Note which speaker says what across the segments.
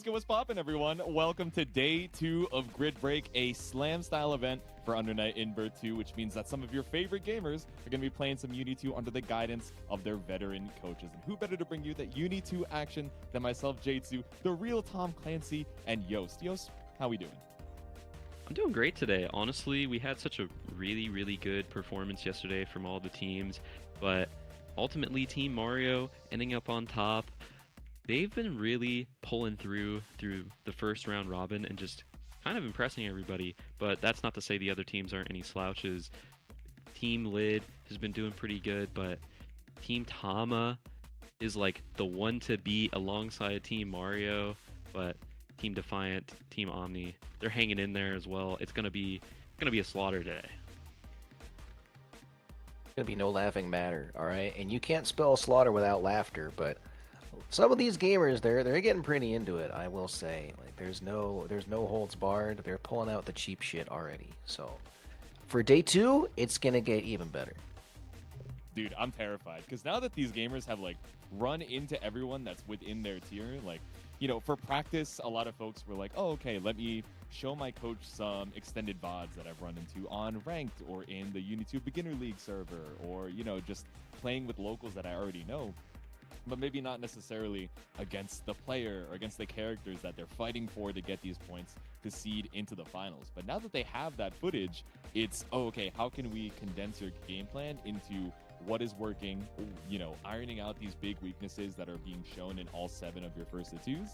Speaker 1: What's poppin', everyone? Welcome to day 2 of Grid Break, a slam-style event for Under Night Invert 2, which means that some of your favorite gamers are going to be playing some Uni 2 under the guidance of their veteran coaches. And who better to bring you that Uni 2 action than myself, Jatsu, the real Tom Clancy, and Yost. Yost, how we doing?
Speaker 2: I'm doing great today. Honestly, we had such a really good performance yesterday from all the teams, but ultimately Team Mario ending up on top. They've been really pulling through the first round robin and just kind of impressing everybody, but that's not to say the other teams aren't any slouches. Team Lid has been doing pretty good, but Team Tama is like the one to beat alongside Team Mario, but Team Defiant, Team Omni, they're hanging in there as well. It's gonna be a slaughter today.
Speaker 3: Gonna be no laughing matter, all right? And you can't spell slaughter without laughter, but some of these gamers, they're getting pretty into it, I will say. Like there's no holds barred. They're pulling out the cheap shit already. So for day 2, it's gonna get even better.
Speaker 1: Dude, I'm terrified because now that these gamers have like run into everyone that's within their tier, like, you know, for practice, a lot of folks were like, oh, okay, let me show my coach some extended VODs that I've run into on ranked or in the Uni 2 beginner league server, or, you know, just playing with locals that I already know, but maybe not necessarily against the player or against the characters that they're fighting for to get these points to seed into the finals. But now that they have that footage, it's, oh, okay, how can we condense your game plan into what is working, you know, ironing out these big weaknesses that are being shown in all 7 of your first twos.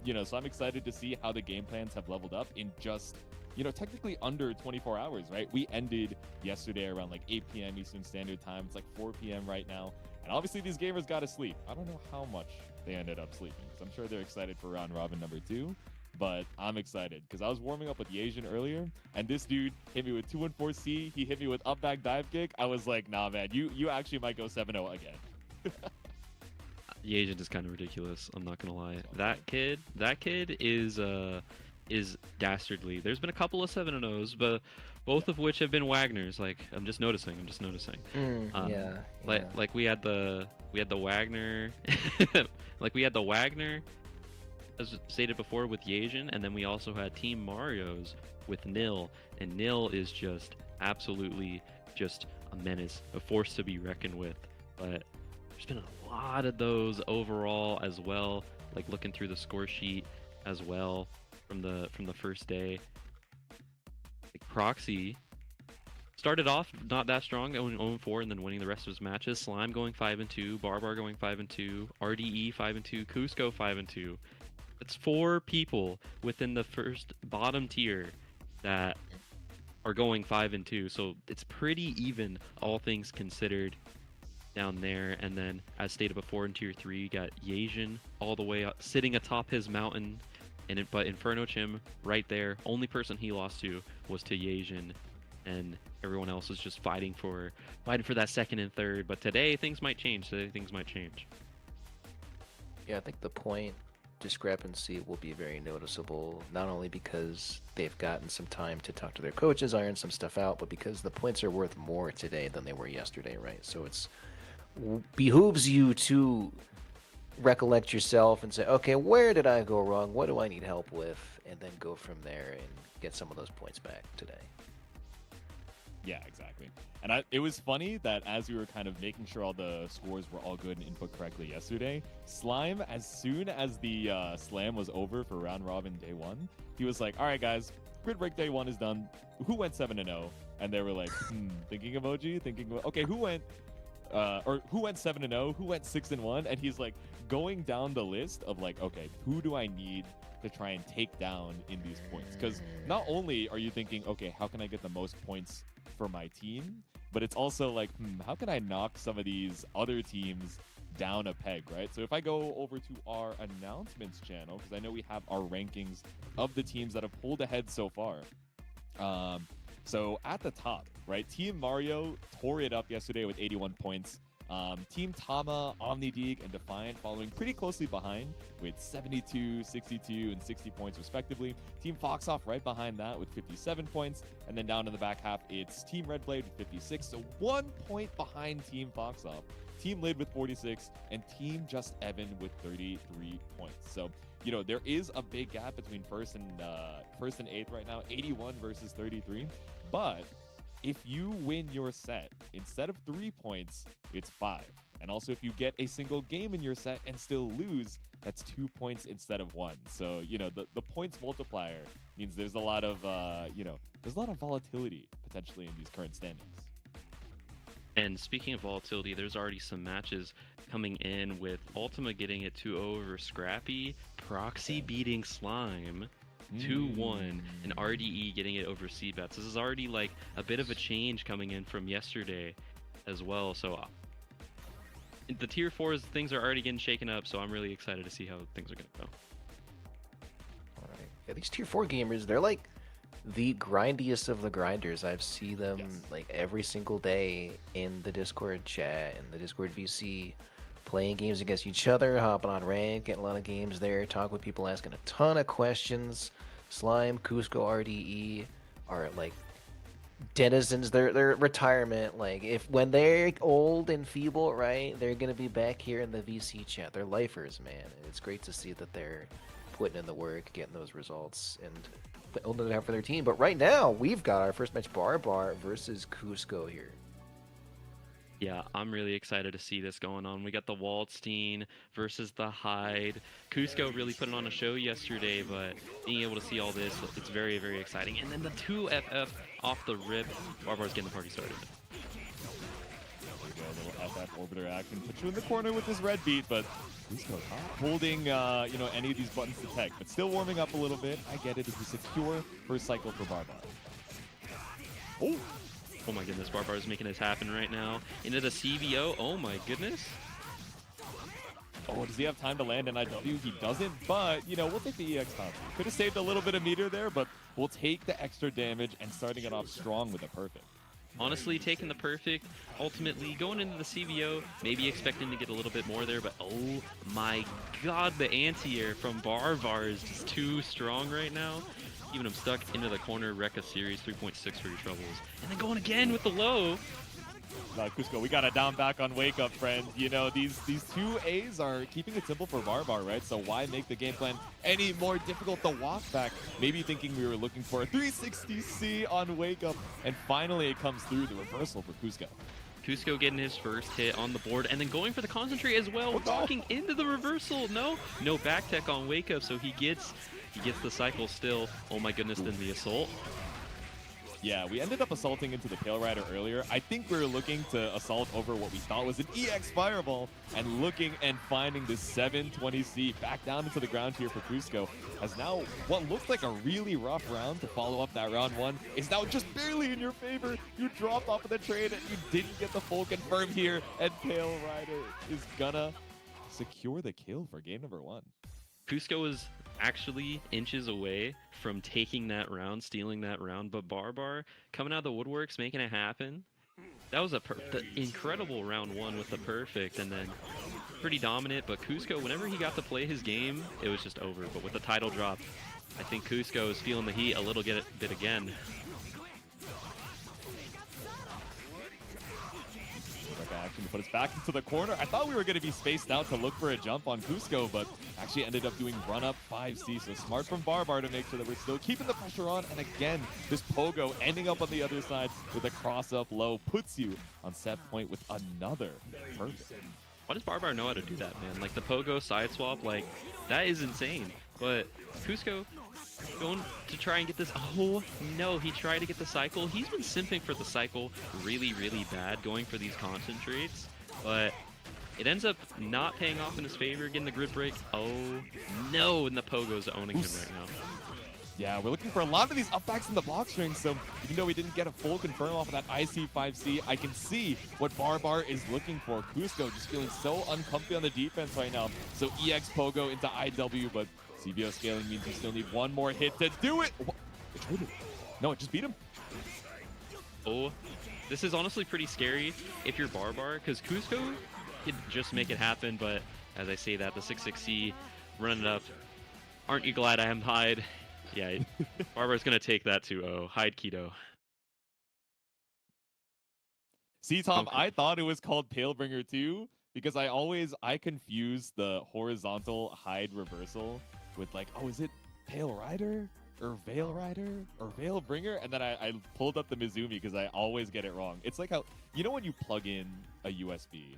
Speaker 1: You know, so I'm excited to see how the game plans have leveled up in just, you know, technically under 24 hours, right? We ended yesterday around like 8 p.m. Eastern Standard Time. It's like 4 p.m. right now. And obviously these gamers got to sleep. I don't know how much they ended up sleeping, because I'm sure they're excited for round robin number 2. But I'm excited because I was warming up with the Asian earlier, and this dude hit me with 214C. He hit me with up back dive kick. I was like, nah, man, you actually might go 7-0 again.
Speaker 2: The agent is kind of ridiculous. I'm not gonna lie. That kid is dastardly. There's been a couple of 7-0s, but both of which have been Wagner's. Like I'm just noticing. Like we had the Wagner, like we had the Wagner, as stated before, with Yasian, and then we also had Team Mario's with Nil, and Nil is just absolutely just a menace, a force to be reckoned with. But there's been a lot of those overall as well, like looking through the score sheet as well from the first day. Like Proxy started off not that strong, going 0-4 and then winning the rest of his matches. Slime going 5-2, Barbar going 5-2, RDE 5-2, Cusco 5-2. It's 4 people within the first bottom tier that are going 5-2, so it's pretty even, all things considered, down there. And then, as stated before, in tier 3, you got Yasian all the way up, sitting atop his mountain, but Inferno Chim right there. Only person he lost to was to Yasian, and everyone else was just fighting for that second and third. But today things might change.
Speaker 3: Yeah, I think the point discrepancy will be very noticeable, not only because they've gotten some time to talk to their coaches, iron some stuff out, but because the points are worth more today than they were yesterday, right? So it's behooves you to recollect yourself and say, okay, where did I go wrong? What do I need help with? And then go from there and get some of those points back today.
Speaker 1: Yeah, exactly. And it was funny that as we were kind of making sure all the scores were all good and input correctly yesterday, Slime, as soon as the slam was over for round robin day 1, he was like, all right, guys, Grid Break day 1 is done. Who went 7-0? And they were like, thinking emoji, okay, who went 7-0? Who went 6-1? And he's like going down the list of like, okay, who do I need to try and take down in these points? Because not only are you thinking, okay, how can I get the most points for my team, but it's also like, how can I knock some of these other teams down a peg, right? So if I go over to our announcements channel, because I know we have our rankings of the teams that have pulled ahead so far. So at the top, right, Team Mario tore it up yesterday with 81 points. Team Tama, Omnideek, and Defiant following pretty closely behind with 72, 62, and 60 points respectively. Team Foxoff right behind that with 57 points. And then down in the back half, it's Team Redblade with 56. So 1 point behind Team Foxoff. Team Lid with 46, and Team Just Evan with 33 points. So you know, there is a big gap between first and eighth right now, 81 versus 33. But if you win your set, instead of 3 points, it's 5. And also, if you get a single game in your set and still lose, that's 2 points instead of 1. So, you know, the points multiplier means there's a lot of, there's a lot of volatility potentially in these current standings.
Speaker 2: And speaking of volatility, there's already some matches coming in with Ultima getting it 2-0 over Scrappy, Proxy beating Slime 2-1, and RDE getting it over Seabats. This is already like a bit of a change coming in from yesterday as well. So the tier 4s, things are already getting shaken up, so I'm really excited to see how things are going to go.
Speaker 3: All right. Yeah, these tier 4 gamers, they're like the grindiest of the grinders. I've seen them like every single day in the Discord chat and the Discord VC, playing games against each other, hopping on rank, getting a lot of games there, talking with people, asking a ton of questions. Slime, Cusco, RDE are like denizens, their retirement. Like, if when they're old and feeble, right, they're gonna be back here in the VC chat. They're lifers, man. It's great to see that they're putting in the work, getting those results, and building it out for their team. But right now, we've got our first match, Barbar versus Cusco here.
Speaker 2: Yeah, I'm really excited to see this going on. We got the Waldstein versus the Hyde. Cusco really put it on a show yesterday, but being able to see all this, it's very, very exciting. And then the 2FF off the rip. Barbar's getting the party started.
Speaker 1: There you go, a little FF orbiter action. Put you in the corner with this red beat, but Cusco not holding, any of these buttons to tech, but still warming up a little bit. I get it. It's a secure first cycle for Barbar. Oh!
Speaker 2: Oh my goodness, Barbar is making this happen right now. Into the CVO. Oh my goodness.
Speaker 1: Oh, does he have time to land an IW? He doesn't, but, we'll take the EX top. Could have saved a little bit of meter there, but we'll take the extra damage and starting it off strong with a perfect.
Speaker 2: Honestly, taking the perfect, ultimately going into the CVO, maybe expecting to get a little bit more there, but oh my god, the anti-air from Barbar is just too strong right now. Even him stuck into the corner, wreck a series, 3.6 for your troubles. And then going again with the low.
Speaker 1: Cusco, we got a down back on Wake Up, friend. These two A's are keeping it simple for Barbar, right? So why make the game plan any more difficult to walk back? Maybe thinking we were looking for a 360C on Wake Up, and finally it comes through the reversal for Cusco.
Speaker 2: Cusco getting his first hit on the board, and then going for the concentrate as well, walking into the reversal. No back tech on Wake Up, so he gets the cycle still. Oh my goodness, then the assault.
Speaker 1: Yeah, we ended up assaulting into the Pale Rider earlier. I think we were looking to assault over what we thought was an EX Fireball, and looking and finding this 720C back down into the ground here for Cusco. As now what looked like a really rough round to follow up that round 1 is now just barely in your favor. You dropped off of the trade and you didn't get the full confirm here, and Pale Rider is gonna secure the kill for game number 1.
Speaker 2: Cusco is actually inches away from taking that round, stealing that round, but Barbar coming out of the woodworks, making it happen. That was the incredible round 1 with the perfect, and then pretty dominant, but Cusco, whenever he got to play his game, it was just over. But with the title drop, I think Cusco is feeling the heat a little bit again.
Speaker 1: Action to put us back into the corner. I thought we were going to be spaced out to look for a jump on Cusco, but actually ended up doing run up 5C. So smart from Barbar to make sure that we're still keeping the pressure on. And again, this Pogo ending up on the other side with a cross up low puts you on set point with another perfect.
Speaker 2: Why does Barbar know how to do that, man? Like the Pogo side swap, like that is insane. But Cusco going to try and get this. Oh no, he tried to get the cycle. He's been simping for the cycle really, really bad, going for these concentrates, but it ends up not paying off in his favor, getting the grid break. Oh no, and the Pogo's owning him right now.
Speaker 1: Yeah, we're looking for a lot of these upbacks in the block string, so even though we didn't get a full confirm off of that IC5C, I can see what Barbar is looking for. Cusco just feeling so uncomfy on the defense right now. So EX Pogo into IW, but CBO scaling means you still need one more hit to do it. What? It traded. No, it just beat him.
Speaker 2: Oh, this is honestly pretty scary if you're Barbar, because Cusco could just make it happen, but as I say that, the 6-6C running it up. Aren't you glad I am Hyde? Yeah, Barbar's going to take that 2-0. Hyde Keto.
Speaker 1: See, Tom, I thought it was called Palebringer too, because I confuse the horizontal Hyde reversal with like, oh, is it Pale Rider or Veil Rider or Veil Bringer? And then I pulled up the Mizumi because I always get it wrong. It's like how, you know when you plug in a USB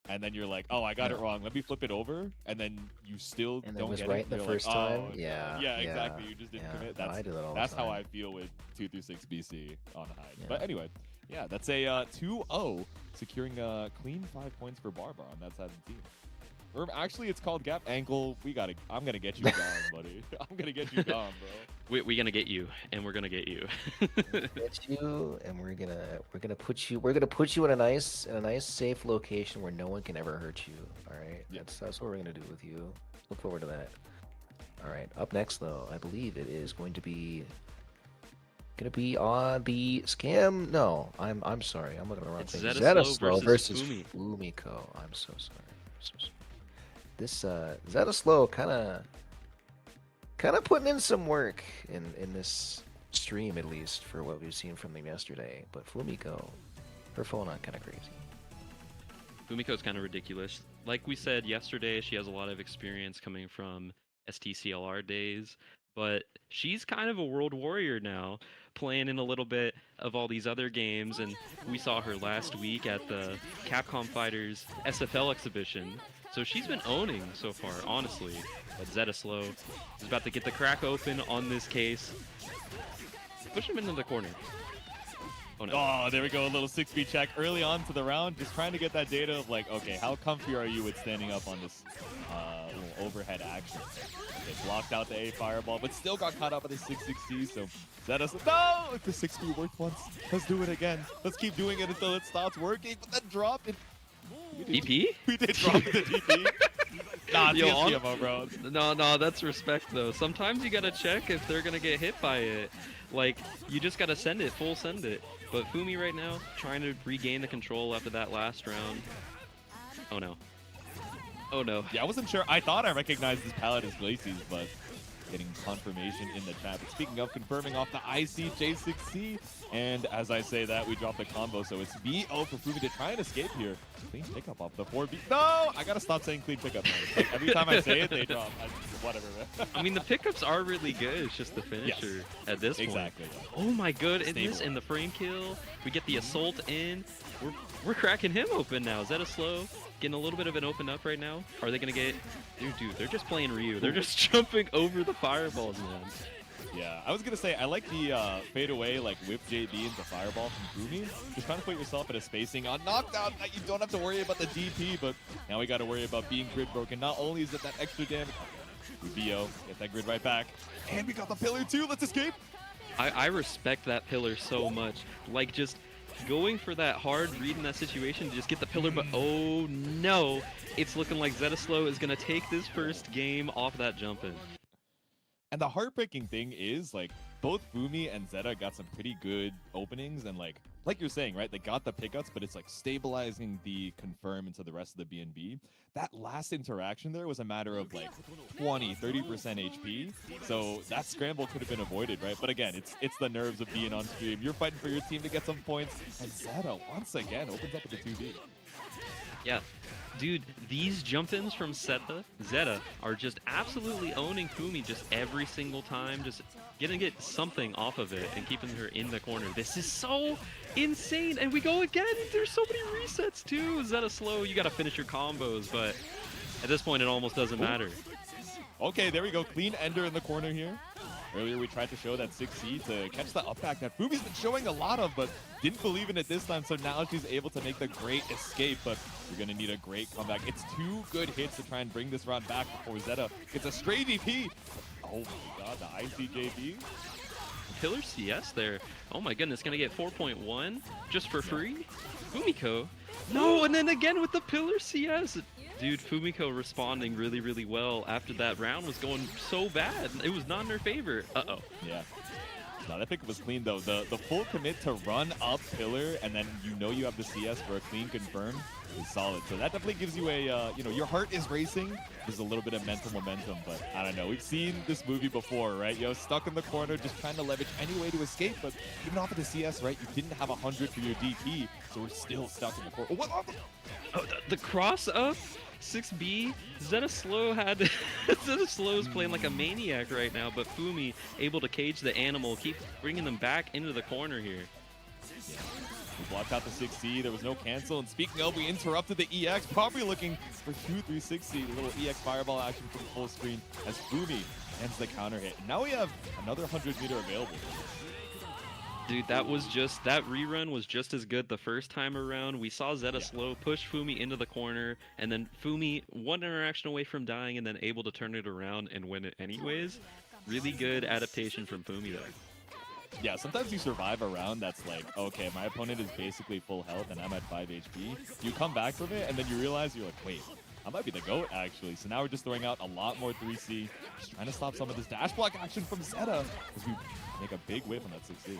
Speaker 1: and then you're like, oh, I got it wrong. Let me flip it over, and then you still
Speaker 3: And it
Speaker 1: don't
Speaker 3: was
Speaker 1: get
Speaker 3: right
Speaker 1: it.
Speaker 3: the
Speaker 1: You're
Speaker 3: first
Speaker 1: like,
Speaker 3: time.
Speaker 1: oh,
Speaker 3: Yeah.
Speaker 1: yeah, exactly. You just didn't
Speaker 3: Yeah.
Speaker 1: commit.
Speaker 3: No, I do that all the
Speaker 1: That's how
Speaker 3: time.
Speaker 1: I feel with 2 through 6 BC on Hyde.
Speaker 3: Yeah.
Speaker 1: But anyway, yeah, that's a 2-0, securing a clean 5 points for Barbar on that side of the team. Or actually, it's called Gap Ankle. I'm gonna get you gone, buddy. I'm gonna get you gone, bro.
Speaker 2: We're gonna get you, and we're gonna get you.
Speaker 3: Get you, and we're gonna put you in a nice safe location where no one can ever hurt you. All right,
Speaker 1: Yeah.
Speaker 3: that's what we're gonna do with you. Look forward to that. All right, up next though, I believe it is going to be on the scam. No, I'm sorry, I'm looking at the wrong
Speaker 2: It's
Speaker 3: thing.
Speaker 2: Zetaslow versus
Speaker 3: Fumiko. I'm so sorry. I'm so sorry. This Zetaslow kind of putting in some work in this stream, at least for what we've seen from them yesterday. But Fumiko, her phone on kind of crazy.
Speaker 2: Fumiko's kind of ridiculous. Like we said yesterday, she has a lot of experience coming from STCLR days, but she's kind of a world warrior now, playing in a little bit of all these other games, and we saw her last week at the Capcom Fighters SFL exhibition. So she's been owning so far, honestly. But Zetaslow is about to get the crack open on this case. Push him into the corner. Oh no.
Speaker 1: Oh, there we go. A little 6B check early on to the round. Just trying to get that data of like, okay, how comfy are you with standing up on this little overhead action? Okay, blocked out the A fireball, but still got caught up at the 660. So Zetaslow, no! If the 6B worked once, let's do it again. Let's keep doing it until it stops working. But then drop it.
Speaker 2: DP?
Speaker 1: We did drop the DP. Nah,
Speaker 2: Yo,
Speaker 1: CSGMO, bro.
Speaker 2: No, that's respect though. Sometimes you gotta check if they're gonna get hit by it. Like, you just gotta send it, full send it. But Fumi right now, trying to regain the control after that last round. Oh no. Oh no.
Speaker 1: Yeah, I wasn't sure. I thought I recognized this palette as Glacies, but getting confirmation in the chat. But speaking of confirming off the IC J6C, and as I say that, we drop the combo, so it's VO for Fumi to try and escape here. Clean pickup off the 4B. No! I gotta stop saying clean pickup now. Like, every time I say it, they drop. Whatever, man.
Speaker 2: I mean, the pickups are really good. It's just the finisher at this point.
Speaker 1: Exactly.
Speaker 2: Oh my goodness,
Speaker 1: Stable.
Speaker 2: in the frame kill. We get the assault in. We're cracking him open now. Zetaslow getting a little bit of an open up right now. Are they gonna get... Dude, they're just playing Ryu. They're just jumping over the fireballs, man.
Speaker 1: Yeah, I was gonna say, I like the fade away, like whip JB into fireball from Fumi. Just trying to put yourself at a spacing on knockdown that you don't have to worry about the DP, but now we gotta worry about being grid broken. Not only is it that extra damage, we VO, get that grid right back. And we got the pillar too, let's escape!
Speaker 2: I respect that pillar so much. Like, just going for that hard read in that situation to just get the pillar, but oh no! It's looking like Zetaslow is gonna take this first game off that jump in.
Speaker 1: And the heartbreaking thing is, like, both Fumi and Zeta got some pretty good openings, and like you're saying, right? They got the pickups, but it's like stabilizing the confirm into the rest of the BNB. That last interaction there was a matter of like 20, 30% HP. So that scramble could have been avoided, right? But again, it's the nerves of being on stream. You're fighting for your team to get some points, and Zeta once again opens up with the 2B.
Speaker 2: Yeah. Dude, these jump-ins from Zeta are just absolutely owning Fumi just every single time, just gonna get something off of it and keeping her in the corner. This is so insane, and we go again. There's so many resets too. Zetaslow, you gotta finish your combos, but at this point it almost doesn't matter.
Speaker 1: Okay, there we go. Clean ender in the corner here. Earlier we tried to show that 6C to catch the up back that Fumi's been showing a lot of, but didn't believe in it this time, so now she's able to make the great escape, but you're going to need a great comeback. It's 2 good hits to try and bring this round back before Zeta gets a straight DP. Oh my god, the ICJB.
Speaker 2: Pillar CS there. Oh my goodness, gonna get 4.1 just for free? Fumiko? No, and then again with the Pillar CS. Dude, Fumiko responding really, really well after that round was going so bad. It was not in her favor. Uh-oh.
Speaker 1: Yeah. No, that pick was clean though. The full commit to run up pillar and then you have the CS for a clean confirm is solid. So that definitely gives you a, your heart is racing. There's a little bit of mental momentum, but I don't know. We've seen this movie before, right? Stuck in the corner, just trying to leverage any way to escape, but even off of the CS, right? You didn't have 100 for your DP, so we're still stuck in the corner. Oh, what?
Speaker 2: Oh, the cross up? 6B, Zeta Slow had Zeta Slow is playing like a maniac right now, but Fumi able to cage the animal, keep bringing them back into the corner here.
Speaker 1: We blocked out the 6C, there was no cancel, and speaking of, we interrupted the EX, probably looking for 2-3-6C, a little EX fireball action from full screen as Fumi ends the counter hit. And now we have another 100-meter available.
Speaker 2: Dude, that rerun was just as good the first time around. We saw Zeta Slow push Fumi into the corner, and then Fumi one interaction away from dying and then able to turn it around and win it anyways. Really good adaptation from Fumi there.
Speaker 1: Yeah, sometimes you survive a round that's like, okay, my opponent is basically full health and I'm at 5 HP. You come back from it and then you realize you're like, wait, I might be the GOAT actually. So now we're just throwing out a lot more 3C, just trying to stop some of this dash block action from Zeta as we make a big whiff on that 6C.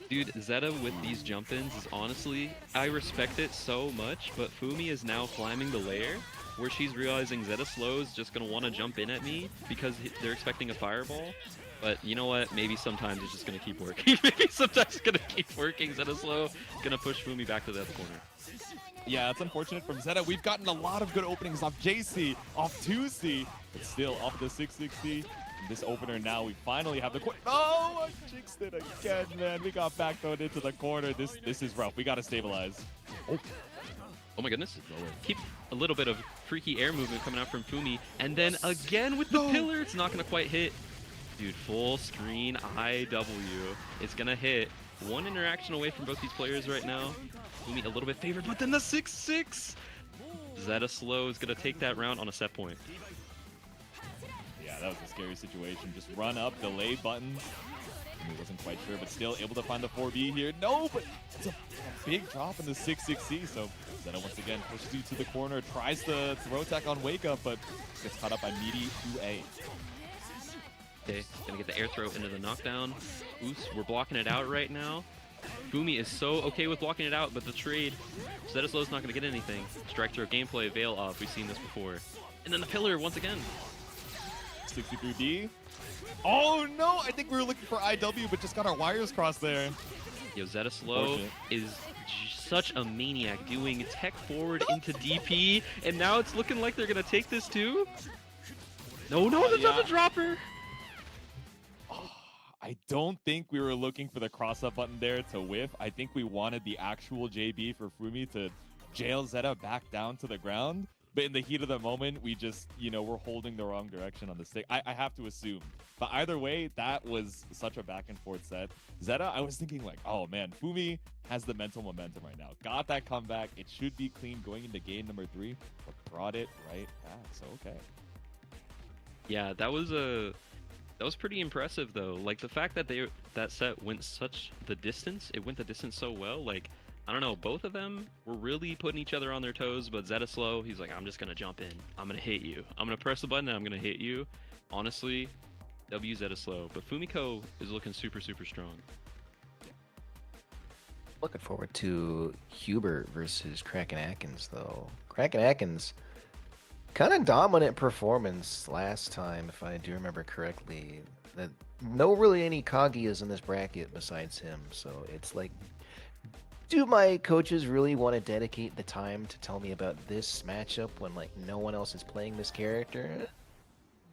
Speaker 2: Dude, Zeta with these jump-ins is honestly, I respect it so much, but Fumi is now climbing the layer where she's realizing Zeta Slow is just going to want to jump in at me because they're expecting a fireball. But you know what? Maybe sometimes it's just going to keep working. Maybe sometimes it's going to keep working. Zeta Slow going to push Fumi back to the other corner.
Speaker 1: Yeah, it's unfortunate from Zeta. We've gotten a lot of good openings off JC, off 2C, but still off the 660. This opener now, we finally have the corner. Oh, I jinxed it again, man. We got backbone into the corner. This is rough. We got to stabilize.
Speaker 2: Oh my goodness. Keep a little bit of freaky air movement coming out from Fumi. And then again with the pillar, it's not going to quite hit. Dude, full screen IW. It's going to hit. One interaction away from both these players right now. Fumi a little bit favored, but then the 6-6. Zeta Slow is going to take that round on a set point.
Speaker 1: Yeah, that was a scary situation. Just run up, delay buttons. He wasn't quite sure, but still able to find the 4B here. No, but it's a big drop in the 6-6C. So Zeta once again pushes you to the corner, tries to throw attack on Wake Up, but gets caught up by Meaty 2A.
Speaker 2: Okay, gonna get the air throw into the knockdown. Oops, we're blocking it out right now. Fumi is so okay with blocking it out, but the trade, Zeta Slow's not gonna get anything. Strike throw gameplay, veil off, we've seen this before. And then the pillar once again.
Speaker 1: 63D. Oh no, I think we were looking for IW, but just got our wires crossed there.
Speaker 2: Yo, Zeta Slow is such a maniac, doing tech forward into DP, and now it's looking like they're gonna take this too. No, that's not the dropper.
Speaker 1: I don't think we were looking for the cross-up button there to whiff. I think we wanted the actual JB for Fumi to jail Zeta back down to the ground. But in the heat of the moment, we just, we're holding the wrong direction on the stick. I have to assume. But either way, that was such a back and forth set. Zeta, I was thinking like, oh man, Fumi has the mental momentum right now. Got that comeback. It should be clean going into game number 3, but brought it right back. So, okay.
Speaker 2: Yeah, that was pretty impressive though. Like the fact that that set went the distance so well. Like, I don't know, both of them were really putting each other on their toes, but Zeta Slow, he's like, I'm just gonna jump in. I'm gonna hit you. I'm gonna press the button and I'm gonna hit you. Honestly, W Zeta Slow. But Fumiko is looking super, super strong.
Speaker 3: Looking forward to Hubert versus Kraken Atkins though. Kraken Atkins, kind of dominant performance last time, if I do remember correctly. That no really any Kaguya's in this bracket besides him, so it's like, do my coaches really want to dedicate the time to tell me about this matchup when like no one else is playing this character?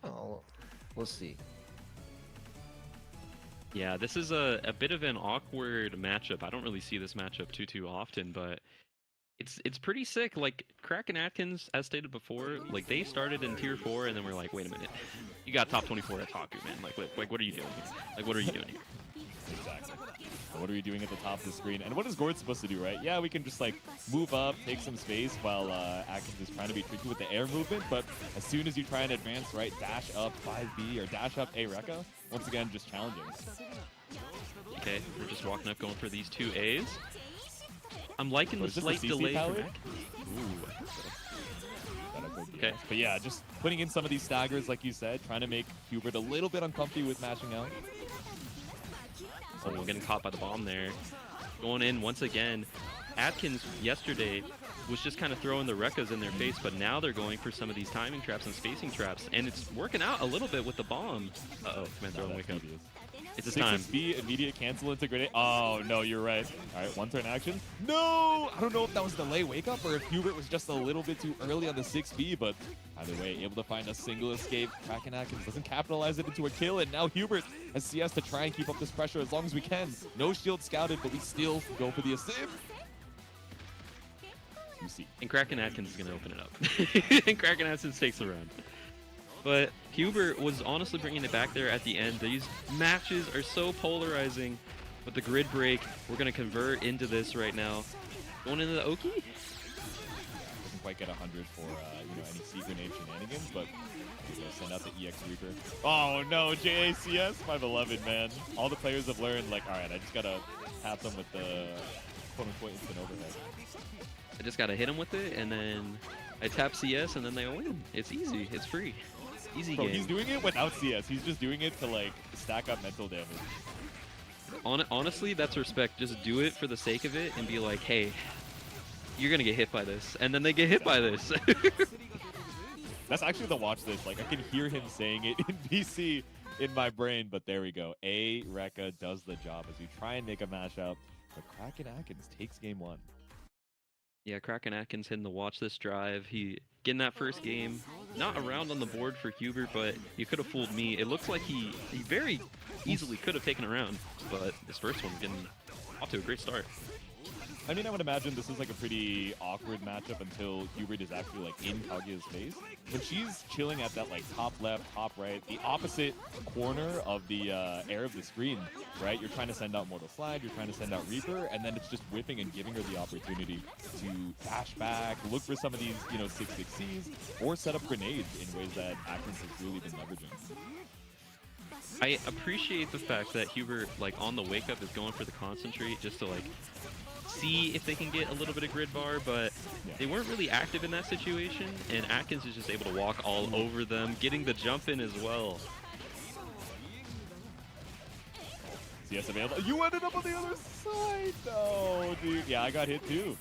Speaker 3: Oh, we'll see.
Speaker 2: Yeah, this is a bit of an awkward matchup. I don't really see this matchup too often, but it's pretty sick. Like Kraken Atkins, as stated before, like they started in tier 4 and then we're like, wait a minute, you got top 24 at Taku, man. Like what are you doing here? Like what are you doing here?
Speaker 1: Exactly. So what are we doing at the top of the screen? And what is Gord supposed to do, right? Yeah, we can just like move up, take some space while Atkins is trying to be tricky with the air movement, but as soon as you try and advance, right, dash up 5B or dash up A Rekka, once again, just challenging.
Speaker 2: Okay, we're just walking up, going for these 2 A's. I'm liking the slight delay from Atkins. Ooh. Okay.
Speaker 1: But yeah, just putting in some of these staggers, like you said, trying to make Hubert a little bit uncomfy with mashing out.
Speaker 2: Oh, getting caught by the bomb there. Going in once again. Atkins yesterday was just kind of throwing the Rekkas in their face, but now they're going for some of these timing traps and spacing traps, and it's working out a little bit with the bomb. Uh-oh, man,
Speaker 1: No,
Speaker 2: throwing wake up.
Speaker 1: devious.
Speaker 2: It's his time.
Speaker 1: 6B, immediate cancel into grenade. Oh, no, you're right. All right, one turn action. No! I don't know if that was delay wake up or if Hubert was just a little bit too early on the 6B, but either way, able to find a single escape. Kraken Atkins doesn't capitalize it into a kill, and now Hubert has CS to try and keep up this pressure as long as we can. No shield scouted, but we still go for the assist. You see.
Speaker 2: And Kraken Atkins is going to open it up. And Kraken Atkins takes the round. But Hubert was honestly bringing it back there at the end. These matches are so polarizing. With the grid break, we're going to convert into this right now. Going into the Oki?
Speaker 1: Doesn't quite get 100 for any C grenade shenanigans, but send out the EX Reaper. Oh no, JACS, my beloved man. All the players have learned, like, all right, I just got to tap them with the quote-unquote instant overhead.
Speaker 2: I just got to hit them with it, and then I tap CS, and then they win. It's easy. It's free. Easy
Speaker 1: Bro,
Speaker 2: game.
Speaker 1: he's doing it without CS. He's just doing it to, like, stack up mental damage.
Speaker 2: Honestly, that's respect. Just do it for the sake of it and be like, hey, you're going to get hit by this. And then they get hit by this.
Speaker 1: That's actually the watch this. Like, I can hear him saying it in PC in my brain, but there we go. A Rekka does the job as we try and make a mashup, but Kraken Atkins takes game one.
Speaker 2: Yeah, Kraken Atkins hitting the watch this drive. He getting that first game. Not around on the board for Hubert, but you could have fooled me. It looks like he very easily could have taken a round, but his first one getting off to a great start.
Speaker 1: I mean, I would imagine this is like a pretty awkward matchup until Hubert is actually like in Kaguya's face. When she's chilling at that like top left, top right, the opposite corner of the air of the screen, right? You're trying to send out Mortal Slide, you're trying to send out Reaper, and then it's just whipping and giving her the opportunity to dash back, look for some of these, 6-6-Cs, or set up grenades in ways that Atkins has really been leveraging.
Speaker 2: I appreciate the fact that Hubert, like, on the wake up is going for the concentrate just to, like, see if they can get a little bit of grid bar, but they weren't really active in that situation, and Atkins is just able to walk all over them, getting the jump in as well.
Speaker 1: CS available. You ended up on the other side! No, dude. Yeah, I got hit too.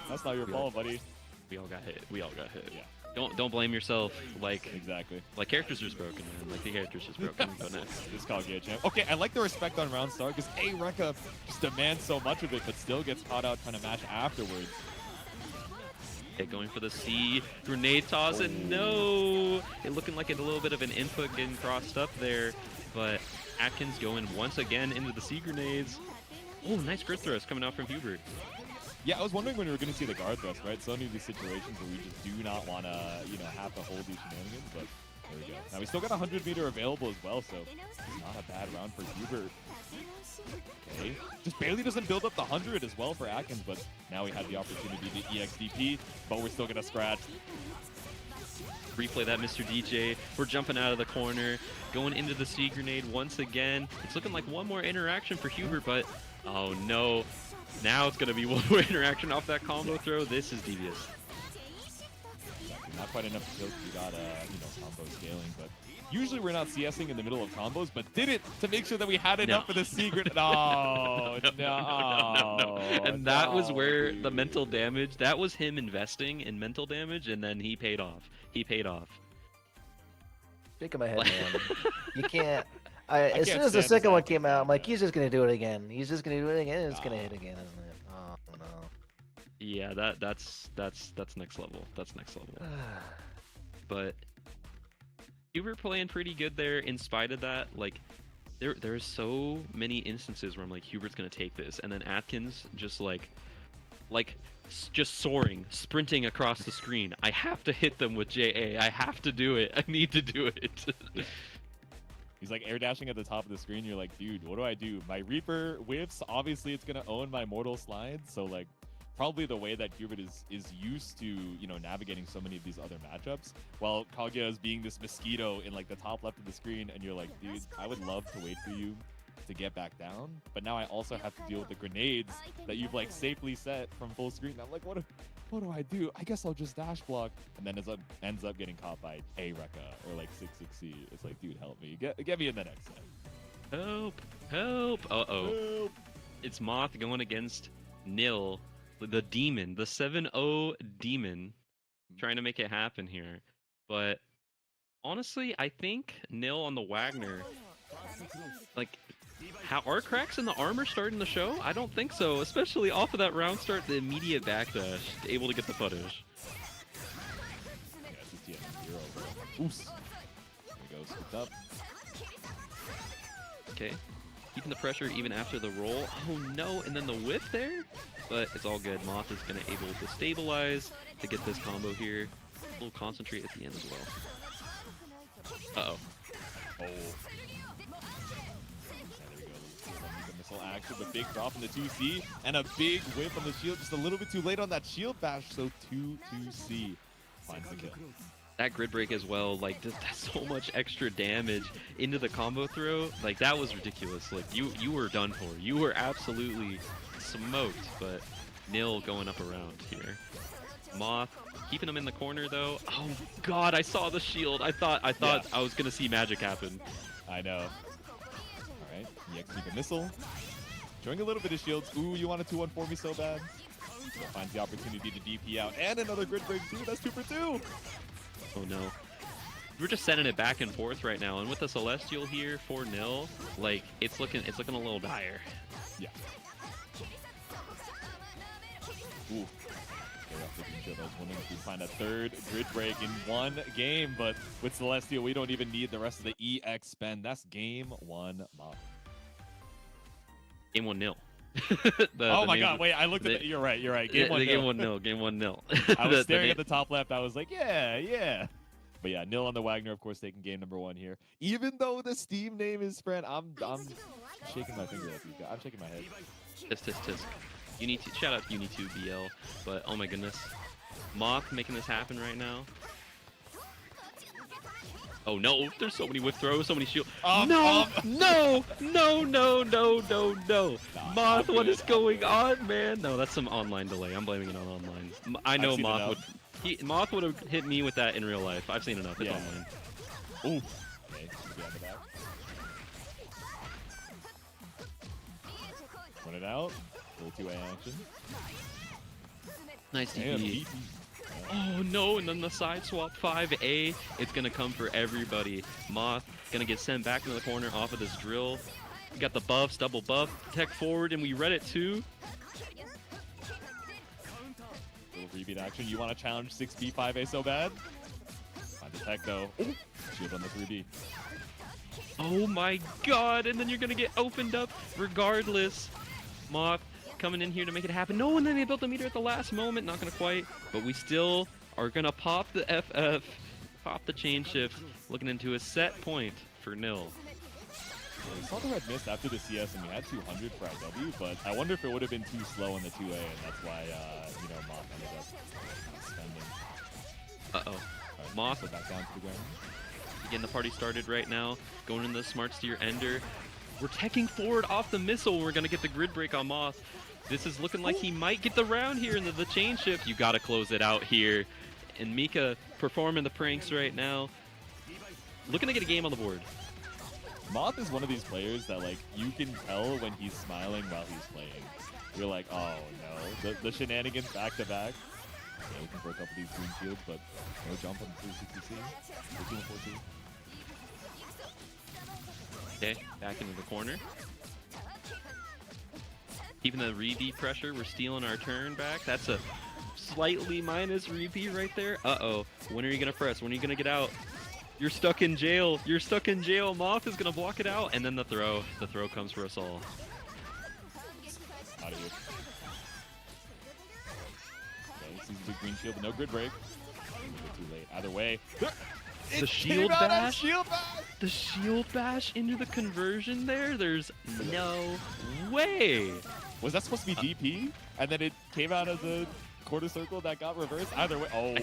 Speaker 1: That's not your fault, buddy.
Speaker 2: We all got hit. We all got hit.
Speaker 1: Yeah.
Speaker 2: Don't blame yourself. Like,
Speaker 1: exactly.
Speaker 2: Like, character's just broken, man. Like, the character's just broken. Go next.
Speaker 1: This Kaguya champ. Okay, I like the respect on round start because A Rekka just demands so much of it, but still gets caught out trying to match afterwards.
Speaker 2: Okay, going for the C grenade toss, and no! It looking like a little bit of an input getting crossed up there, but Atkins going once again into the C grenades. Oh, nice grid thrust coming out from Hubert.
Speaker 1: Yeah, I was wondering when we were going to see the guard thrust, right? So many of these situations where we just do not want to, have to hold these shenanigans, but there we go. Now we still got 100 meter available as well, so it's not a bad round for Hubert. Okay, just barely doesn't build up the 100 as well for Atkins, but now we had the opportunity to EXDP, but we're still going to scratch.
Speaker 2: Replay that, Mr. DJ. We're jumping out of the corner, going into the C grenade once again. It's looking like one more interaction for Hubert, but oh no. Now it's going to be one more interaction off that combo throw. This is devious.
Speaker 1: Not quite enough kills. We got, combo scaling, but usually we're not CSing in the middle of combos, but did it to make sure that we had enough for the secret. No.
Speaker 2: And that was where the mental damage, that was him investing in mental damage, and then he paid off. He paid off.
Speaker 3: Shaking my head, man. You can't. As soon as the second one came out, I'm like, he's just gonna do it again. He's just gonna do it again. And it's gonna hit again. Oh no.
Speaker 2: Yeah, that's next level. That's next level. But Hubert playing pretty good there. In spite of that, like, there's so many instances where I'm like, Hubert's gonna take this, and then Atkins just just soaring, sprinting across the screen. I have to hit them with JA. I have to do it. I need to do it.
Speaker 1: He's like air dashing at the top of the screen. You're like, dude, what do I do? My Reaper whiffs. Obviously, it's gonna own my Mortal Slides. So like, probably the way that Hubert is used to, navigating so many of these other matchups. While Kaguya is being this mosquito in like the top left of the screen, and you're like, dude, I would love to wait for you to get back down, but now I also have to deal with the grenades that you've like safely set from full screen. I'm like, what do I do? I guess I'll just dash block, and then ends up getting caught by A Rekka or like 6-6-C. It's like, dude, help me, get me in the next set.
Speaker 2: Help! Uh-oh.
Speaker 1: Help.
Speaker 2: It's Moth going against Nil. the demon, the 7-0 demon, trying to make it happen here. But honestly, I think Nil on the Wagner, like, how are cracks in the armor starting the show? I don't think so, especially off of that round start, the immediate backdash, able to get the punish.
Speaker 1: Yeah, CTM 0. Oops. There we go, scooped up.
Speaker 2: Okay, keeping the pressure even after the roll. Oh no, and then the whip there? But it's all good. Moth is going to able to stabilize to get this combo here. A little concentrate at the end as well. Uh-oh.
Speaker 1: Oh. Missile action, but big drop in the 2C, and a big whip on the shield. Just a little bit too late on that shield bash, so 2-2C finds the kill.
Speaker 2: That grid break as well, like, that's so much extra damage into the combo throw. Like, that was ridiculous. Like, you were done for. You were absolutely smoked, but Nil going up around here. Moth keeping him in the corner though. Oh god, I saw the shield. I thought
Speaker 1: Yeah.
Speaker 2: I was gonna see magic happen.
Speaker 1: I know. Alright, EX Mika missile. Showing a little bit of shields. Ooh, you want a 2-1 for me so bad? So finds the opportunity to DP out. And another grid break too. That's 2 for 2.
Speaker 2: Oh no. We're just sending it back and forth right now, and with the Celestial here 4-0, like it's looking a little dire.
Speaker 1: Yeah. Ooh. I was wondering if we'd find a third grid break in one game, but with Celestial, we don't even need the rest of the EX spend. That's game 1 mob.
Speaker 2: Game 1-0.
Speaker 1: Oh my god, wait, I looked at it. You're right. Game 1-0.
Speaker 2: Game 1-0. Game 1-0.
Speaker 1: I was staring at the top left. I was like, yeah. But yeah, Nil on the Wagner, of course, taking game number 1 here. Even though the Steam name is friend, I'm shaking my finger at you guys. I'm shaking my head.
Speaker 2: Tisk. Shout out to Uni2BL, but oh my goodness. Moth making this happen right now. Oh no, there's so many whip throws, so many shield. No! Moth, what is going on, man? No, that's some online delay. I'm blaming it on online. I know Moth would have hit me with that in real life. I've seen enough. It's online.
Speaker 1: Ooh. Okay, behind the back. Run it out. Little 2A action.
Speaker 2: Nice
Speaker 1: And
Speaker 2: DP. Oh no, and then the side swap 5A. It's gonna come for everybody. Moth gonna get sent back into the corner off of this drill. We got the buffs, double buff, tech forward, and we read it too.
Speaker 1: Little rebeat action. You want to challenge 6B 5A so bad? Find the tech though. Ooh. Shield on the 3B.
Speaker 2: Oh my god, and then you're gonna get opened up regardless. Moth coming in here to make it happen. No, and then they built the meter at the last moment. Not gonna quite, but we still are gonna pop the FF, pop the chain shift, looking into a set point for Nil.
Speaker 1: We saw the red mist after the CS, and we had 200 for IW, but I wonder if it would have been too slow in the 2A, and that's why, Moth ended up spending.
Speaker 2: Uh-oh.
Speaker 1: Right,
Speaker 2: Moth
Speaker 1: so back down to the ground.
Speaker 2: getting the party started right now, going into the Smart Steer Ender. We're teching forward off the missile. We're gonna get the grid break on Moth. This is looking like he might get the round here in the chain shift. You gotta close it out here. And Mika performing the pranks right now. Looking to get a game on the board.
Speaker 1: Moth is one of these players that, like, you can tell when he's smiling while he's playing. You're like, oh no. The shenanigans back to back. Yeah, we can break up these green shields, but no jump on the 360C. 14 and 14.
Speaker 2: Okay, back into the corner. Keeping the repeat pressure, we're stealing our turn back. That's a slightly minus repeat right there. Uh-oh. When are you gonna press? When are you gonna get out? You're stuck in jail. You're stuck in jail. Moth is gonna block it out, and then the throw. The throw comes for us all.
Speaker 1: Out of here. Okay, sees the green shield, but no grid break. Too late. Either way.
Speaker 2: The shield bash? The shield bash into the conversion there? There's no way.
Speaker 1: Was that supposed to be DP? And then it came out as a quarter circle that got reversed? Either way. Oh.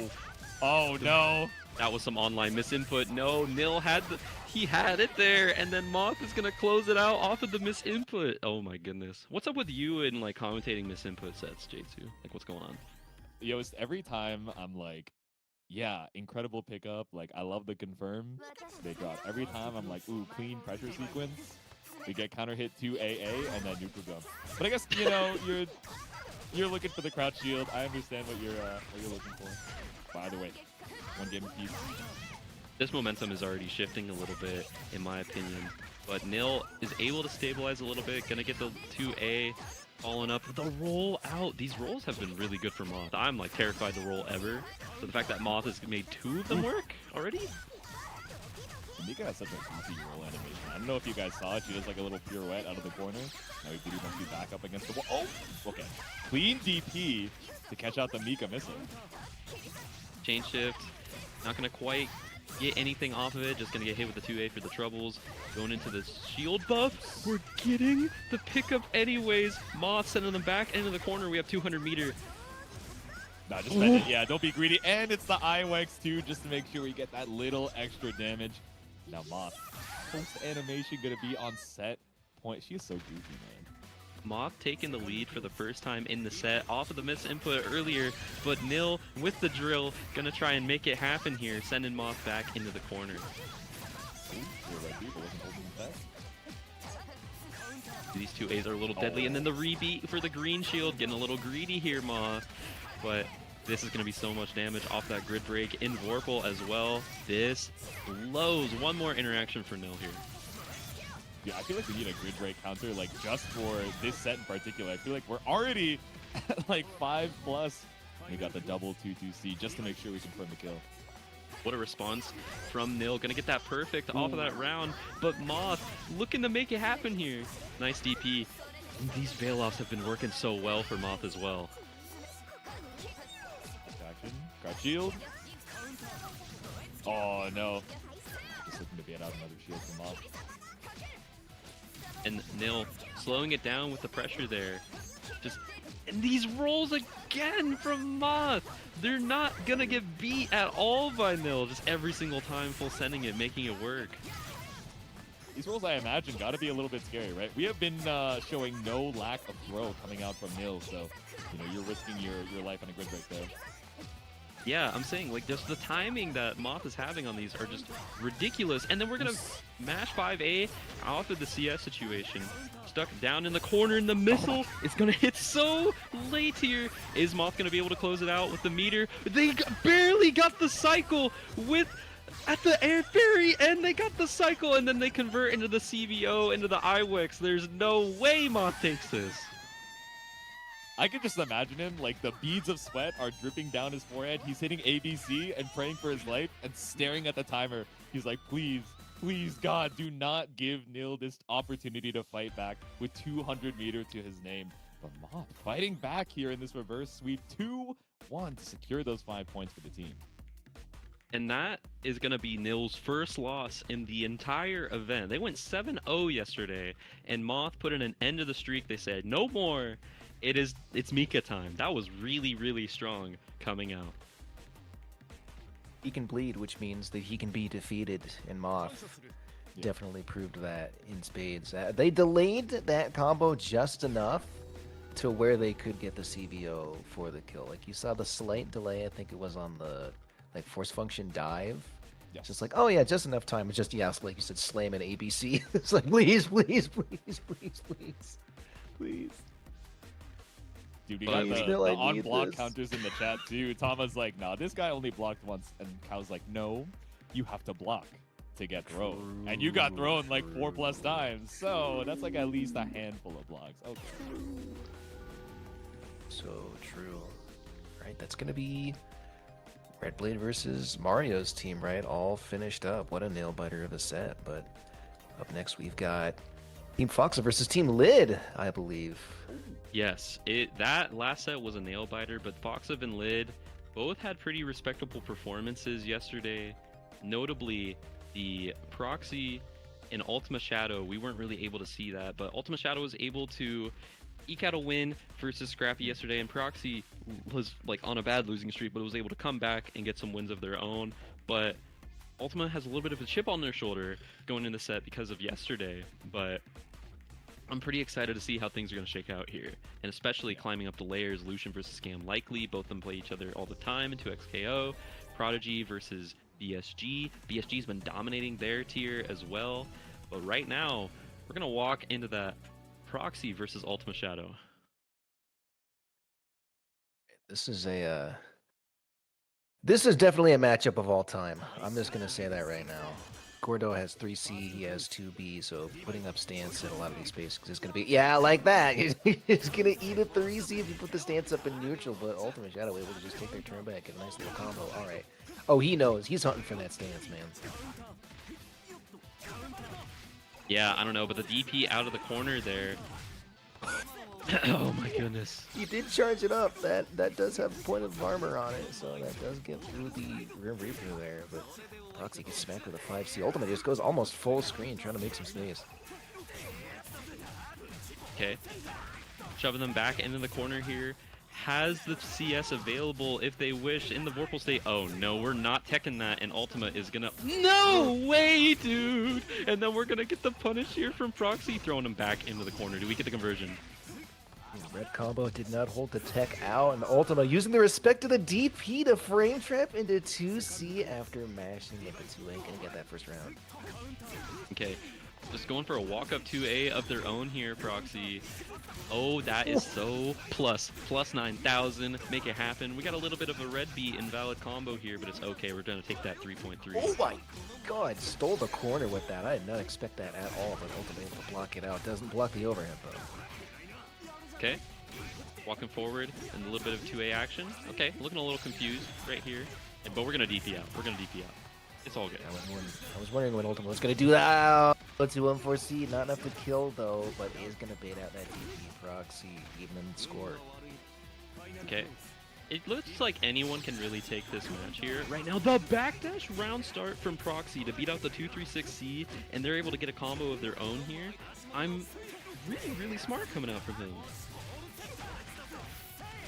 Speaker 1: Oh no.
Speaker 2: That was some online misinput. No, Nil had he had it there, and then Moth is gonna close it out off of the misinput. Oh my goodness. What's up with you and like commentating misinput sets, J2? Like what's going on?
Speaker 1: Yo, it's every time I'm like, yeah, incredible pickup. Like, I love the confirm. They drop. Every time I'm like, ooh, clean pressure sequence. We get counter hit to AA and then neutral jump. But I guess, You're looking for the crouch shield. I understand what you're looking for. By the way, one game apiece.
Speaker 2: This momentum is already shifting a little bit, in my opinion. But Nil is able to stabilize a little bit. Gonna get the 2A. Following up the roll out. These rolls have been really good for Moth. I'm like terrified to roll ever. So the fact that Moth has made 2 of them work already?
Speaker 1: Mika has such a goofy roll animation. I don't know if you guys saw it. She does like a little pirouette out of the corner. Now we do must be back up against the wall. Oh, okay. Clean DP to catch out the Mika missile.
Speaker 2: Chain shift. Not gonna quite get anything off of it. Just gonna get hit with the 2A for the troubles. Going into the shield buff. We're getting the pickup anyways. Moth sending them back into the corner. We have 200 meter.
Speaker 1: Nah, just spend it. Yeah, don't be greedy. And it's the IWX too, just to make sure we get that little extra damage. Now Moth, post animation gonna be on set point. She is so goofy, man.
Speaker 2: Moth taking the lead for the first time in the set off of the miss input earlier, but Nil with the drill gonna try and make it happen here, sending Moth back into the corner. These 2As are a little deadly, and then the rebeat for the green shield, getting a little greedy here, Moth, but this is going to be so much damage off that grid break in Vorpal as well. This blows. One more interaction for Nil here.
Speaker 1: Yeah, I feel like we need a grid break counter, like just for this set in particular. I feel like we're already at like 5+. We got the double 2-2C just to make sure we confirm the kill.
Speaker 2: What a response from Nil. Gonna get that perfect off of that round, but Moth looking to make it happen here. Nice DP. And these veil-offs have been working so well for Moth as well.
Speaker 1: Got shield. Oh no. Just looking to get out another shield from Moth.
Speaker 2: And Nil slowing it down with the pressure there. And these rolls again from Moth. They're not gonna get beat at all by Nil. Just every single time full sending it, making it work.
Speaker 1: These rolls, I imagine, got to be a little bit scary, right? We have been showing no lack of throw coming out from Nil, so you know you're risking your life on a grid break there.
Speaker 2: Yeah, I'm saying, like, just the timing that Moth is having on these are just ridiculous. And then we're going to mash 5A off of the CS situation. Stuck down in the corner, and the missile is going to hit so late here. Is Moth going to be able to close it out with the meter? They barely got the cycle with... At the very end, they got the cycle, and then they convert into the CVO, into the IWX. There's no way Moth takes this.
Speaker 1: I can just imagine him, like the beads of sweat are dripping down his forehead. He's hitting ABC and praying for his life and staring at the timer. He's like, please, please, God, do not give Nil this opportunity to fight back with 200 meters to his name. But Moth fighting back here in this reverse sweep 2-1 to secure those 5 points for the team.
Speaker 2: And that is going to be Nil's first loss in the entire event. They went 7-0 yesterday, and Moth put in an end to the streak. They said, no more. It's Mika time. That was really, really strong coming out.
Speaker 3: He can bleed, which means that he can be defeated, and Moth definitely proved that in spades. They delayed that combo just enough to where they could get the CVO for the kill. Like, you saw the slight delay, I think it was on the force function dive.
Speaker 1: Yes.
Speaker 3: Just like, oh yeah, just enough time. It's just, yeah, like you said, slam an ABC. It's like, please, please, please, please, please, please.
Speaker 1: Dude, we got the on-block counters in the chat too. Tama's like, nah, this guy only blocked once. And Kao's like, no, you have to block to get thrown. And you got thrown like 4+ times. So that's like at least a handful of blocks. Okay.
Speaker 3: So true. Right, that's going to be Red Blade versus Mario's team, right? All finished up. What a nail-biter of a set. But up next, we've got Team Foxa versus Team Lid, I believe.
Speaker 2: Yes, that last set was a nail biter, but Foxa and Lid both had pretty respectable performances yesterday. Notably, the Proxy and Ultima Shadow, we weren't really able to see that, but Ultima Shadow was able to eke out a win versus Scrappy yesterday, and Proxy was like on a bad losing streak, but was able to come back and get some wins of their own. But Ultima has a little bit of a chip on their shoulder going into the set because of yesterday, but I'm pretty excited to see how things are going to shake out here, and especially climbing up the layers. Lucian versus Scam Likely, both of them play each other all the time in 2xKO. Prodigy versus BSG. BSG's been dominating their tier as well, but right now we're going to walk into that Proxy versus Ultima Shadow.
Speaker 3: This is this is definitely a matchup of all time. I'm just gonna say that right now. Gordo has 3C, he has 2B, so putting up stance in a lot of these spaces is gonna be like that. He's gonna eat a 3C if you put the stance up in neutral, but Ultimate Shadow able to just take their turn back, get a nice little combo. Alright. Oh, he knows. He's hunting for that stance, man.
Speaker 2: Yeah, I don't know, but the DP out of the corner there. Oh my goodness.
Speaker 3: He did charge it up. That does have a point of armor on it, so that does get through the Grim Reaper there, but Proxy gets smacked with a 5C. Ultimate just goes almost full screen, trying to make some space.
Speaker 2: Okay. Shoving them back into the corner here. Has the CS available if they wish in the Vorpal state. Oh no, we're not teching that, and Ultima is gonna. No way, dude! And then we're gonna get the punish here from Proxy, throwing him back into the corner. Do we get the conversion?
Speaker 3: Red combo did not hold the tech out, and Ultima using the respect of the DP to frame trap into 2C after mashing into 2A. Gonna get that first round.
Speaker 2: Okay, just going for a walk-up 2A of their own here, Proxy. Oh, that is so plus 9,000. Make it happen. We got a little bit of a red beat invalid combo here, but it's okay. We're gonna take that 3.3.
Speaker 3: Oh my god, stole the corner with that. I did not expect that at all, but Ultima able to block it out. Doesn't block the overhead though.
Speaker 2: Okay, walking forward and a little bit of 2A action. Okay, looking a little confused right here, but we're gonna DP out. We're gonna DP out. It's all good.
Speaker 3: I was wondering when Ultima was gonna do that. Let's do 1-4C. Not enough to kill though, but is gonna bait out that DP. Proxy even score.
Speaker 2: Okay. It looks like anyone can really take this match here. Right now, the backdash round start from Proxy to beat out the 236C, and they're able to get a combo of their own here. I'm really smart coming out from him.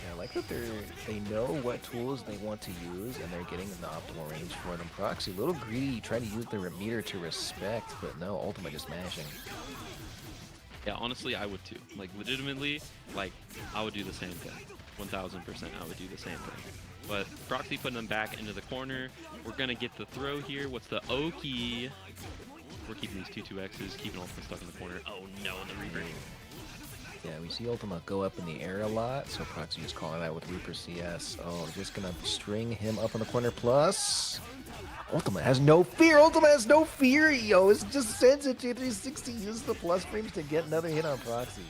Speaker 3: Yeah, I like that they know what tools they want to use, and they're getting in the optimal range for them. Proxy, a little greedy, trying to use the meter to respect, but no, Ultima just mashing.
Speaker 2: Yeah, honestly, I would too. Like, legitimately, like, I would do the same thing. 1000% I would do the same thing. But Proxy putting them back into the corner. We're gonna get the throw here. What's the Oki? We're keeping these 2-2Xs, keeping Ultima stuck in the corner. Oh no, in the Reaper.
Speaker 3: Yeah, we see Ultima go up in the air a lot, so Proxy is calling that with Reaper CS. Oh, just gonna string him up in the corner plus. Ultima has no fear! Ultima has no fear, yo! It just sends it to 360, uses the plus frames to get another hit on Proxy.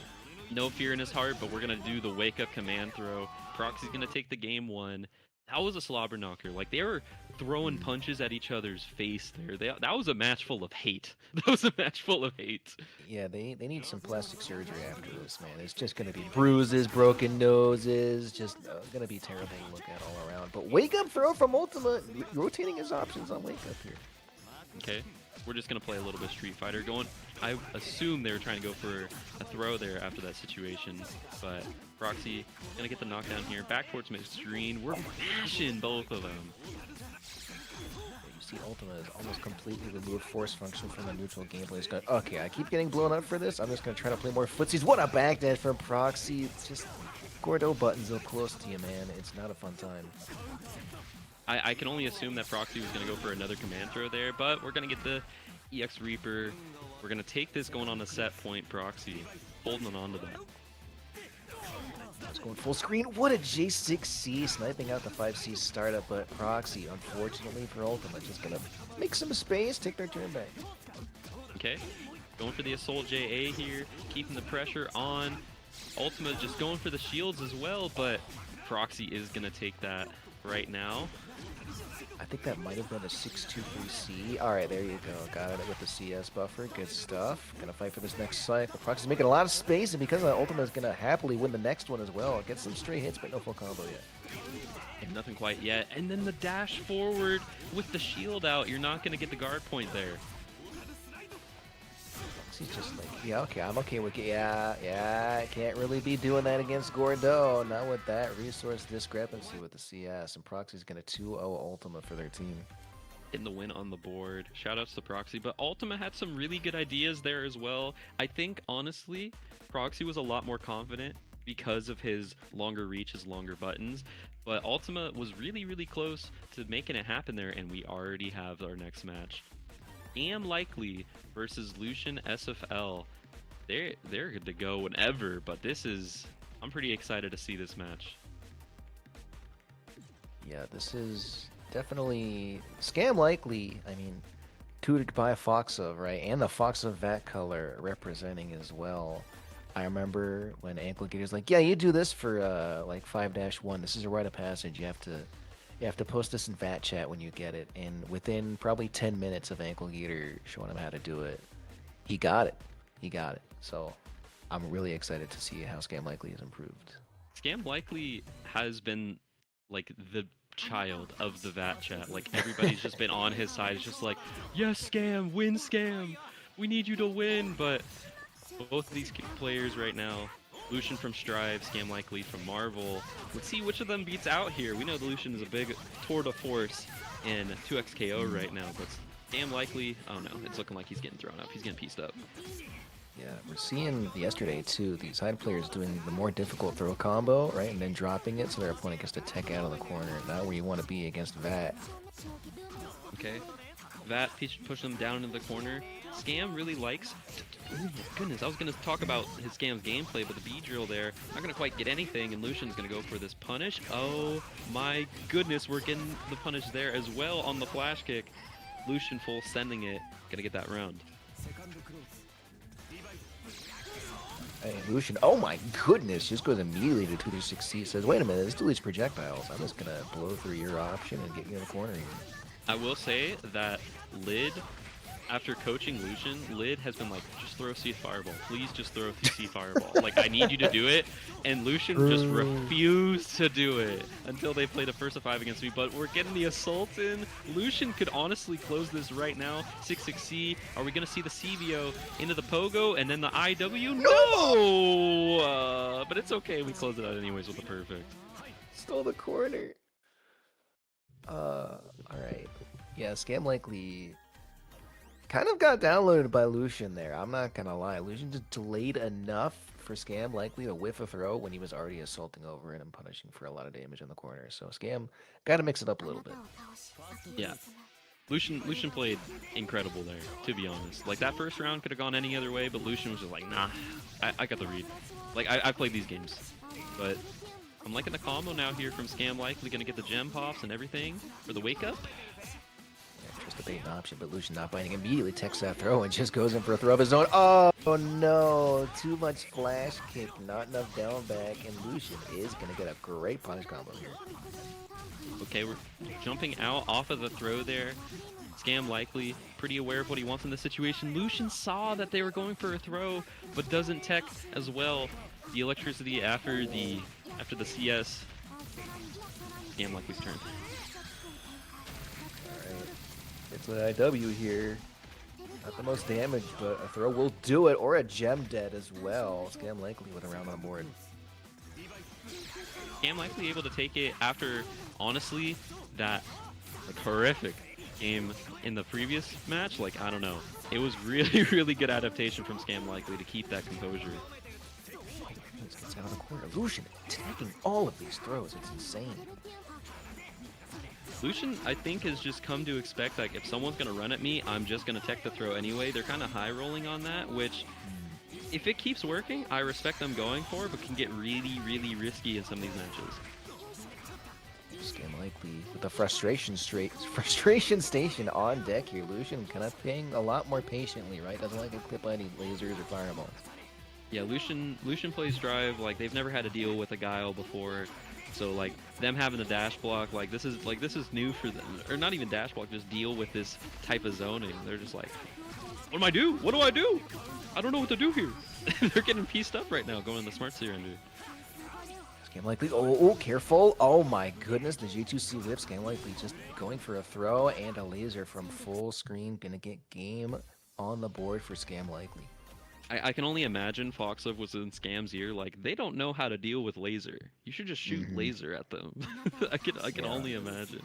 Speaker 2: No fear in his heart, but we're gonna do the wake up command throw. Proxy's gonna take the game one. That was a slobber knocker. Like, they were throwing punches at each other's face there. That was a match full of hate. That was a match full of hate.
Speaker 3: Yeah, they need some plastic surgery after this, man. It's just gonna be bruises, broken noses, just gonna be terrible to look at all around. But wake up throw from Ultima, rotating his options on wake up here.
Speaker 2: Okay, we're just gonna play a little bit Street Fighter. I assume they were trying to go for a throw there after that situation, but Proxy gonna get the knockdown here. Back towards mid-screen. We're mashing both of them.
Speaker 3: You see Ultima is almost completely removed force function from the neutral gameplay. It's going, okay, I keep getting blown up for this. I'm just gonna try to play more footsies. What a backdash from Proxy. It's just Gordo buttons up close to you, man. It's not a fun time.
Speaker 2: I can only assume that Proxy was gonna go for another command throw there, but we're gonna get the EX Reaper. We're gonna take this going on a set point, Proxy. Holding on to that.
Speaker 3: It's going full screen. What a J6C sniping out the 5C startup, but Proxy, unfortunately for Ultima, just gonna make some space, take their turn back.
Speaker 2: Okay, going for the Assault JA here, keeping the pressure on. Ultima just going for the shields as well, but Proxy is gonna take that right now.
Speaker 3: I think that might have been a 6-2-3C. Alright, there you go. Got it with the CS buffer. Good stuff. Gonna fight for this next cycle. Proxy's making a lot of space, and because of that, Ultima is gonna happily win the next one as well. Get some stray hits, but no full combo yet.
Speaker 2: And nothing quite yet. And then the dash forward with the shield out. You're not gonna get the guard point there.
Speaker 3: He's just like, yeah, okay, I'm okay with it. Yeah, I can't really be doing that against Gordo. Not with that resource discrepancy with the CS. And Proxy's gonna 2-0 Ultima for their team.
Speaker 2: In the win on the board. Shoutouts to Proxy, but Ultima had some really good ideas there as well. I think, honestly, Proxy was a lot more confident because of his longer reach, his longer buttons. But Ultima was really close to making it happen there, and we already have our next match. Am Likely versus Lucian SFL. They're good to go whenever, but this is... I'm pretty excited to see this match.
Speaker 3: Yeah, this is definitely scam likely. I mean, tutored by Foxov, right? And the Foxov Vat color representing as well. I remember when Ankle Gator's like, yeah, you do this for like 5-1. This is a rite of passage. You have to post this in Vat chat when you get it. And within probably 10 minutes of Ankle Gator showing him how to do it, he got it. He got it. So I'm really excited to see how Scam Likely has improved.
Speaker 2: Scam likely has been like the child of the VAT chat. Like everybody's just been on his side. It's just like, yes, Scam, win, Scam. We need you to win. But both of these players right now, Lucian from Strive, Scam likely from Marvel. Let's see which of them beats out here. We know the Lucian is a big tour de force in 2xKO right now, but Scam likely, oh no, it's looking like he's getting thrown up. He's getting pieced up.
Speaker 3: Yeah, we're seeing yesterday too, these side players doing the more difficult throw combo, right? And then dropping it so their opponent gets to tech out of the corner. Not where you want to be against VAT.
Speaker 2: Okay. VAT push them down into the corner. Scam really likes... Oh my goodness, I was going to talk about his Scam's gameplay, but the B drill there, not going to quite get anything, and Lucian's going to go for this punish. Oh my goodness, we're getting the punish there as well on the flash kick. Lucian full sending it. Going to get that round.
Speaker 3: Hey, Lucian, oh my goodness, just goes immediately to 2-6C. Says, wait a minute, this deletes projectiles. I'm just going to blow through your option and get you in the corner here.
Speaker 2: I will say that Lid, after coaching Lucian, Lid has been like, just throw C Fireball. Please just throw C Fireball. Like, I need you to do it. And Lucian just refused to do it until they played a first of 5 against me. But we're getting the assault in. Lucian could honestly close this right now. 6-6C. Are we going to see the CVO into the Pogo and then the IW? No! But it's okay. We close it out anyways with the perfect.
Speaker 3: Stole the corner. Alright. Yeah, Scam likely kind of got downloaded by Lucian there. I'm not gonna lie. Lucian just delayed enough for Scam likely to whiff a throw when he was already assaulting over it and punishing for a lot of damage in the corner. So Scam gotta mix it up a little bit.
Speaker 2: Yeah. Lucian played incredible there, to be honest. Like, that first round could have gone any other way, but Lucian was just like, nah, I got the read. Like, I played these games. But I'm liking the combo now here from Scam likely, gonna get the gem pops and everything for the wake up.
Speaker 3: Yeah, just a bait option, but Lucian not biting immediately takes that throw and just goes in for a throw of his own. Oh no, too much flash kick, not enough down back, and Lucian is gonna get a great punish combo here.
Speaker 2: Okay, we're jumping out off of the throw there. Scam likely pretty aware of what he wants in this situation. Lucian saw that they were going for a throw, but doesn't tech as well. The electricity after the CS. Scam likely's turn.
Speaker 3: Alright. It's an IW here. Not the most damage, but a throw will do it, or a gem dead as well. Scam likely with a round on board.
Speaker 2: Scam likely able to take it after, honestly, that like, horrific game in the previous match. Like, I don't know. It was really, really good adaptation from Scam likely to keep that composure.
Speaker 3: Gets out of the corner. Lucian attacking all of these throws. It's insane.
Speaker 2: Lucian, I think, has just come to expect, like, if someone's going to run at me, I'm just going to tech the throw anyway. They're kind of high-rolling on that, which, if it keeps working, I respect them going for it, but can get really, really risky in some of these matches.
Speaker 3: Scam likely with the frustration station on deck here. Lucian kind of playing a lot more patiently, right? Doesn't like to clip any lasers or fireballs.
Speaker 2: Yeah, Lucian plays Drive like they've never had to deal with a Guile before, so like them having the dash block, like this is new for them, or not even dash block, just deal with this type of zoning. They're just like, what do I do? What do I do? I don't know what to do here. They're getting pieced up right now, going the smart surrender.
Speaker 3: Scam likely, oh, careful. Oh my goodness, the G2C whip. Scam likely just going for a throw and a laser from full screen. Gonna get game on the board for Scam likely.
Speaker 2: I can only imagine Foxov was in Scam's ear, like, they don't know how to deal with laser. You should just shoot laser at them. I can only imagine.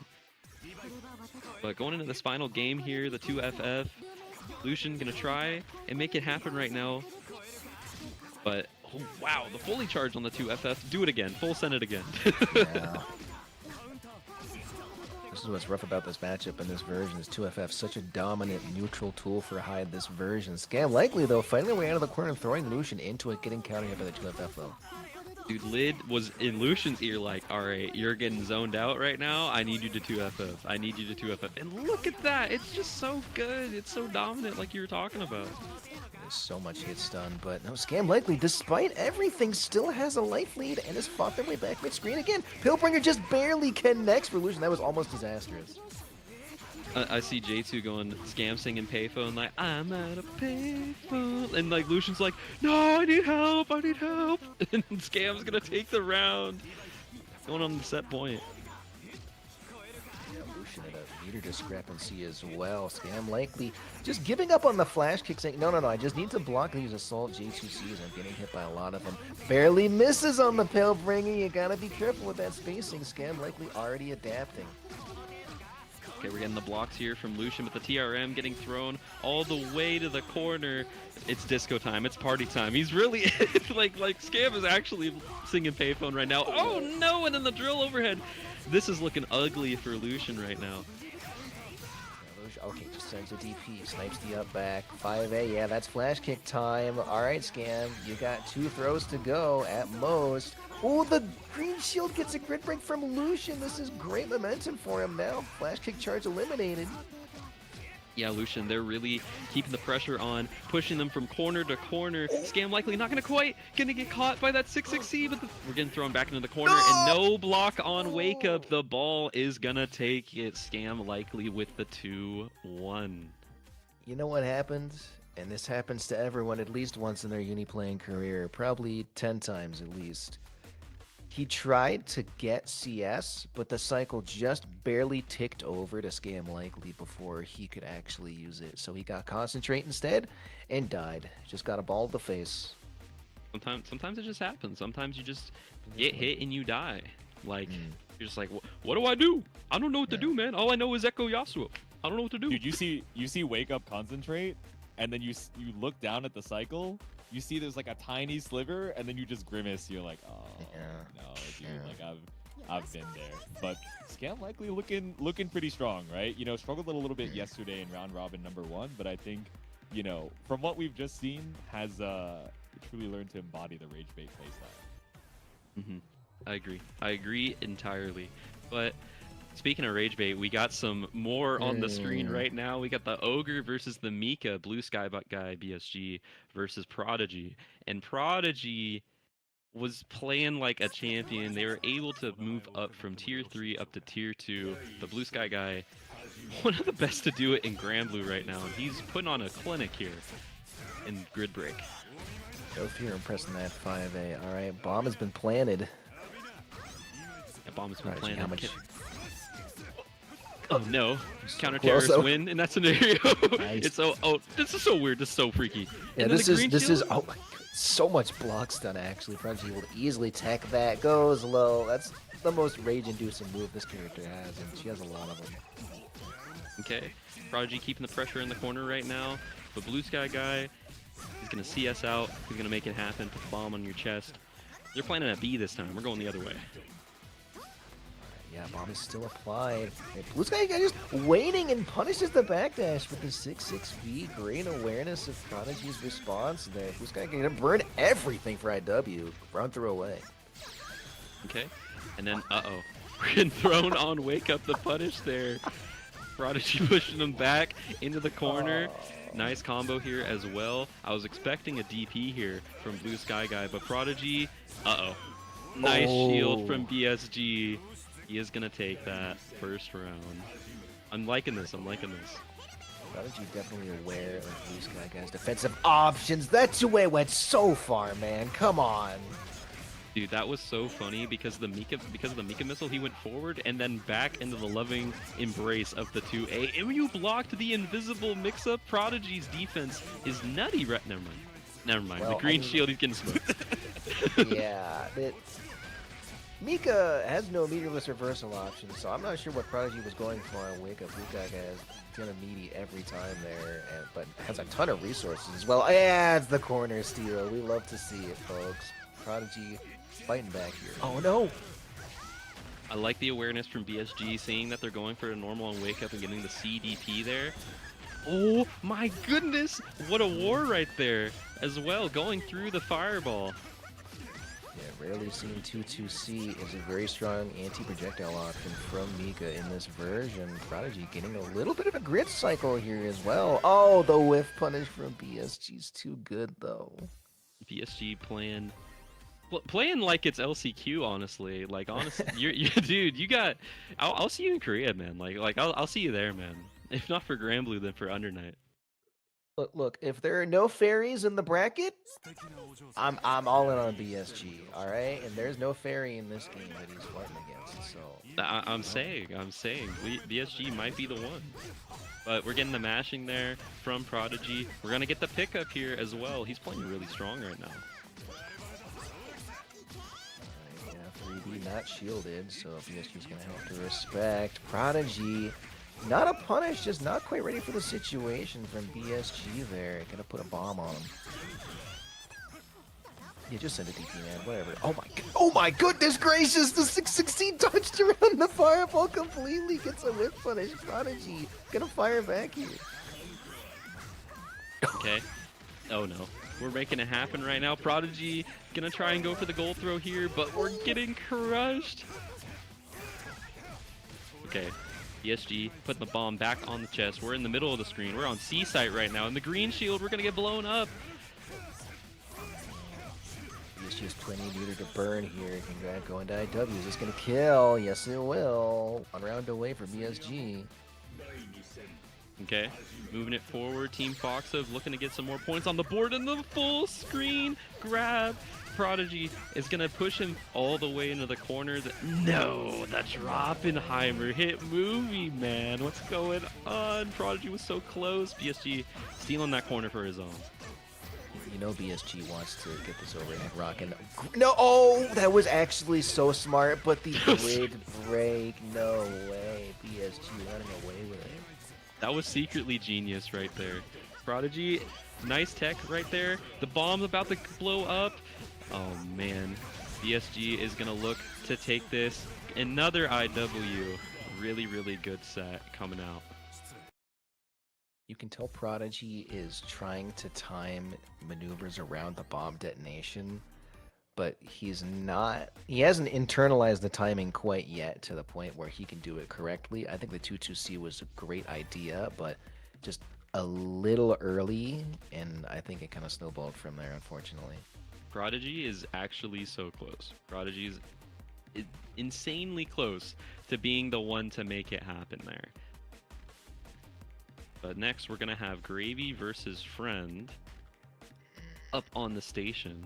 Speaker 2: But going into this final game here, the 2FF, Lucian gonna try and make it happen right now. But, oh wow, the fully charged on the 2FF. Do it again. Full send it again.
Speaker 3: Yeah. This is what's rough about this matchup and this version is 2FF such a dominant neutral tool for Hyde this version. Scam likely though, fighting their way out of the corner and throwing Lucian into it, getting countered hit by the 2FF though.
Speaker 2: Dude, Lid was in Lucian's ear like, all right, you're getting zoned out right now. I need you to 2FF. I need you to 2FF. And look at that. It's just so good. It's so dominant like you were talking about.
Speaker 3: There's so much hit stun, but no, Scam Likely, despite everything, still has a life lead and has fought their way back mid-screen again. Pillbringer just barely connects for Lucian. That was almost disastrous.
Speaker 2: I see J2 going scam singing payphone like, I'm at a payphone. And like Lucian's like, no, I need help. And Scam's gonna take the round. Going on the set point.
Speaker 3: Lucian at a meter discrepancy as well. Scam Likely just giving up on the flash kick, saying, no, I just need to block these assault J2Cs. I'm getting hit by a lot of them. Barely misses on the Pillbringer. You gotta be careful with that spacing. Scam Likely already adapting.
Speaker 2: Okay, we're getting the blocks here from Lucian with the TRM getting thrown all the way to the corner. It's disco time. It's party time. He's really like Scam is actually singing payphone right now. Oh no! And then the drill overhead. This is looking ugly for Lucian right now.
Speaker 3: Okay, just sends a DP, snipes the up back. 5A, yeah, that's flash kick time. All right, Scam, you got 2 throws to go at most. Oh, the green shield gets a grid break from Lucian. This is great momentum for him now. Flash kick charge eliminated.
Speaker 2: Yeah, Lucian, they're really keeping the pressure on, pushing them from corner to corner. Scam Likely not gonna get caught by that 6-6C, but we're getting thrown back into the corner, and no block on Wake Up. The ball is gonna take it. Scam Likely with the 2-1.
Speaker 3: You know what happens? And this happens to everyone at least once in their uni playing career, probably 10 times at least. He tried to get CS, but the cycle just barely ticked over to Scam Likely before he could actually use it. So he got Concentrate instead and died. Just got a ball to the face.
Speaker 2: Sometimes it just happens. Sometimes you just get hit and you die. Like, you're just like, what do I do? I don't know what to do, man. All I know is Echo Yasuo. I don't know what to do.
Speaker 1: Dude, you see Wake Up Concentrate, and then you look down at the cycle. You see there's like a tiny sliver, and then you just grimace. You're like, oh no, dude. Like I've been there. But Scam Likely looking pretty strong, right? You know, struggled a little bit yesterday in round robin number 1, but I think, you know, from what we've just seen, has truly learned to embody the rage bait playstyle.
Speaker 2: I agree entirely. But speaking of rage bait, we got some more on the screen right now. We got the Ogre versus the Mika, Blue Sky Guy BSG versus Prodigy. And Prodigy was playing like a champion. They were able to move up from tier 3 up to tier 2. The Blue Sky Guy, one of the best to do it in Grand Blue right now. And he's putting on a clinic here in Grid Break.
Speaker 3: Go Fear impressing that 5A. All right, bomb has been planted.
Speaker 2: Yeah, bomb has been
Speaker 3: Prodigy,
Speaker 2: planted.
Speaker 3: how much?
Speaker 2: Oh no!
Speaker 3: So
Speaker 2: Counter-terrorist
Speaker 3: close,
Speaker 2: win in that scenario.
Speaker 3: Nice.
Speaker 2: It's so this is so weird. This is so freaky.
Speaker 3: Yeah,
Speaker 2: And then
Speaker 3: this
Speaker 2: the
Speaker 3: is
Speaker 2: green
Speaker 3: this
Speaker 2: shield?
Speaker 3: is oh my God, so much block stun actually. Prodigy able to easily tech that. Goes low. That's the most rage-inducing move this character has, and she has a lot of them.
Speaker 2: Okay, Prodigy keeping the pressure in the corner right now. But Blue Sky Guy, he's gonna CS out. He's gonna make it happen. Put the bomb on your chest. They're planning a B this time. We're going the other way.
Speaker 3: Yeah, bomb is still applied. And Blue Sky Guy just waiting and punishes the backdash with the 6-6B. Great awareness of Prodigy's response there. Blue Sky Guy gonna burn everything for IW. Run through away.
Speaker 2: Okay, and then we're getting thrown on Wake Up the punish there. Prodigy pushing him back into the corner. Nice combo here as well. I was expecting a DP here from Blue Sky Guy, but Prodigy, nice shield from BSG. He is gonna take that first round. I'm liking this.
Speaker 3: Prodigy definitely aware of Blue Sky Guy's defensive options. That 2A went so far, man. Come on.
Speaker 2: Dude, that was so funny because of the Mika missile, he went forward and then back into the loving embrace of the 2A. And when you blocked the invisible mix-up, Prodigy's defense is nutty. Never mind.
Speaker 3: Well,
Speaker 2: the green shield, he's getting smoked.
Speaker 3: Yeah, Mika has no meterless reversal option, so I'm not sure what Prodigy was going for on Wake Up. Blue Sky Guy has gonna meaty every time there, but has a ton of resources as well. Yeah, it's the corner steal. We love to see it, folks. Prodigy fighting back here. Oh no!
Speaker 2: I like the awareness from BSG, seeing that they're going for a normal on Wake Up and getting the CDP there. Oh my goodness! What a war right there as well, going through the fireball.
Speaker 3: Yeah, rarely seen 2-2C is a very strong anti-projectile option from Mika in this version. Prodigy getting a little bit of a grid cycle here as well. Oh, the whiff punish from BSG's too good though.
Speaker 2: PSG playing like it's LCQ, honestly. Like, honestly, dude, you got. I'll see you in Korea, man. I'll see you there, man. If not for Granblue, then for Undernight.
Speaker 3: Look, if there are no fairies in the bracket, I'm all in on BSG, all right? And there's no fairy in this game that he's fighting against, so.
Speaker 2: I'm saying, BSG might be the one. But we're getting the mashing there from Prodigy. We're gonna get the pickup here as well. He's playing really strong right now.
Speaker 3: Yeah, 3B not shielded, so BSG's gonna have to respect. Prodigy, not a punish, just not quite ready for the situation from BSG there. Gonna put a bomb on him. Yeah, just send a DP, man. Whatever. Oh my goodness gracious! The 616 touched around the fireball completely. Gets a whip punish. Prodigy gonna fire back here.
Speaker 2: Okay. Oh no. We're making it happen right now. Prodigy gonna try and go for the gold throw here, but we're getting crushed. Okay. PSG putting the bomb back on the chest. We're in the middle of the screen. We're on C site right now. In the green shield, we're gonna get blown up.
Speaker 3: BSG has plenty of meter to burn here. Congrats going to IW. Is this gonna kill? Yes, it will. 1 round away for BSG.
Speaker 2: Okay, moving it forward. Team Foxov looking to get some more points on the board, and the full screen grab. Prodigy is gonna push him all the way into the corner. No, the Droppenheimer hit movie, man. What's going on? Prodigy was so close. BSG stealing that corner for his own.
Speaker 3: You know BSG wants to get this overhead rock and no, oh, that was actually so smart, but the grid break, no way. BSG running away with it.
Speaker 2: That was secretly genius right there. Prodigy, nice tech right there. The bomb's about to blow up. Oh man, BSG is gonna look to take this. Another IW. Really, really good set coming out.
Speaker 3: You can tell Prodigy is trying to time maneuvers around the bomb detonation, but he hasn't internalized the timing quite yet to the point where he can do it correctly. I think the 2-2C was a great idea, but just a little early, and I think it kind of snowballed from there, unfortunately.
Speaker 2: Prodigy is actually so close. Prodigy is insanely close to being the one to make it happen there. But next, we're going to have Gravy versus Friend up on the station.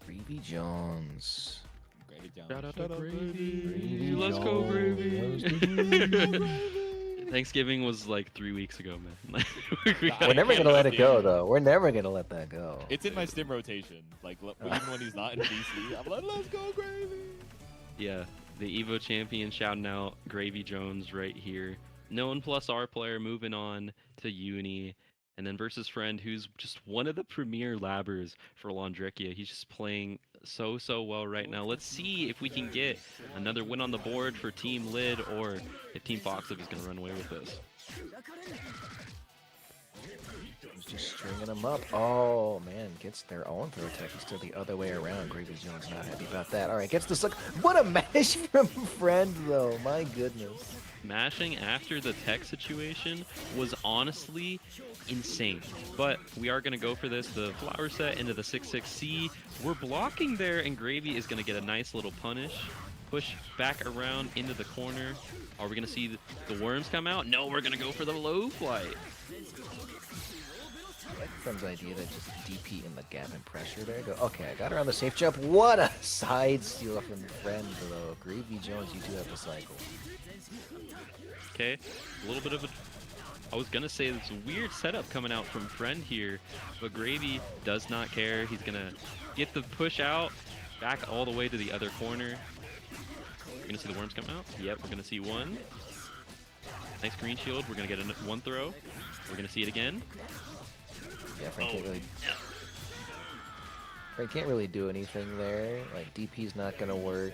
Speaker 3: Gravy Jones.
Speaker 1: Gravy Jones.
Speaker 2: Shout out to Gravy.
Speaker 3: Gravy
Speaker 2: Let's go,
Speaker 3: Jones.
Speaker 2: Gravy. Thanksgiving was like 3 weeks ago, man.
Speaker 3: We're never going to let it go, though. We're never going to let that go.
Speaker 1: It's in my stim rotation. Like, even when he's not in DC, I'm like, let's go, Gravy.
Speaker 2: Yeah, the EVO champion shouting out Gravy Jones right here. Known plus R player moving on to Uni. And then versus Friend, who's just one of the premier labbers for Laundrickia. He's just playing so well right now. Let's see if we can get another win on the board for Team Lid, or if Team Foxov is going to run away with this.
Speaker 3: He's just stringing them up. Oh, man. Gets their own throw tech instead of the other way around. Gravy Jones not happy about that. All right, gets the suck. What a mash from Friend, though. My goodness.
Speaker 2: Mashing after the tech situation was honestly insane. But we are going to go for this. The flower set into the 6-6C. We're blocking there, and Gravy is going to get a nice little punish. Push back around into the corner. Are we going to see the worms come out? No, we're going to go for the low flight.
Speaker 3: I like Friend's idea that just DP in the gap and pressure there. Go, okay, I got her on the safe jump. What a side steal from Friend, though. Gravy Jones, you do have the cycle.
Speaker 2: Okay, a little bit of a... I was going to say it's a weird setup coming out from Friend here, but Gravy does not care. He's going to get the push out, back all the way to the other corner. We're going to see the worms come out. Yep, we're going to see one. Nice green shield. We're going to get one throw. We're going to see it again.
Speaker 3: Yeah, Frank can't really do anything there. Like, DP's not going to work.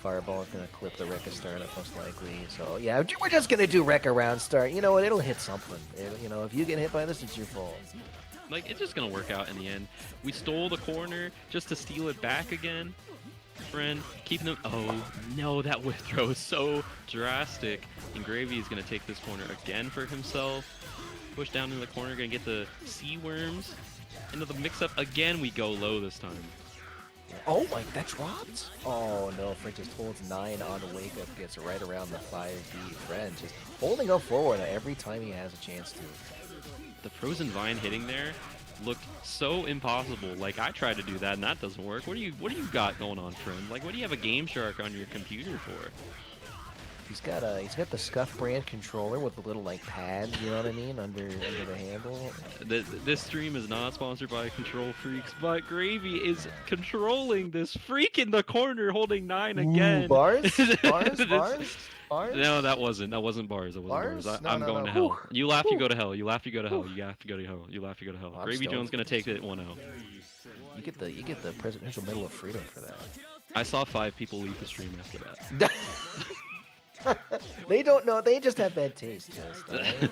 Speaker 3: Fireball's going to clip the Rekka start up most likely. So, yeah, we're just going to do Rekka round start. You know what? It'll hit something. You know, if you get hit by this, it's your fault.
Speaker 2: Like, it's just gonna work out in the end. We stole the corner just to steal it back again. Friend, keeping them. Oh no, that whip throw is so drastic. And Gravy is gonna take this corner again for himself. Push down in the corner, gonna get the sea worms into the mix-up again. We go low this time.
Speaker 3: Oh my, that dropped? Oh no, Friend just holds 9 on wake up, gets right around the 5B. Friend just holding up forward every time he has a chance to.
Speaker 2: The frozen vine hitting there looked so impossible. Like, I tried to do that and that doesn't work. What do you got going on, friend? Like, what do you have a Game Shark on your computer for?
Speaker 3: He's got the Scuff brand controller with the little like pad, you know what I mean, under the handle.
Speaker 2: This stream is not sponsored by Control Freaks, but Gravy is controlling this freak in the corner, holding 9 again.
Speaker 3: Ooh, bars? Bars?
Speaker 2: This-
Speaker 3: Bars? Bars?
Speaker 2: No, that wasn't bars. It wasn't
Speaker 3: Bars?
Speaker 2: bars.
Speaker 3: No,
Speaker 2: I'm
Speaker 3: no,
Speaker 2: going
Speaker 3: no.
Speaker 2: to hell.
Speaker 3: Whew.
Speaker 2: You laugh, you
Speaker 3: Whew.
Speaker 2: go to hell. You laugh, you go to hell. You have to go to hell. You laugh, you go to hell.
Speaker 3: Well, I'm
Speaker 2: Gravy
Speaker 3: stoned.
Speaker 2: Jones gonna take it 1-0.
Speaker 3: You get the Presidential Medal of Freedom for that.
Speaker 2: I saw 5 people leave the stream after that.
Speaker 3: They don't know. They just have bad taste. Just, alright?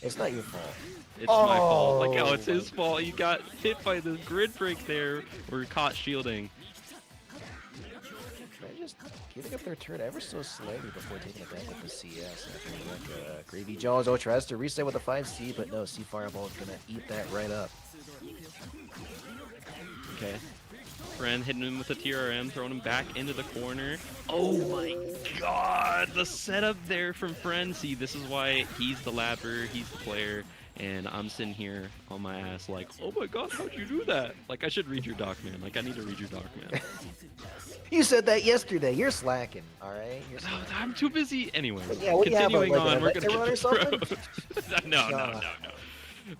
Speaker 3: It's not your fault.
Speaker 2: It's my fault. Like,
Speaker 3: Oh,
Speaker 2: oh, it's his fault. He got hit by the grid break there. We're caught shielding.
Speaker 3: They're just giving up their turn ever so slightly before taking it back with the CS. And like, Gravy Jones tries to reset with a 5C, but no, C Fireball is gonna eat that right up.
Speaker 2: Okay. Friend hitting him with a TRM, throwing him back into the corner. Oh my god! The setup there from Friend. See, this is why he's the lapper, he's the player, and I'm sitting here on my ass like, oh my god, how'd you do that? Like, I should read your doc, man. Like, I need to read your doc, man.
Speaker 3: You said that yesterday. You're slacking, all right? You're
Speaker 2: No,
Speaker 3: slacking.
Speaker 2: I'm too busy. Anyway,
Speaker 3: Yeah, what do you have,
Speaker 2: continuing
Speaker 3: like,
Speaker 2: on,
Speaker 3: an
Speaker 2: we're
Speaker 3: Alexa
Speaker 2: gonna
Speaker 3: run
Speaker 2: get
Speaker 3: or
Speaker 2: the throw. No.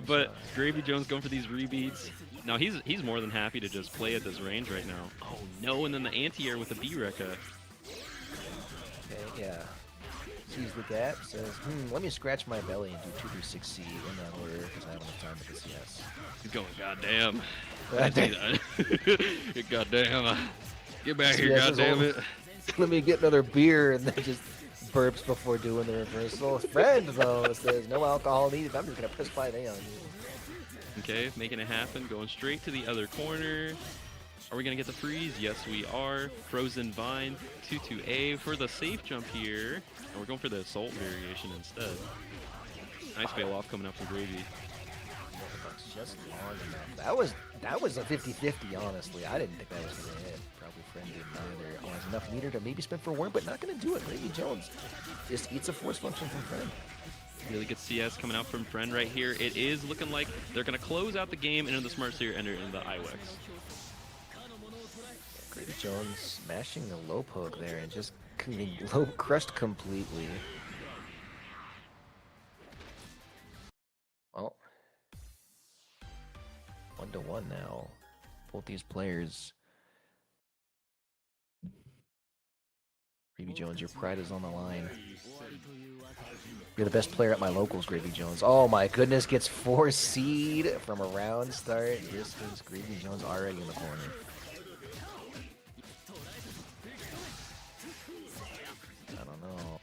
Speaker 2: But Gravy Jones going for these rebeats. Now he's more than happy to just play at this range right now. Oh no, and then the anti-air with the B-Rekka.
Speaker 3: Okay, yeah. Sees the gap, says, let me scratch my belly and do 236C in that order because I have enough time with the CS.
Speaker 2: He's going, goddamn. I see that. Goddamn. Get back here,
Speaker 3: CS is
Speaker 2: goddamn
Speaker 3: old.
Speaker 2: it.
Speaker 3: Let me get another beer, and then just burps before doing the reversal. Friend, though, says, no alcohol needed. I'm just going to press 5A on you.
Speaker 2: Okay, making it happen, going straight to the other corner. Are we going to get the freeze? Yes, we are. Frozen Vine, 2-2A for the safe jump here. And we're going for the assault variation instead. Nice fail off coming up from Gravy.
Speaker 3: Just long enough. That was a 50-50, honestly. I didn't think that was going to hit. Probably Friend didn't either. Oh, has enough meter to maybe spin for warm, but not going to do it. Gravy Jones just eats a force function from Friend.
Speaker 2: Really good CS coming out from Friend right here. It is looking like they're going to close out the game into the Smart Seer Ender into the IWEX.
Speaker 3: Gravy Jones smashing the low poke there and just low crushed completely. Well, 1-1 now. Both these players. Gravy Jones, your pride is on the line. You're the best player at my locals, Gravy Jones. Oh my goodness, gets 4 seed from a round start. This is Gravy Jones already in the corner. I don't know.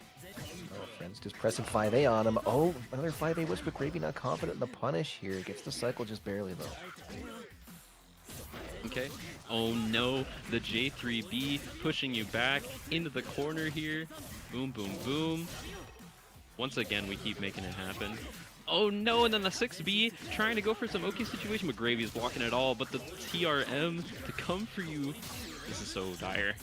Speaker 3: Oh, Friend's just pressing 5A on him. Oh, another 5A Whisper. Gravy not confident in the punish here. Gets the cycle just barely though.
Speaker 2: Okay. Oh no, the J3B pushing you back into the corner here. Boom, boom, boom. Once again, we keep making it happen. Oh no, and then the 6B trying to go for some OK situation, but Gravy is blocking it all. But the TRM to come for you. This is so dire.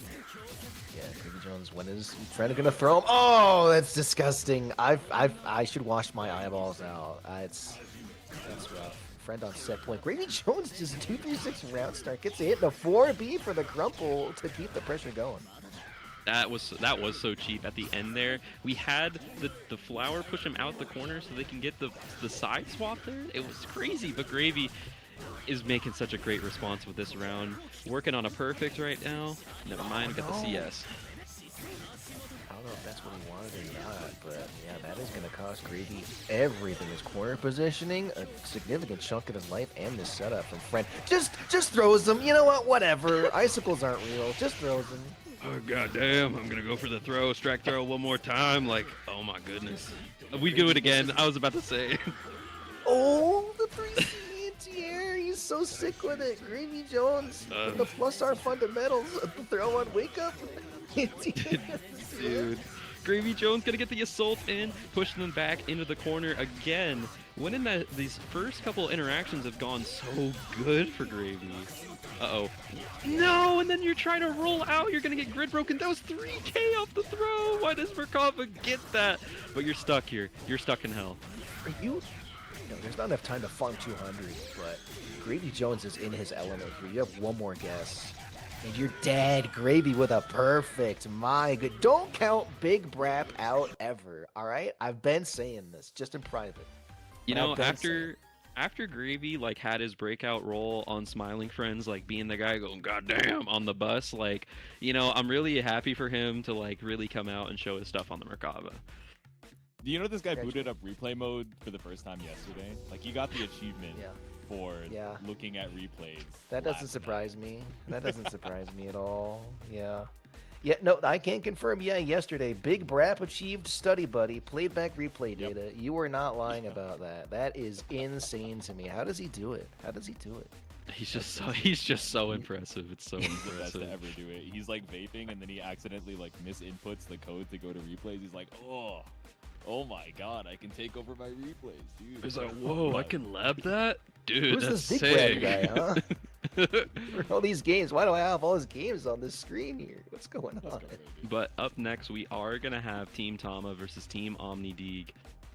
Speaker 3: Yeah, Gravy Jones, when is Friend gonna throw him? Oh, that's disgusting. I should wash my eyeballs out. That's rough. Friend on set point. Gravy Jones just 2-3-6 round start. Gets a hit in a 4B for the crumple to keep the pressure going.
Speaker 2: That was so cheap at the end there. We had the flower push him out the corner so they can get the side swap there. It was crazy, but Gravy is making such a great response with this round. Working on a perfect right now. Never mind, got the CS.
Speaker 3: I don't know if that's what he wanted or not, but yeah, that is going to cost Gravy everything. His corner positioning, a significant chunk of his life, and this setup from Friend. Just throws them. You know what? Whatever. Icicles aren't real. Just throws them.
Speaker 2: Oh goddamn! I'm gonna go for the throw, strike throw one more time. Like, oh my goodness, we do it again. I was about to say.
Speaker 3: Oh, the 3C so sick with it. Gravy Jones, with the plus R fundamentals, the throw on wake up.
Speaker 2: Dude, Gravy Jones gonna get the assault in, pushing them back into the corner again. Winning these first couple interactions have gone so good for Gravy. Uh-oh. No, and then you're trying to roll out, you're gonna get grid broken. That was 3K off the throw. Why does Merkava get that? But you're stuck here. You're stuck in hell.
Speaker 3: Are you? No, there's not enough time to farm 200, but Gravy Jones is in his element here. You have one more guess. And you're dead. Gravy with a perfect. My good. Don't count Big Brap out ever, all right? I've been saying this, just in private.
Speaker 2: You know, after Gravy like had his breakout role on Smiling Friends, like being the guy going goddamn on the bus, like, you know, I'm really happy for him to like really come out and show his stuff on the Merkava.
Speaker 1: Do you know this guy booted up replay mode for the first time yesterday? Like, he got the achievement for looking at replays.
Speaker 3: That doesn't surprise me. That doesn't surprise me at all. Yeah. Yeah, no, I can confirm. Yeah, yesterday, Big Brap achieved Study Buddy, playback replay data. You were not lying about that. That is insane to me. How does he do it? How does he do it?
Speaker 2: He's just so impressive. It's so
Speaker 1: He's the best
Speaker 2: impressive.
Speaker 1: to ever do it. He's like vaping, and then he accidentally like misinputs the code to go to replays. He's like, oh my god, I can take over my replays, dude.
Speaker 2: He's like, whoa, I can lab that? Dude,
Speaker 3: Who's
Speaker 2: that's
Speaker 3: this Big
Speaker 2: sick.
Speaker 3: Brap guy, huh? All these games. Why do I have all his games on this screen here? What's going on?
Speaker 2: But up next, we are going to have Team Tama versus Team OmniDeeg.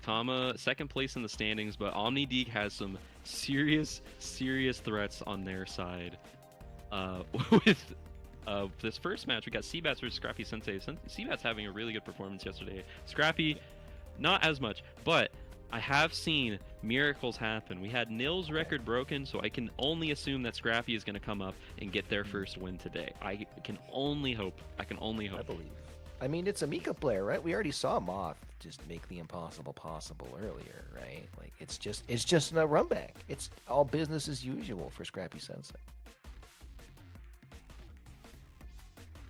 Speaker 2: Tama, second place in the standings, but OmniDeeg has some serious threats on their side. With this first match, we got Seabats versus Scrappy Sensei. Seabats having a really good performance yesterday. Scrappy, not as much, but I have seen miracles happen. We had Nil's record broken, so I can only assume that Scrappy is going to come up and get their first win today. I can only hope. I believe.
Speaker 3: I mean, it's a Mika player, right? We already saw Moth just make the impossible possible earlier, right? Like, it's just a run back. It's all business as usual for Scrappy Sensei.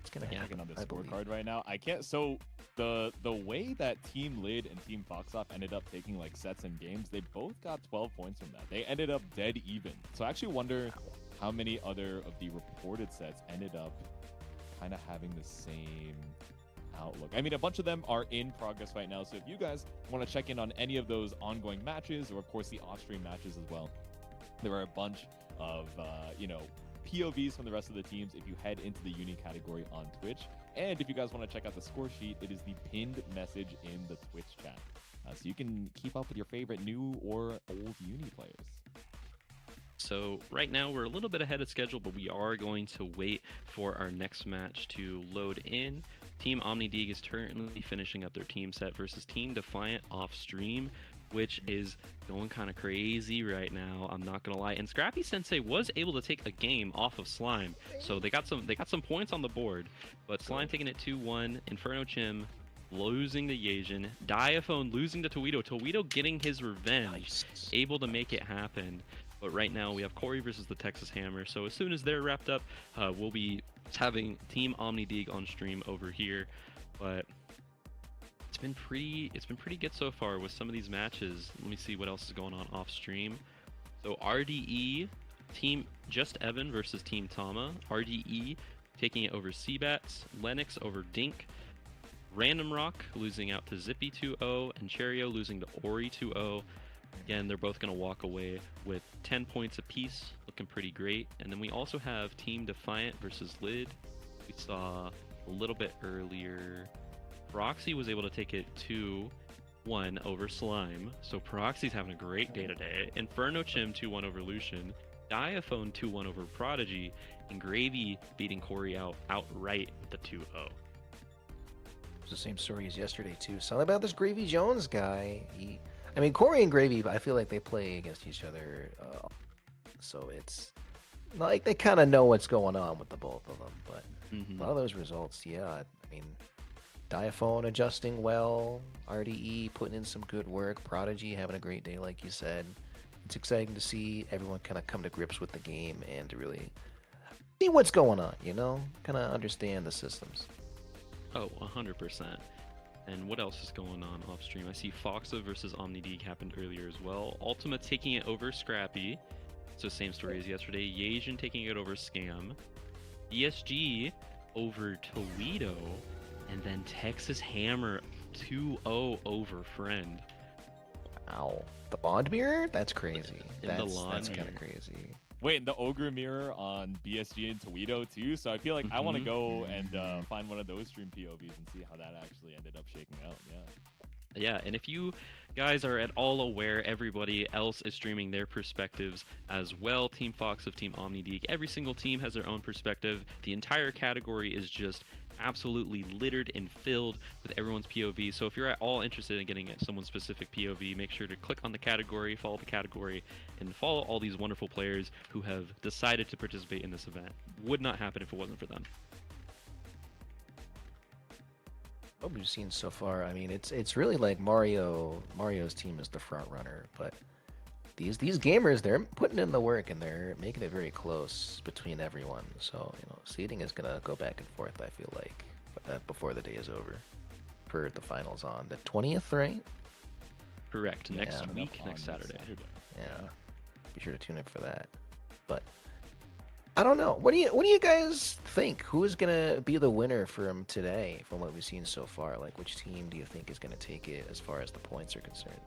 Speaker 3: It's gonna happen
Speaker 1: on the
Speaker 3: I believe.
Speaker 1: scorecard right now. I can't. So the way that Team Lid and Team Foxoff ended up taking like sets and games, they both got 12 points from that. They ended up dead even. So I actually wonder how many other of the reported sets ended up kind of having the same outlook. I mean, a bunch of them are in progress right now. So if you guys want to check in on any of those ongoing matches, or of course the off-stream matches as well, there are a bunch of POVs from the rest of the teams if you head into the uni category on Twitch. And if you guys want to check out the score sheet, it is the pinned message in the Twitch chat. So you can keep up with your favorite new or old uni players.
Speaker 2: So right now we're a little bit ahead of schedule, but we are going to wait for our next match to load in. Team OmniDeeg is currently finishing up their team set versus Team Defiant off stream, which is going kind of crazy right now. I'm not gonna lie. And Scrappy Sensei was able to take a game off of Slime, so they got some points on the board. But Slime taking it 2-1. Inferno Chim losing to Yasian. Diaphone losing to Towedo. Towedo getting his revenge, able to make it happen. But right now we have Corey versus the Texas Hammer. So as soon as they're wrapped up, we'll having Team OmniDeeg on stream over here. But it's been pretty good so far with some of these matches. Let me see what else is going on off stream. So RDE, Team Just Evan versus Team Tama. RDE taking it over Seabats. Lennox over Dink. Random Rock losing out to Zippy 2-0, and Cherio losing to Ori 2-0. Again, they're both going to walk away with 10 points apiece, looking pretty great. And then we also have Team Defiant versus Lid. We saw a little bit earlier, Proxy was able to take it 2-1 over Slime. So Proxy's having a great day today. Inferno Chim 2-1 over Lucian. Diaphone 2-1 over Prodigy. And Gravy beating Corey outright with the 2-0.
Speaker 3: It's the same story as yesterday too. Something about this Gravy Jones guy. Corey and Gravy, I feel like they play against each other, so it's like they kind of know what's going on with the both of them. But a lot of those results, Diaphone adjusting well, RDE putting in some good work, Prodigy having a great day, like you said. It's exciting to see everyone kind of come to grips with the game and to really see what's going on, kind of understand the systems.
Speaker 2: Oh, 100%. And what else is going on off stream? I see Foxa versus OmniDeeg happened earlier as well. Ultima taking it over Scrappy. So same story as yesterday. Yasian taking it over Scam. ESG over Toledo. And then Texas Hammer 2-0 over Friend.
Speaker 3: Wow. The Bond Mirror? That's crazy.
Speaker 2: In the
Speaker 3: That's
Speaker 2: lawn
Speaker 3: kind of
Speaker 2: mirror.
Speaker 3: crazy.
Speaker 1: Wait, and the Ogre Mirror on BSG and Toledo too. So I feel like I want to go and find one of those stream POVs and see how that actually ended up shaking out. Yeah.
Speaker 2: Yeah, and if you guys are at all aware, everybody else is streaming their perspectives as well. Team Fox of Team OmniDeek, every single team has their own perspective. The entire category is just absolutely littered and filled with everyone's POV. So if you're at all interested in getting someone's specific POV, make sure to click on the category, follow the category, and follow all these wonderful players who have decided to participate in this event. Would not happen if it wasn't for them.
Speaker 3: What we've seen so far, I mean, it's really like Mario's team is the front runner, but these gamers, they're putting in the work and they're making it very close between everyone. So, seeding is gonna go back and forth, I feel like, before the day is over for the finals on the 20th, right?
Speaker 2: Correct. Next
Speaker 3: Yeah.
Speaker 2: week, next Saturday.
Speaker 3: Yeah. Be sure to tune in for that. But I don't know. What do you guys think? Who is gonna be the winner from today, from what we've seen so far? Like, which team do you think is gonna take it as far as the points are concerned?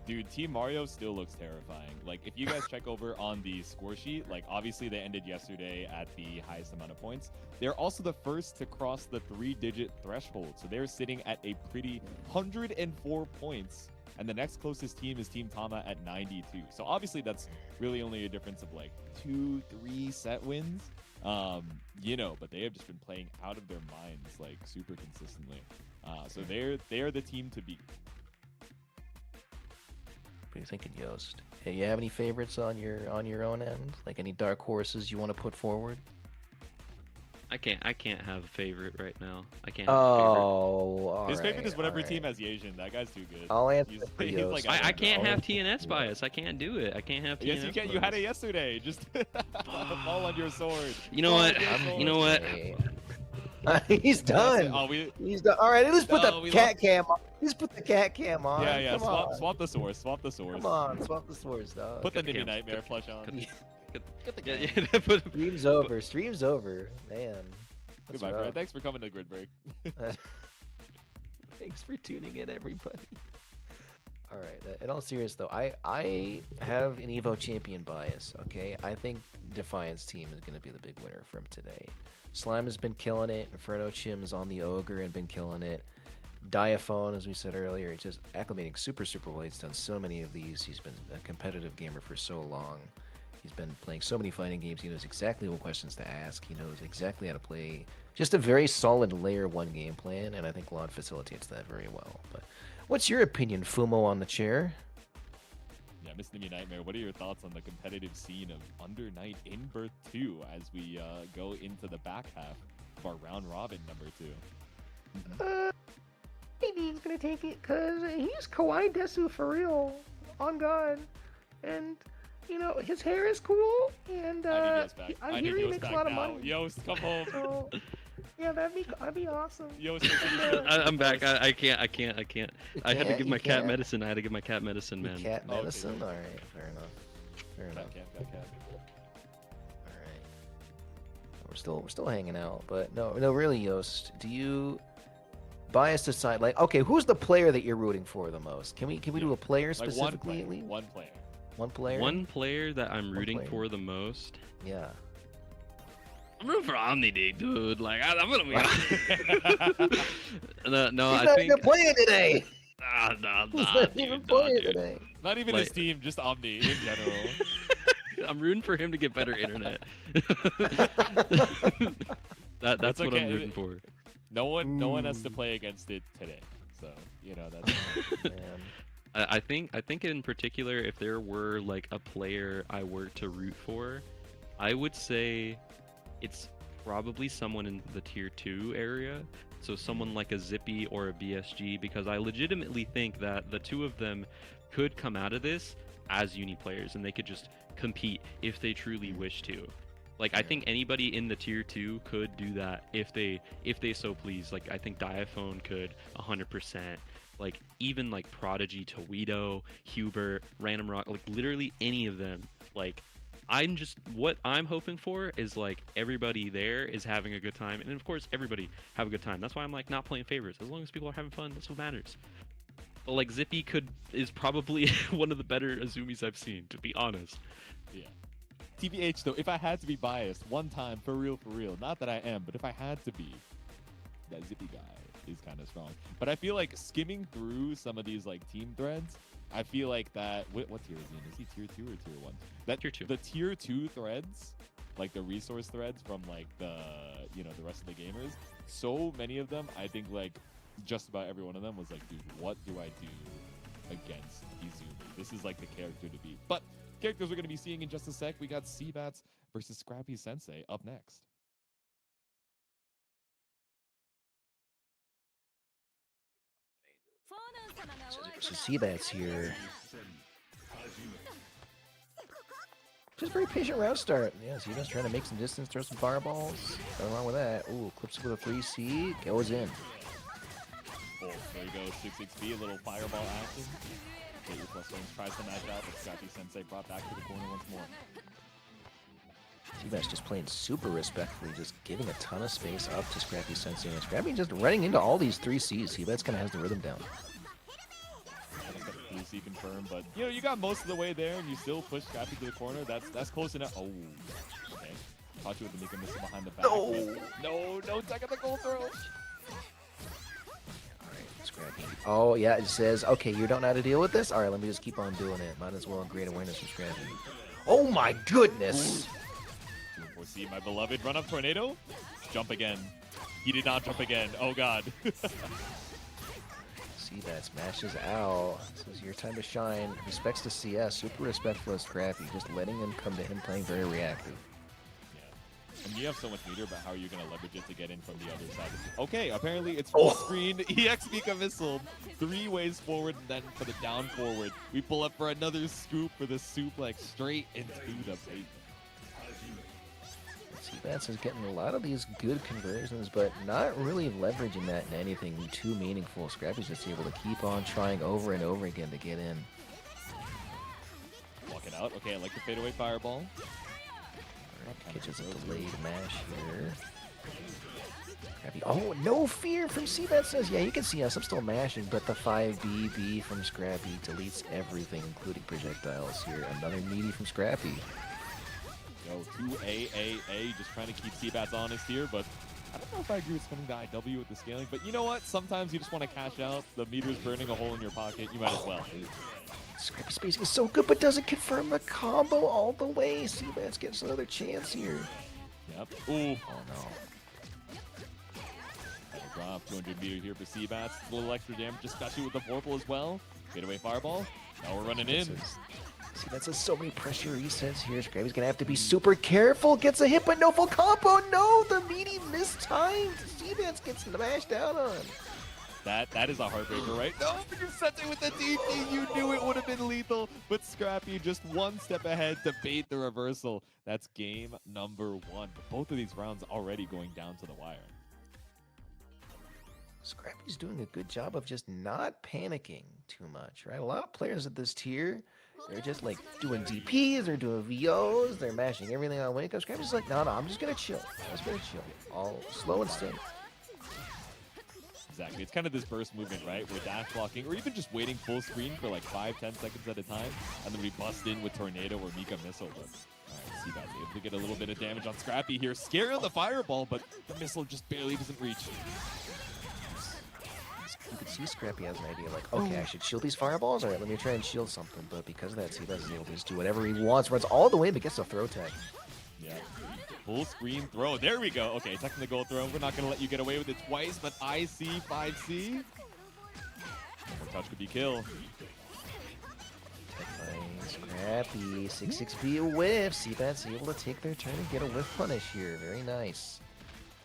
Speaker 1: Dude, Team Mario still looks terrifying. Like, if you guys check over on the score sheet, like, obviously they ended yesterday at the highest amount of points. They're also the first to cross the 3-digit threshold. So they're sitting at a pretty 104 points. And the next closest team is Team Tama at 92. So obviously that's really only a difference of like 2-3 set wins. But they have just been playing out of their minds like super consistently. So they're the team to beat.
Speaker 3: What are you thinking, Yost? Hey, you have any favorites on your own end? Like any dark horses you want to put forward?
Speaker 2: I can't have a favorite right now. I can't have a favorite.
Speaker 3: Oh,
Speaker 1: His favorite is whatever
Speaker 3: alright.
Speaker 1: team has Yasian. That guy's too good.
Speaker 3: I'll answer
Speaker 1: He's-
Speaker 3: for
Speaker 1: he's
Speaker 3: Yost.
Speaker 1: like,
Speaker 2: I can't
Speaker 3: I'll
Speaker 2: have
Speaker 3: answer
Speaker 2: TNS
Speaker 3: for
Speaker 2: bias. I can't do it. I can't have TNS
Speaker 1: Yes, you can. You had it
Speaker 2: bias.
Speaker 1: yesterday. Just fall on your sword.
Speaker 2: You know
Speaker 1: Fall
Speaker 2: what?
Speaker 1: on your
Speaker 3: I'm-
Speaker 1: sword.
Speaker 2: You know what?
Speaker 3: He's
Speaker 1: That's it.
Speaker 3: done.
Speaker 1: Oh, we.
Speaker 3: He's done. All right, let's put
Speaker 1: No,
Speaker 3: the
Speaker 1: we
Speaker 3: cat cam on. Let's put the cat cam on.
Speaker 1: Yeah.
Speaker 3: Come on.
Speaker 1: Swap the source. Swap the source.
Speaker 3: Come on, swap the swords, dog.
Speaker 1: Put the
Speaker 2: Get the
Speaker 1: Nibby
Speaker 2: cams.
Speaker 1: Nightmare plush on.
Speaker 2: Yeah, but
Speaker 3: Stream's over. Stream's over. Man. That's
Speaker 1: Goodbye,
Speaker 3: rough.
Speaker 1: Fred. Thanks for coming to Grid Break.
Speaker 3: Thanks for tuning in, everybody. All right. In all seriousness, though, I have an Evo champion bias. Okay, I think Defiance team is going to be the big winner from today. Slime has been killing it. Inferno Chim's on the Ogre and been killing it. Diaphone, as we said earlier, just acclimating super well. He's done so many of these. He's been a competitive gamer for so long. He's been playing so many fighting games. He knows exactly what questions to ask. He knows exactly how to play. Just a very solid layer 1 game plan, and I think Lon facilitates that very well. But what's your opinion, Fumo on the chair?
Speaker 1: Yeah, Miss Nibby Nightmare, what are your thoughts on the competitive scene of Under Night in Birth 2 as we go into the back half of our round robin number 2?
Speaker 4: Maybe he's gonna take it because he's Kawaii Desu for real, on God, and his hair is cool, and
Speaker 1: I need Yost back.
Speaker 4: I
Speaker 1: I
Speaker 4: hear
Speaker 1: need
Speaker 4: he
Speaker 1: Yost
Speaker 4: makes a
Speaker 1: back
Speaker 4: lot of
Speaker 1: now.
Speaker 4: money.
Speaker 1: Yost, come home.
Speaker 4: So yeah, that'd be awesome.
Speaker 1: Yost,
Speaker 2: I'm back. I can't. I had to
Speaker 3: can't,
Speaker 2: give
Speaker 3: you
Speaker 2: my cat
Speaker 3: can't.
Speaker 2: medicine. I had to give my cat medicine, man.
Speaker 3: Cat
Speaker 1: Okay,
Speaker 3: medicine?
Speaker 1: good.
Speaker 3: Alright, fair enough.
Speaker 1: Cat.
Speaker 3: Alright. We're still hanging out, but no, really, Yost, do you bias aside, like, okay, who's the player that you're rooting for the most? Can we do a player
Speaker 1: Like
Speaker 3: specifically at least?
Speaker 1: one player.
Speaker 3: One player?
Speaker 2: One player that I'm rooting
Speaker 3: player.
Speaker 2: for the most.
Speaker 3: Yeah.
Speaker 2: I'm rooting for OmniDeek, dude. Like I'm gonna be. no,
Speaker 3: He's
Speaker 2: I
Speaker 3: not
Speaker 2: think.
Speaker 3: even playing today.
Speaker 2: Nah,
Speaker 3: He's not
Speaker 2: dude,
Speaker 3: even
Speaker 2: nah,
Speaker 3: playing
Speaker 2: dude.
Speaker 3: today.
Speaker 1: Not even his
Speaker 2: Like-
Speaker 1: team, just Omni in general.
Speaker 2: I'm rooting for him to get better internet. That's
Speaker 1: It's
Speaker 2: what
Speaker 1: okay.
Speaker 2: I'm rooting for.
Speaker 1: No one has to play against it today. So, that's
Speaker 3: Man.
Speaker 2: I think in particular, if there were like a player I were to root for, I would say it's probably someone in the tier 2 area. So someone like a Zippy or a BSG, because I legitimately think that the two of them could come out of this as uni players and they could just compete if they truly wish to. Like I think anybody in the tier 2 could do that if they so please. Like I think Diaphone could 100%. Like even like Prodigy, Toledo, Hubert, Random Rock, like literally any of them. Like what I'm hoping for is like everybody there is having a good time, and of course everybody have a good time. That's why I'm like not playing favorites. As long as people are having fun, that's what matters. But like Zippy is probably one of the better Azumis I've seen, to be honest.
Speaker 1: Yeah. TBH though, if I had to be biased, one time for real, not that I am, but if I had to be, that Zippy guy is kind of strong. But I feel like skimming through some of these like team threads, I feel like that what tier is he in? Is he tier 2 or tier 1? That
Speaker 2: Tier 2.
Speaker 1: The tier 2 threads, like the resource threads from like the the rest of the gamers, so many of them, I think like just about every one of them was like, dude, what do I do against Izumi? This is like the character to beat. But characters we're going to be seeing in just a sec. We got Seabats versus Scrappy Sensei up next.
Speaker 3: So Seabats here. Just very patient route start. Yeah, Seabats trying to make some distance, throw some fireballs. Nothing wrong with that. Ooh, clips with a 3C, goes in.
Speaker 1: Oh, there you go, 6-6B, a little fireball action. Get your plus ones, tries to match out, but Scrappy Sensei brought back to the corner once more.
Speaker 3: Seabats just playing super respectfully, just giving a ton of space up to Scrappy Sensei. And Scrappy just running into all these 3Cs. Seabats kind of has the rhythm down.
Speaker 1: C confirmed, but you got most of the way there, and you still push Scrappy to the corner. That's close enough. Oh, okay. Caught you with the Mika missile behind the back. No, tech at the goal throw.
Speaker 3: Scrappy. Oh, yeah, it says, okay, you don't know how to deal with this? All right, let me just keep on doing it. Might as well great awareness from Scrappy. Oh, my goodness!
Speaker 1: 2-4C, my beloved. Run up tornado. Jump again. He did not jump again. Oh, God.
Speaker 3: Seabats smashes out. This is your time to shine. Respects to CS. Super respectful of Scrappy. Just letting him come to him playing very reactive.
Speaker 1: And you have so much meter, but how are you going to leverage it to get in from the other side? Okay, apparently it's full screen. EX Mika missile. 3 ways forward, and then for the down forward. We pull up for another scoop for the suplex straight into the bait.
Speaker 3: Seabats is getting a lot of these good conversions, but not really leveraging that in anything too meaningful. Scrappy's just able to keep on trying over and over again to get in.
Speaker 1: Walk it out. Okay, I like the fadeaway fireball.
Speaker 3: Catches a delayed mash here. Scrappy. Oh, no fear from Seabats says, yeah, you can see us. I'm still mashing, but the 5BB from Scrappy deletes everything, including projectiles here. Another meaty from Scrappy.
Speaker 1: Go 2A, just trying to keep Seabats honest here, but I don't know if I agree with spinning the IW with the scaling, but you know what? Sometimes you just want to cash out. The meter's burning a hole in your pocket. You might as well.
Speaker 3: Scrappy spacing is so good, but doesn't confirm the combo all the way. Seabats gets another chance here.
Speaker 1: Yep. Ooh.
Speaker 3: Oh, no.
Speaker 1: That'll drop 200 meter here for Seabats. A little extra damage, especially with the Vorpal as well. Fadeaway fireball. Now we're running in.
Speaker 3: Seabats has so many pressure resets here. Scrappy's gonna have to be super careful. Gets a hit, but no full combo. No, the meaty mistimed. Seabats gets smashed out on.
Speaker 1: That is a heartbreaker, right? No, but you sent it with the DP. You knew it would have been lethal, but Scrappy just one step ahead to bait the reversal. That's game number 1. But both of these rounds already going down to the wire.
Speaker 3: Scrappy's doing a good job of just not panicking too much, right? A lot of players at this tier, they're just like doing DPs, they're doing VOs, they're mashing everything on wake up. Scrappy's like, no, I'm just gonna chill. I'm just gonna chill. All slow and steady.
Speaker 1: Exactly. It's kind of this burst movement, right? We're dash blocking, or even just waiting full screen for like 5-10 seconds at a time, and then we bust in with Tornado or Mika Missile. But alright, Seabats able to get a little bit of damage on Scrappy here. Scary on the fireball, but the missile just barely doesn't reach.
Speaker 3: You can see Scrappy has an idea like, okay, I should shield these fireballs? Alright, let me try and shield something. But because of that, Seabats is able to just do whatever he wants, runs all the way, but gets a throw tag.
Speaker 1: Yeah. Full screen throw. There we go. Okay, technical throw. We're not going to let you get away with it twice, but IC, 5C. One more touch could be kill.
Speaker 3: Scrappy, 6-6B a whiff. Seabats able to take their turn and get a whiff punish here. Very nice.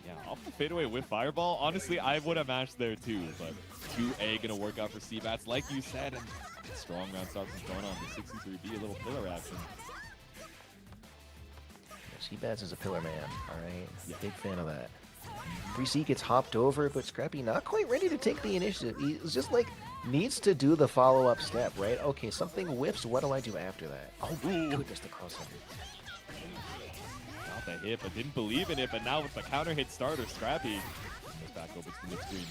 Speaker 1: Yeah, off the fadeaway with fireball. Honestly, I would have mashed there too, but 2A going to work out for Seabats, like you said, and strong round starts going on. The 63B, a little pillar action.
Speaker 3: Seabats is a pillar man, all right?
Speaker 1: Yeah.
Speaker 3: Big fan of that. 3C gets hopped over, but Scrappy not quite ready to take the initiative. He's just like, needs to do the follow-up step, right? Okay, something whiffs, what do I do after that? Oh my goodness, the crossover.
Speaker 1: Got the hit, but didn't believe in it. But now with the counter hit starter, Scrappy goes back over to the mid-screen.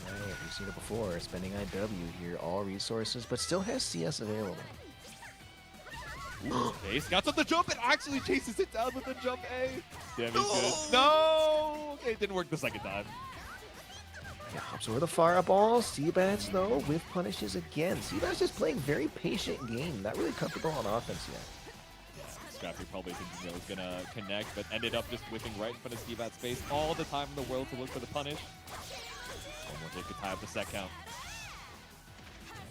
Speaker 3: Alright, we've seen it before, spending IW here, all resources, but still has CS available.
Speaker 1: Okay, Scouts up the jump and actually chases it down with the jump A. Damn, he's good. No! Okay, it didn't work the second time.
Speaker 3: Yeah, hops over the fireball. Seabats, though, with punishes again. Seabats just playing very patient game, not really comfortable on offense yet.
Speaker 1: Scrappy probably thinking it was going to connect, but ended up just whipping right in front of Seabat's face all the time in the world to look for the punish. One more hit could tie up the set count.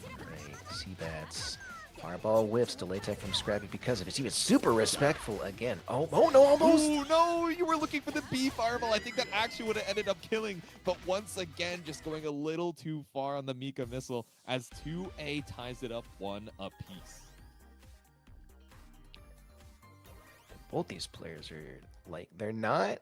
Speaker 3: Alright, Seabats. Fireball whiffs, delay tech from Scrappy because of it. Even super respectful again. Oh no, almost!
Speaker 1: Ooh, no, you were looking for the B fireball. I think that actually would have ended up killing, but once again, just going a little too far on the Mika missile as 2A ties it up 1 apiece.
Speaker 3: Both these players are like, they're not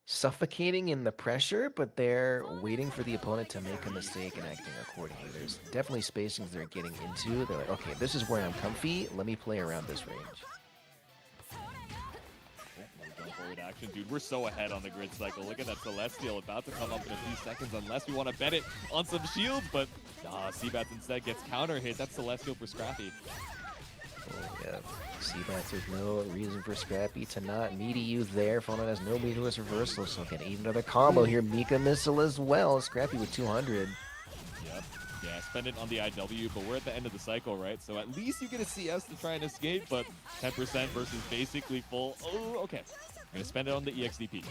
Speaker 3: suffocating in the pressure, but they're waiting for the opponent to make a mistake and acting accordingly. There's definitely spacings they're getting into. They're like, okay, this is where I'm comfy. Let me play around this range.
Speaker 1: Forward action, dude. We're so ahead on the grid cycle. Look at that Celestial about to come up in a few seconds unless we want to bet it on some shields, but Seabats instead gets counter hit. That's Celestial for Scrappy.
Speaker 3: Oh, yeah. Seabats, there's no reason for Scrappy to not meaty you there. Following has no meatless reversal, so can eat another combo here. Mika missile as well. Scrappy with 200.
Speaker 1: Yep. Yeah, spend it on the IW, but we're at the end of the cycle, right? So at least you get a CS to try and escape, but 10% versus basically full. Oh, okay. I'm going to spend it on the EXDP.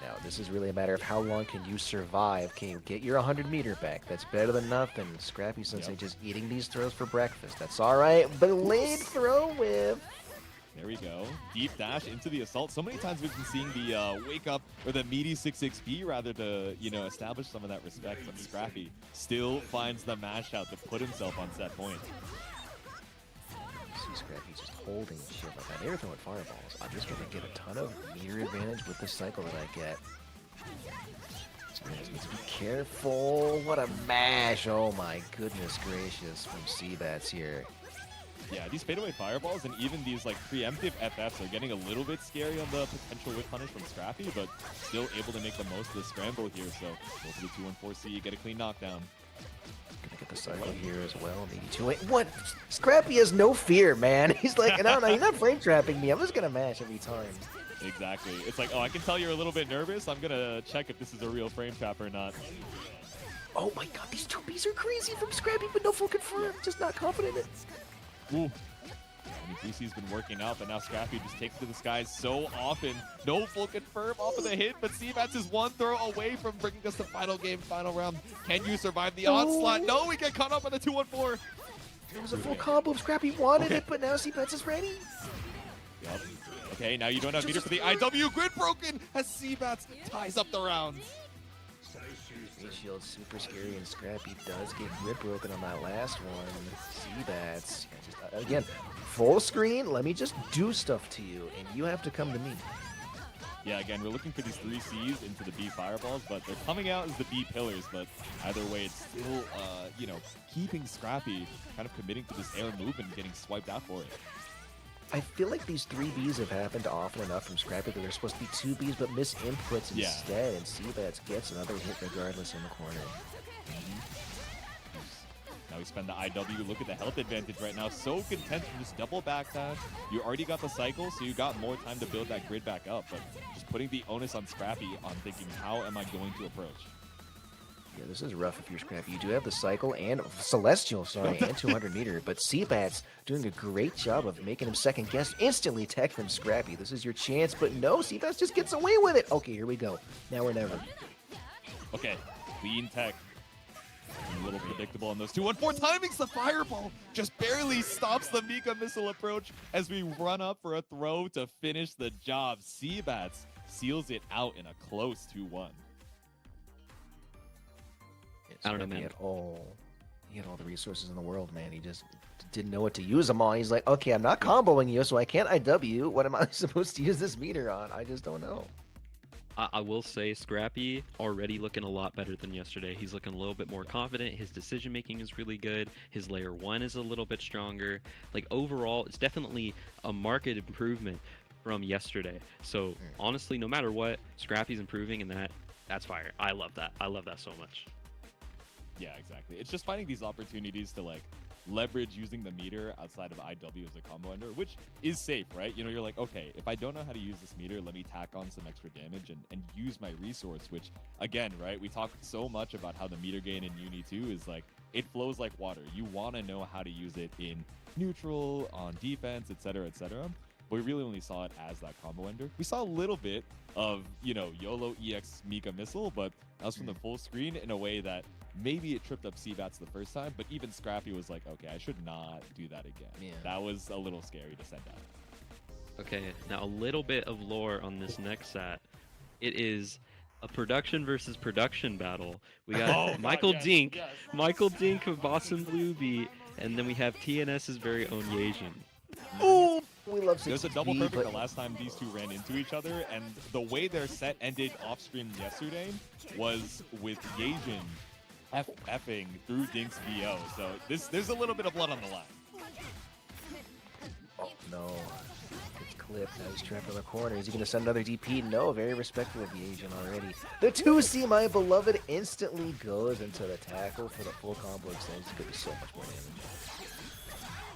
Speaker 3: Now, this is really a matter of how long can you survive. Can you get your 100-meter back? That's better than nothing. Scrappy Sensei just eating these throws for breakfast. That's all right. Blade throw whip.
Speaker 1: There we go. Deep dash into the assault. So many times we've been seeing the wake up or the meaty 6xp rather to, establish some of that respect. But Scrappy still finds the mash out to put himself on set point.
Speaker 3: See Scrappy just holding shit like that. They're throwing fireballs. I'm just going to get a ton of meter advantage with this cycle that I get. Scrappy needs to be careful. What a mash. Oh my goodness gracious from Seabats here.
Speaker 1: Yeah, these fadeaway fireballs and even these like preemptive FFs are getting a little bit scary on the potential whip punish from Scrappy, but still able to make the most of the scramble here. So go for the 2-1-4C, get a clean knockdown.
Speaker 3: Gonna get the cycle here as well. Maybe 2-8. What? Scrappy has no fear, man. He's like, no, you're not frame trapping me. I'm just gonna mash every time.
Speaker 1: Exactly. It's like, oh, I can tell you're a little bit nervous. I'm gonna check if this is a real frame trap or not.
Speaker 3: Oh my god, these 2Bs are crazy from Scrappy, but no full confirm. Just not confident in it.
Speaker 1: Ooh. I mean, BC's been working out, but now Scrappy just takes to the skies so often. No full confirm off of the hit, but Seabats is one throw away from bringing us the final game, final round. Can you survive the onslaught? No, we get caught up on the 2-1-4.
Speaker 3: It was a full combo. Scrappy wanted it, but now Seabats is ready.
Speaker 1: Yep. Okay, now you don't have meter for the IW. Grid broken as Seabats ties up the rounds.
Speaker 3: Shield's super scary, and Scrappy does get grid broken on that last one. Seabats, again, full screen. Let me just do stuff to you, and you have to come to me.
Speaker 1: Yeah, again, we're looking for these 3 Cs into the B fireballs, but they're coming out as the B pillars. But either way, it's still, keeping Scrappy kind of committing to this air move and getting swiped out for it.
Speaker 3: I feel like these 3Bs have happened often enough from Scrappy that they're supposed to be 2Bs, but miss inputs instead, and Seabats gets another hit regardless in the corner.
Speaker 1: Now we spend the IW. Look at the health advantage right now. So content to just double backdash. You already got the cycle, so you got more time to build that grid back up, but just putting the onus on Scrappy on thinking, how am I going to approach?
Speaker 3: Yeah, this is rough if you're Scrappy. You do have the cycle and Celestial, sorry, and 200 meter, but Seabats doing a great job of making him second guess. Instantly tech from Scrappy. This is your chance, but no, Seabats just gets away with it. Okay, here we go. Now or never.
Speaker 1: Okay, clean tech. A little predictable on those 2-1-4 timings. The fireball just barely stops the Mika missile approach as we run up for a throw to finish the job. Seabats seals it out in a close 2-1.
Speaker 2: I don't know, man.
Speaker 3: At all. He had all the resources in the world, man. He just didn't know what to use them on. He's like, okay, I'm not comboing you, so I can't IW. What am I supposed to use this meter on? I just don't know.
Speaker 2: I will say Scrappy already looking a lot better than yesterday. He's looking a little bit more confident. His decision making is really good. His layer 1 is a little bit stronger. Like overall, it's definitely a marked improvement from yesterday. So honestly, no matter what, Scrappy's improving, and that's fire. I love that. I love that so much.
Speaker 1: Yeah, exactly. It's just finding these opportunities to like leverage using the meter outside of IW as a combo ender, which is safe, right? You know, you're like, okay, if I don't know how to use this meter, let me tack on some extra damage and use my resource, which again, right? We talk so much about how the meter gain in Uni 2 is like, it flows like water. You want to know how to use it in neutral, on defense, etc., etc. But we really only saw it as that combo ender. We saw a little bit of, you know, YOLO EX Mika Missile, but that was from the full screen in a way that maybe it tripped up CVATs the first time, but even Scrappy was like, okay, I should not do that again.
Speaker 3: Yeah.
Speaker 1: That was a little scary to send out.
Speaker 2: Okay, now a little bit of lore on this next set. It is a production versus production battle. We got Michael Dink, Michael Dink of Boston Blue Beat, and then we have TNS's very own Yasian.
Speaker 3: Oh, we love 60
Speaker 1: There's a double perfect the last time these two ran into each other, and the way their set ended off stream yesterday was with Yasian effing through Dink's VO. So there's a little bit of blood on the line.
Speaker 3: Oh, no. Gets clipped. Now he's trapped in the corner. Is he going to send another DP? No. Very respectful of the Asian already. The 2C, my beloved, instantly goes into the tackle for the full combo extends. It's going to be so much more damage.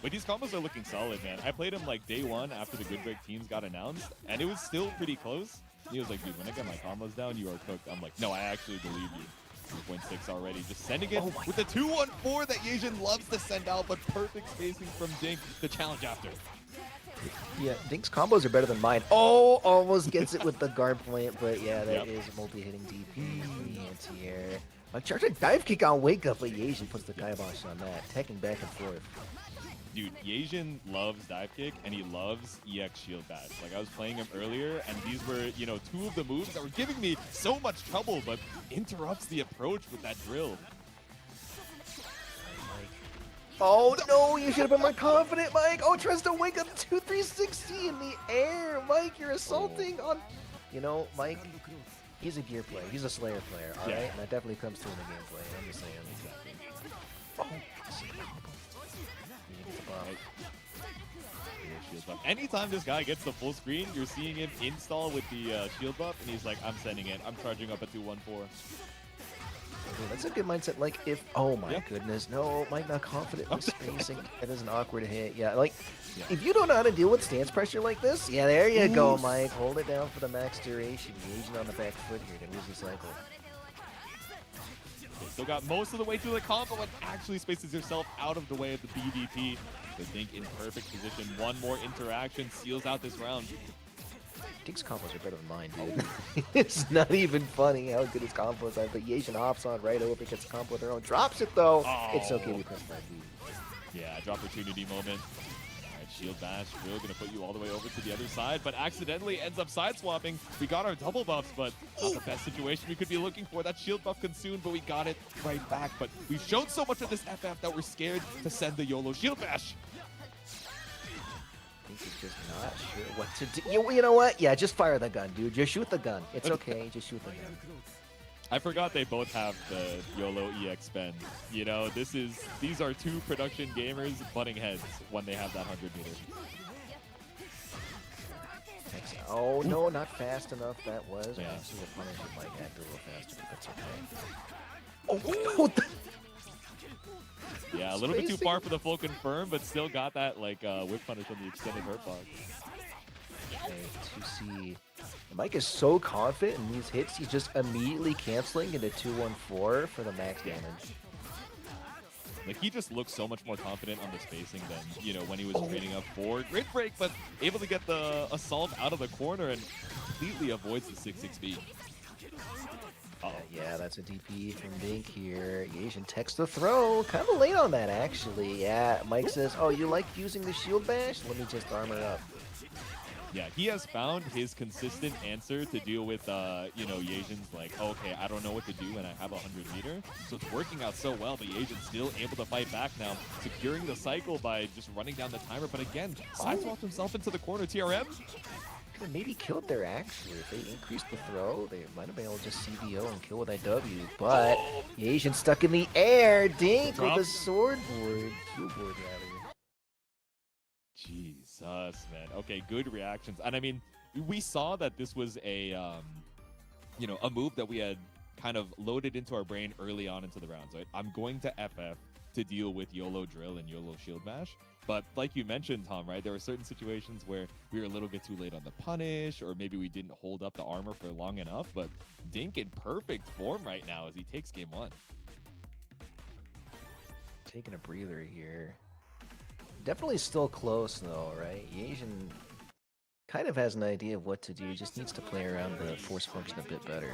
Speaker 1: But these combos are looking solid, man. I played him like day one after the Good Break teams got announced, and it was still pretty close. He was like, dude, when I get my combos down, you are cooked. I'm like, no, I actually believe you. 3.6 already, just sending it with the 2-1-4 that Yasian loves to send out, but perfect spacing from Dink to challenge after.
Speaker 3: Yeah, Dink's combos are better than mine. Oh, almost gets it with the guard point, but yeah, that is multi-hitting DP anti-air. Uncharted dive kick on wake up, but Yasian puts the kibosh on that, teching back and forth.
Speaker 1: Dude, Yasian loves dive kick and he loves EX shield bash. Like I was playing him earlier and these were, you know, two of the moves that were giving me so much trouble, but interrupts the approach with that drill.
Speaker 3: Oh no, you should have been more confident, Mike. Oh, tries to wake up 2-360 in the air. Mike, you're assaulting on... You know, Mike, he's a gear player. He's a Slayer player, all right? And that definitely comes through in the gameplay. I'm just saying. Oh,
Speaker 1: anytime this guy gets the full screen, you're seeing him install with the shield buff, and he's like, I'm sending it. I'm charging up a 2-1-4.
Speaker 3: That's a good mindset. Like, if... Oh, my goodness. No, Mike not confident with spacing. That is an awkward hit. Yeah, like, if you don't know how to deal with stance pressure like this, yeah, there you go, Mike. Hold it down for the max duration. Engaging on the back foot here to lose the cycle.
Speaker 1: Still got most of the way through the combo and actually spaces yourself out of the way of the BDP. The Dink in perfect position. One more interaction seals out this round.
Speaker 3: Dink's combos are better than mine, dude. It's not even funny how good his combos are, but Yasian hops on right over, gets a combo of their own. Drops it, though.
Speaker 1: Oh.
Speaker 3: It's okay, we press that B.
Speaker 1: Yeah, drop opportunity moment. Alright, shield bash. Really gonna put you all the way over to the other side, but accidentally ends up side swapping. We got our double buffs, but not the best situation we could be looking for. That shield buff consumed, but we got it right back. But we've shown so much of this FF that we're scared to send the YOLO shield bash.
Speaker 3: He's just not sure what to do. You know what? Yeah, just fire the gun, dude. Just shoot the gun. It's okay. Just shoot the gun.
Speaker 1: I forgot they both have the YOLO EX spend. You know, these are two production gamers butting heads when they have that 100 meter.
Speaker 3: Oh, no, not fast enough. That was. Yeah. So the punishment might act a little faster, but that's okay. Oh,
Speaker 1: yeah, a little bit too far for the full confirm, but still got that like whip punish on the extended hurt box.
Speaker 3: Okay, 2C. Mike is so confident in these hits, he's just immediately canceling into 2-1-4 for the max damage.
Speaker 1: Like he just looks so much more confident on the spacing than, you know, when he was training up for Great Break, but able to get the assault out of the corner and completely avoids the 6-6B.
Speaker 3: Yeah, that's a DP from Dink here. Yasian techs the throw. Kind of late on that, actually. Yeah, Mike says, oh, you like using the shield bash? Let me just armor up.
Speaker 1: Yeah, he has found his consistent answer to deal with, you know, Yejin's like, oh, okay, I don't know what to do when I have a 100-meter. So it's working out so well, but Yejin's still able to fight back now, securing the cycle by just running down the timer. But again, sideswiped himself into the corner. TRM?
Speaker 3: Could have maybe killed there, actually. If they increased the throw, they might have been able to just CVO and kill with IW. But Yejin stuck in the air. Dink with a sword board. Shield board, rather.
Speaker 1: Jesus, man. Okay, good reactions. And I mean, we saw that this was a, you know, a move that we had kind of loaded into our brain early on into the rounds, right? I'm going to FF to deal with YOLO drill and YOLO shield bash. But like you mentioned, Tom, right? There were certain situations where we were a little bit too late on the punish, or maybe we didn't hold up the armor for long enough. But Dink in perfect form right now as he takes game 1.
Speaker 3: Taking a breather here. Definitely still close, though, right? Yejin kind of has an idea of what to do. Just needs to play around the force function a bit better.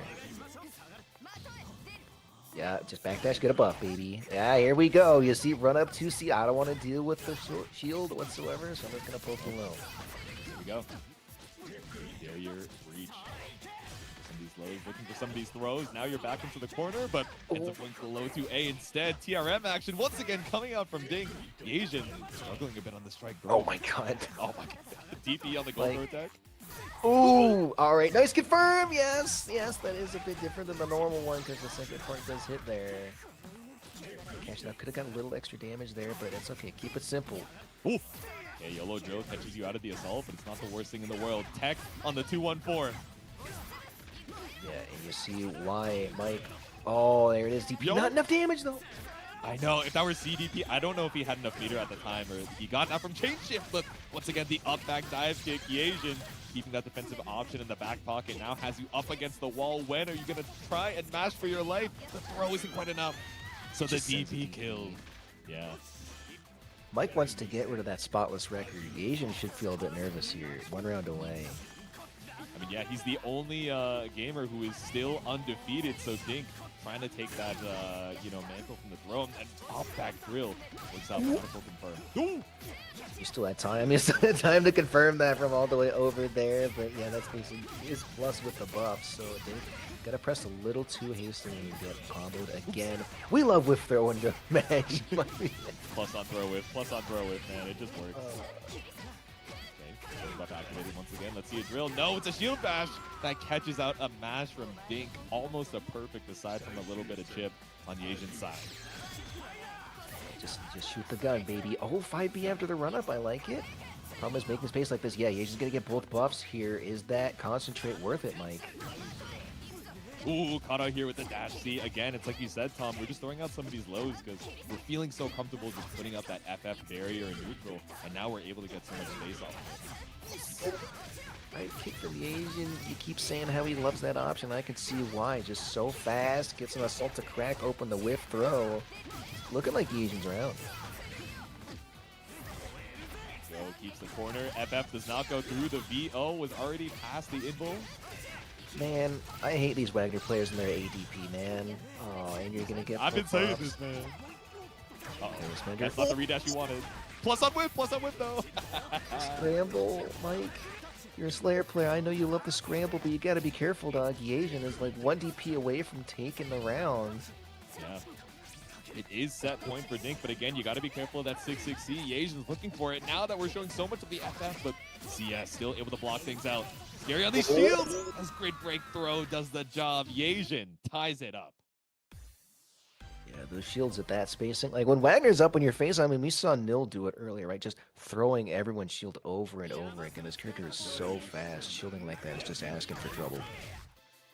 Speaker 3: Yeah, just backdash, get a buff, baby. Yeah, here we go. You see, run up 2C. I don't want to deal with the shield whatsoever, so I'm just going to poke below.
Speaker 1: Here we go. Barrier reach. Some of these lows, looking for some of these throws. Now you're back into the corner, but ends up going for the low 2A instead. TRM action once again coming out from Dink. Yejin struggling a bit on the strike.
Speaker 3: Oh my god.
Speaker 1: Oh my god. DP on the gold attack.
Speaker 3: Ooh, all right, nice confirm. Yes, yes, that is a bit different than the normal one because the second part does hit there. Catching up, could have got a little extra damage there, but it's okay. Keep it simple.
Speaker 1: Ooh. Yeah, YOLO drill catches you out of the assault, but it's not the worst thing in the world. Tech on the 214.
Speaker 3: Yeah, and you see why Mike. Oh, there it is. DP.
Speaker 1: Yo.
Speaker 3: Not enough damage though.
Speaker 1: I know, if that were CDP, I don't know if he had enough meter at the time, or he got that from chain shift, but once again, the up back dive kick, Yejin keeping that defensive option in the back pocket now has you up against the wall. When are you going to try and mash for your life? The throw isn't quite enough. So the DP kill. Yeah.
Speaker 3: Mike wants to get rid of that spotless record. Yejin should feel a bit nervous here. 1 round away.
Speaker 1: I mean, yeah, he's the only gamer who is still undefeated, so Dink trying to take that, you know, mantle from the throne, and top back drill works out wonderful confirmed. Ooh!
Speaker 3: You still had time. You still had time to confirm that from all the way over there, but yeah, that's basically his plus with the buff, so they gotta press a little too hastily and get comboed again. We love whiff throw into match.
Speaker 1: Plus on throw whiff, man, it just works. Okay, buff activated once again. Let's see a drill. No, it's a shield bash that catches out a mash from Dink. Almost a perfect aside from a little bit of chip on Yejin's side.
Speaker 3: Just shoot the gun, baby. Oh, 5B after the run-up. I like it. Problem is making space like this. Yeah, Yejin's going to get both buffs here. Is that concentrate worth it, Mike?
Speaker 1: Ooh, caught out here with the dash C. Again, it's like you said, Tom, we're just throwing out some of these lows because we're feeling so comfortable just putting up that FF barrier and neutral, and now we're able to get so much space off of it.
Speaker 3: Right kick from Yejin. You keep saying how he loves that option. I can see why. Just so fast. Gets an assault to crack open the whiff throw. Looking like Yejin's around.
Speaker 1: Go keeps the corner. FF does not go through. The VO was already past the invo.
Speaker 3: Man, I hate these Wagner players and their ADP, man. Oh, and you're gonna get.
Speaker 1: I've been saying this, man. Uh-oh. That's not the redash you wanted. Plus on whip though.
Speaker 3: Scramble, Mike. You're a Slayer player. I know you love the scramble, but you gotta be careful, dog. Yejin is like 1 DP away from taking the round.
Speaker 1: Yeah. It is set point for Dink, but again, you got to be careful of that 6-6C. Yejin's looking for it now that we're showing so much of the FF, but CS still able to block things out. Scary on these shields. As grid break throw does the job. Yejin ties it up.
Speaker 3: Yeah, those shields at that spacing. Like when Wagner's up in your face, I mean, we saw Nil do it earlier, right? Just throwing everyone's shield over and over again. This character is so fast. Shielding like that is just asking for trouble.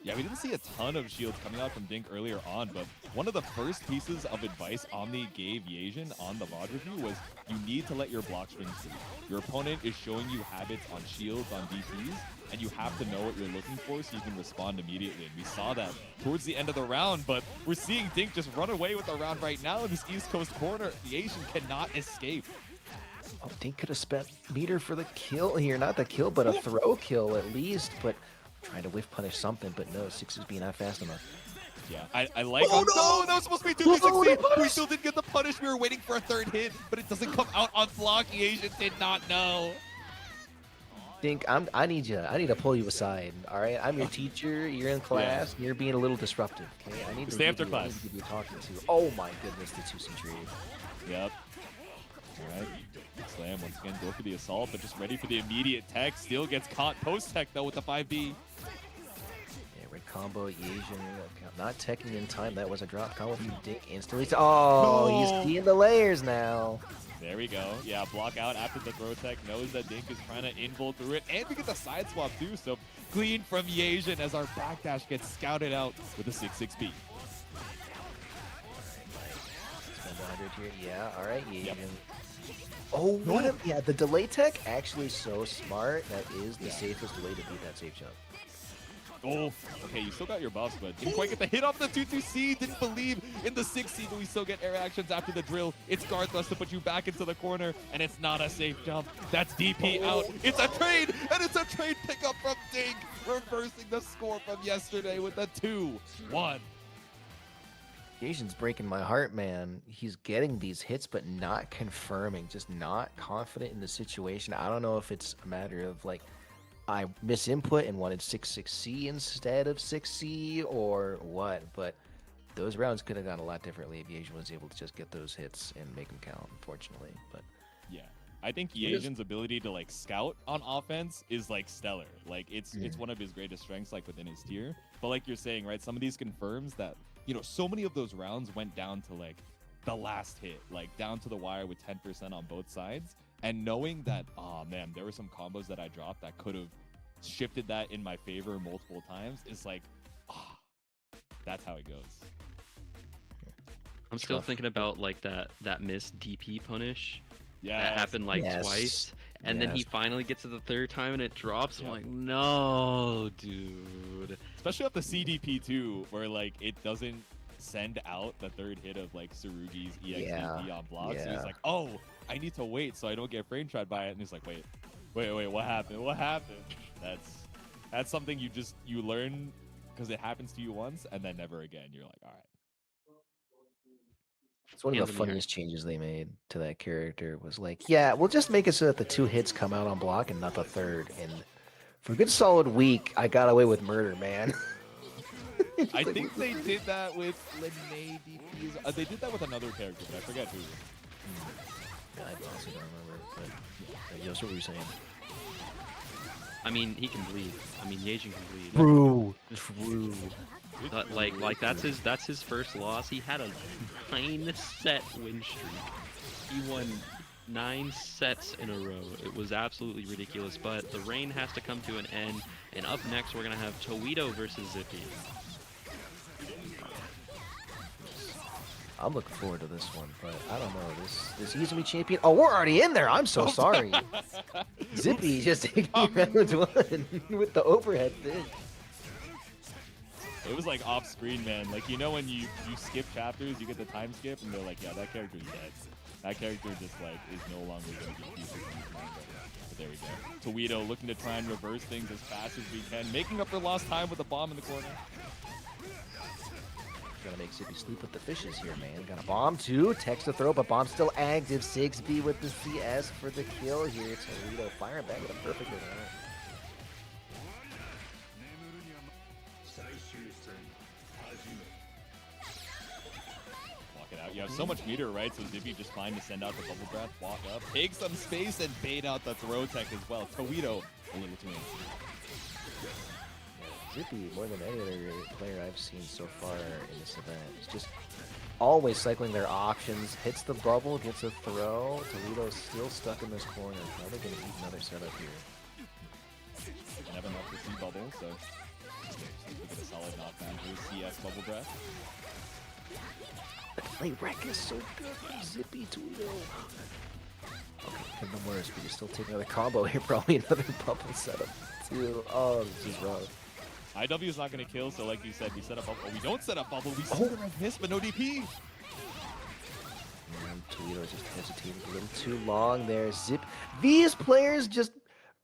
Speaker 1: Yeah, we didn't see a ton of shields coming out from Dink earlier on, but one of the first pieces of advice Omni gave Yejin on the VOD review was you need to let your block strings free. Your opponent is showing you habits on shields, on DPs, and you have to know what you're looking for so you can respond immediately. And we saw that towards the end of the round, but we're seeing Dink just run away with the round right now in this East Coast corner. Yejin cannot escape.
Speaker 3: Oh, Dink could have spent meter for the kill here. Not the kill, but a throw kill at least, but trying to whiff punish something, but no, 6B not fast enough.
Speaker 1: Yeah, I like. Oh no, that was supposed to be 260. We still didn't get the punish. We were waiting for a third hit, but it doesn't come out on block. Yejin did not know.
Speaker 3: Dink, I need you. I need to pull you aside. All right, I'm your teacher. You're in class. And you're being a little disruptive. Okay, I need to
Speaker 1: Stay
Speaker 3: give
Speaker 1: after
Speaker 3: you,
Speaker 1: class.
Speaker 3: I need to give you a talking to. Oh my goodness, the 2C trade.
Speaker 1: Yep. All right. Slam once again, go for the assault, but just ready for the immediate tech. Still gets caught post-tech, though, with the 5B.
Speaker 3: Yeah, red combo, Asian, not teching in time. That was a drop. Combo from Dink instantly. Oh,
Speaker 1: No.
Speaker 3: he's keying the layers now.
Speaker 1: There we go. Yeah, block out after the throw tech. Knows that Dink is trying to invul through it. And we get the side swap, too. So clean from Yasian as our backdash gets scouted out with a 6-6B.
Speaker 3: Spend 100 here. Yeah, all right, Asian.
Speaker 1: Yep.
Speaker 3: Oh, what a, yeah, the delay tech actually so smart. That is the safest way to beat that safe jump.
Speaker 1: Oh, okay, you still got your buffs, but didn't quite get the hit off the 2-2C. Didn't believe in the 6C, but we still get air actions after the drill. It's guard thrust to put you back into the corner, and it's not a safe jump. That's DP out. It's a trade, and it's a trade pickup from Dink, reversing the score from yesterday with a 2-1.
Speaker 3: Asian's breaking my heart, man. He's getting these hits, but not confirming, just not confident in the situation. I don't know if it's a matter of like, I misinput and wanted 6-6C instead of 6C or what, but those rounds could have gone a lot differently if Asian was able to just get those hits and make them count, unfortunately. But
Speaker 1: yeah, I think Yasian's ability to like scout on offense is like stellar. Like it's one of his greatest strengths, like within his tier. But like you're saying, right, some of these confirms that, you know, so many of those rounds went down to like the last hit, like down to the wire with 10% on both sides. And knowing that, oh man, there were some combos that I dropped that could have shifted that in my favor multiple times is like, that's how it goes.
Speaker 2: I'm still thinking about like that missed DP punish.
Speaker 1: Yeah,
Speaker 2: That happened like twice. And then he
Speaker 3: Yes.
Speaker 2: finally gets to the third time and it drops. I'm like, no, dude.
Speaker 1: especially off the CDP too, where like it doesn't send out the third hit of like Sarugi's EXDP on block. So he's like, oh, I need to wait so I don't get frame tried by it. And he's like, wait, what happened? What happened? That's something you learn because it happens to you once and then never again. You're like, all right.
Speaker 3: it's one of
Speaker 2: Hands
Speaker 3: the
Speaker 2: in the air.
Speaker 3: funniest changes they made to that character was like, yeah, we'll just make it so that the 2 hits come out on block and not the third. And for a good solid week, I got away with murder, man.
Speaker 1: I think they did that with Lene DPs. They did that with another character, but I forget who.
Speaker 3: I honestly don't remember. But Yos, what were you saying?
Speaker 2: I mean, he can bleed. I mean, Yajin can bleed.
Speaker 3: True.
Speaker 2: But like that's his first loss. He had a 9-set win streak. He won 9 sets in a row. It was absolutely ridiculous. But the reign has to come to an end. And up next, we're gonna have Toito versus Zippy.
Speaker 3: I'm looking forward to this one, but I don't know. This Izumi champion. Oh, we're already in there. I'm so sorry. Zippy just taking round 1 with the overhead thing.
Speaker 1: It was like off screen, man. Like, you know, when you skip chapters, you get the time skip, and they're like, yeah, that character's dead. That character just like is no longer going to be pieces in this manga. But there we go. Toito looking to try and reverse things as fast as we can, making up for lost time with a bomb in the corner.
Speaker 3: Gotta make Zippy sleep with the fishes here, man. Got a bomb too. Text to throw, but bomb still active. 6B with the CS for the kill here. Toledo firing back with a perfect hit.
Speaker 1: Walk it out. You have so much meter, right? So Zippy just fine to send out the bubble breath, walk up, take some space, and bait out the throw tech as well. Toito a little too easy.
Speaker 3: Zippy, more than any other player I've seen so far in this event, is just always cycling their options. Hits the bubble, gets a throw. Toledo's still stuck in this corner. Probably going to eat another setup here.
Speaker 1: Doesn't have enough to see bubble, so we get a solid knockdown here. CS bubble breath.
Speaker 3: The play wreck is so good from Zippy Toledo. Okay, could have been worse, but you still take another combo here. Probably another bubble setup too. Oh, this is rough.
Speaker 1: IW is not going to kill, so like you said, we set up bubble. Oh, we don't set up bubble. We see the red miss, but no DP.
Speaker 3: And Toledo just hesitated a little too long there. Zip. These players just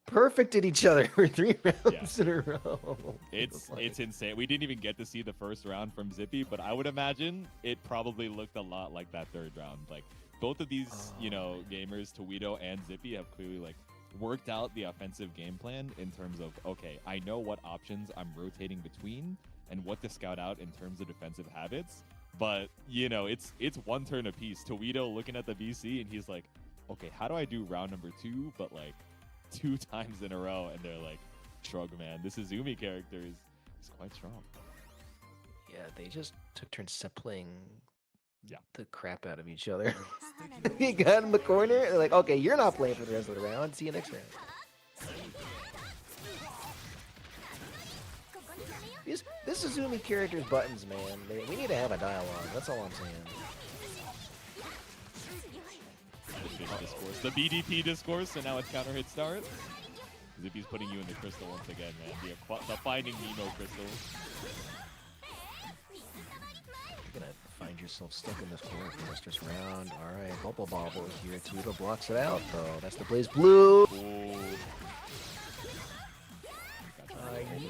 Speaker 3: perfect at each other for 3 rounds in a row.
Speaker 1: It's insane. We didn't even get to see the first round from Zippy, but I would imagine it probably looked a lot like that third round. Like both of these, you know, gamers, Toledo and Zippy, have clearly like worked out the offensive game plan in terms of, okay, I know what options I'm rotating between and what to scout out in terms of defensive habits. But, you know, it's one turn apiece. Toledo looking at the VC, and he's like, okay, how do I do round number 2, but like 2 times in a row? And they're like, shrug, man. This Izumi character is quite strong.
Speaker 3: Yeah, they just took turns suppling
Speaker 1: Yeah.
Speaker 3: the crap out of each other. He got in the corner. They're like, okay, you're not playing for the rest of the round. See you next round. This Izumi character's buttons, man. We need to have a dialogue. That's all I'm saying.
Speaker 1: The fish discourse, the BDP discourse, and now it's counter hit start. Zippy's putting you in the crystal once again, man. The Finding Nemo crystal.
Speaker 3: You're gonna find yourself stuck in this corner for the rest of this round. All right, Bubble Bobble here. Toledo blocks it out, though. That's the Blaze Blue.
Speaker 1: Ooh.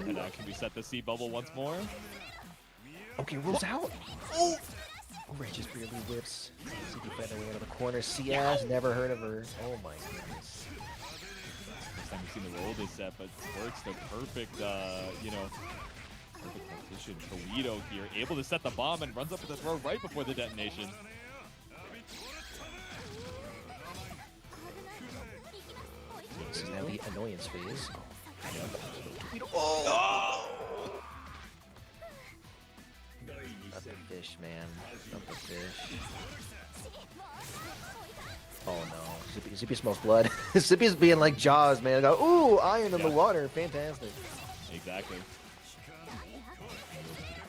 Speaker 1: And can we set the C bubble once more?
Speaker 3: Okay, rolls out. Oh! Ray just barely whips. Zippy fighting away out of the corner. CS, never heard of her. Oh my goodness.
Speaker 1: First time we've seen the roll this set, but works the perfect, you know, perfect position. Toledo here, able to set the bomb and runs up with the throw right before the detonation.
Speaker 3: This is now the annoyance phase.
Speaker 1: Oh!
Speaker 3: Not the fish, man. Not the fish. Oh no. Zippy smells blood. Zippy's being like Jaws, man. Go, ooh, iron in the water. Fantastic.
Speaker 1: Exactly.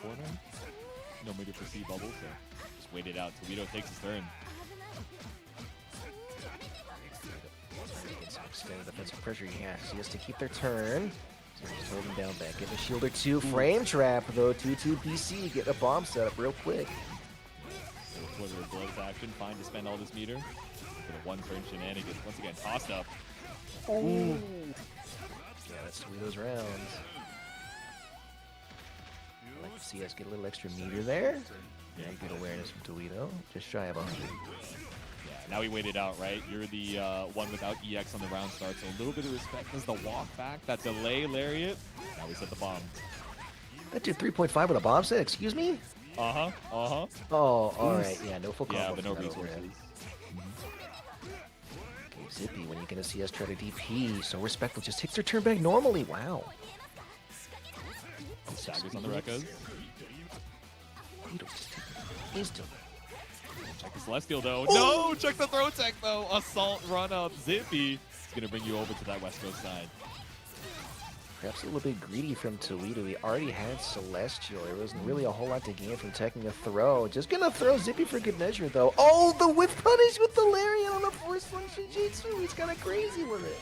Speaker 1: Corner. No meter for C bubble, so just wait it out. Toledo takes his turn.
Speaker 3: Extended defensive pressure he has to keep their turn. So just hold him down back. Get a shield or 2. Frame trap though. 2-2 PC. Get a bomb set up real quick.
Speaker 1: Whether it blows action, fine to spend all this meter. For the one turn shenanigans. Once again, tossed up.
Speaker 3: Oh. Yeah, that's Toledo's rounds. Like to see us get a little extra meter there. Very good awareness from Toledo. Just shy of 100.
Speaker 1: Yeah, now we waited out, right? You're the one without EX on the round start, so a little bit of respect as the walk back, that delay lariat. Now we set the bomb.
Speaker 3: That did 3.5 with a bomb set, excuse me?
Speaker 1: Uh-huh, uh-huh.
Speaker 3: Oh, alright, yeah, no full combo.
Speaker 1: Yeah, but no
Speaker 3: from that
Speaker 1: resources.
Speaker 3: overhead. Okay, Zippy, when you gonna see us try to DP, so respectful, just takes their turn back normally, wow.
Speaker 1: Staggers on the Rekkas.
Speaker 3: Instantly.
Speaker 1: Check the Celestial, though. No! Check the throw tech, though! Assault run up. Zippy is gonna bring you over to that West Coast side.
Speaker 3: Perhaps a little bit greedy from Toledo. He already had Celestial. There wasn't really a whole lot to gain from taking a throw. Just gonna throw Zippy for good measure, though. Oh, the whip punish with the Lariat on the force function Jitsu. He's kind of crazy with it.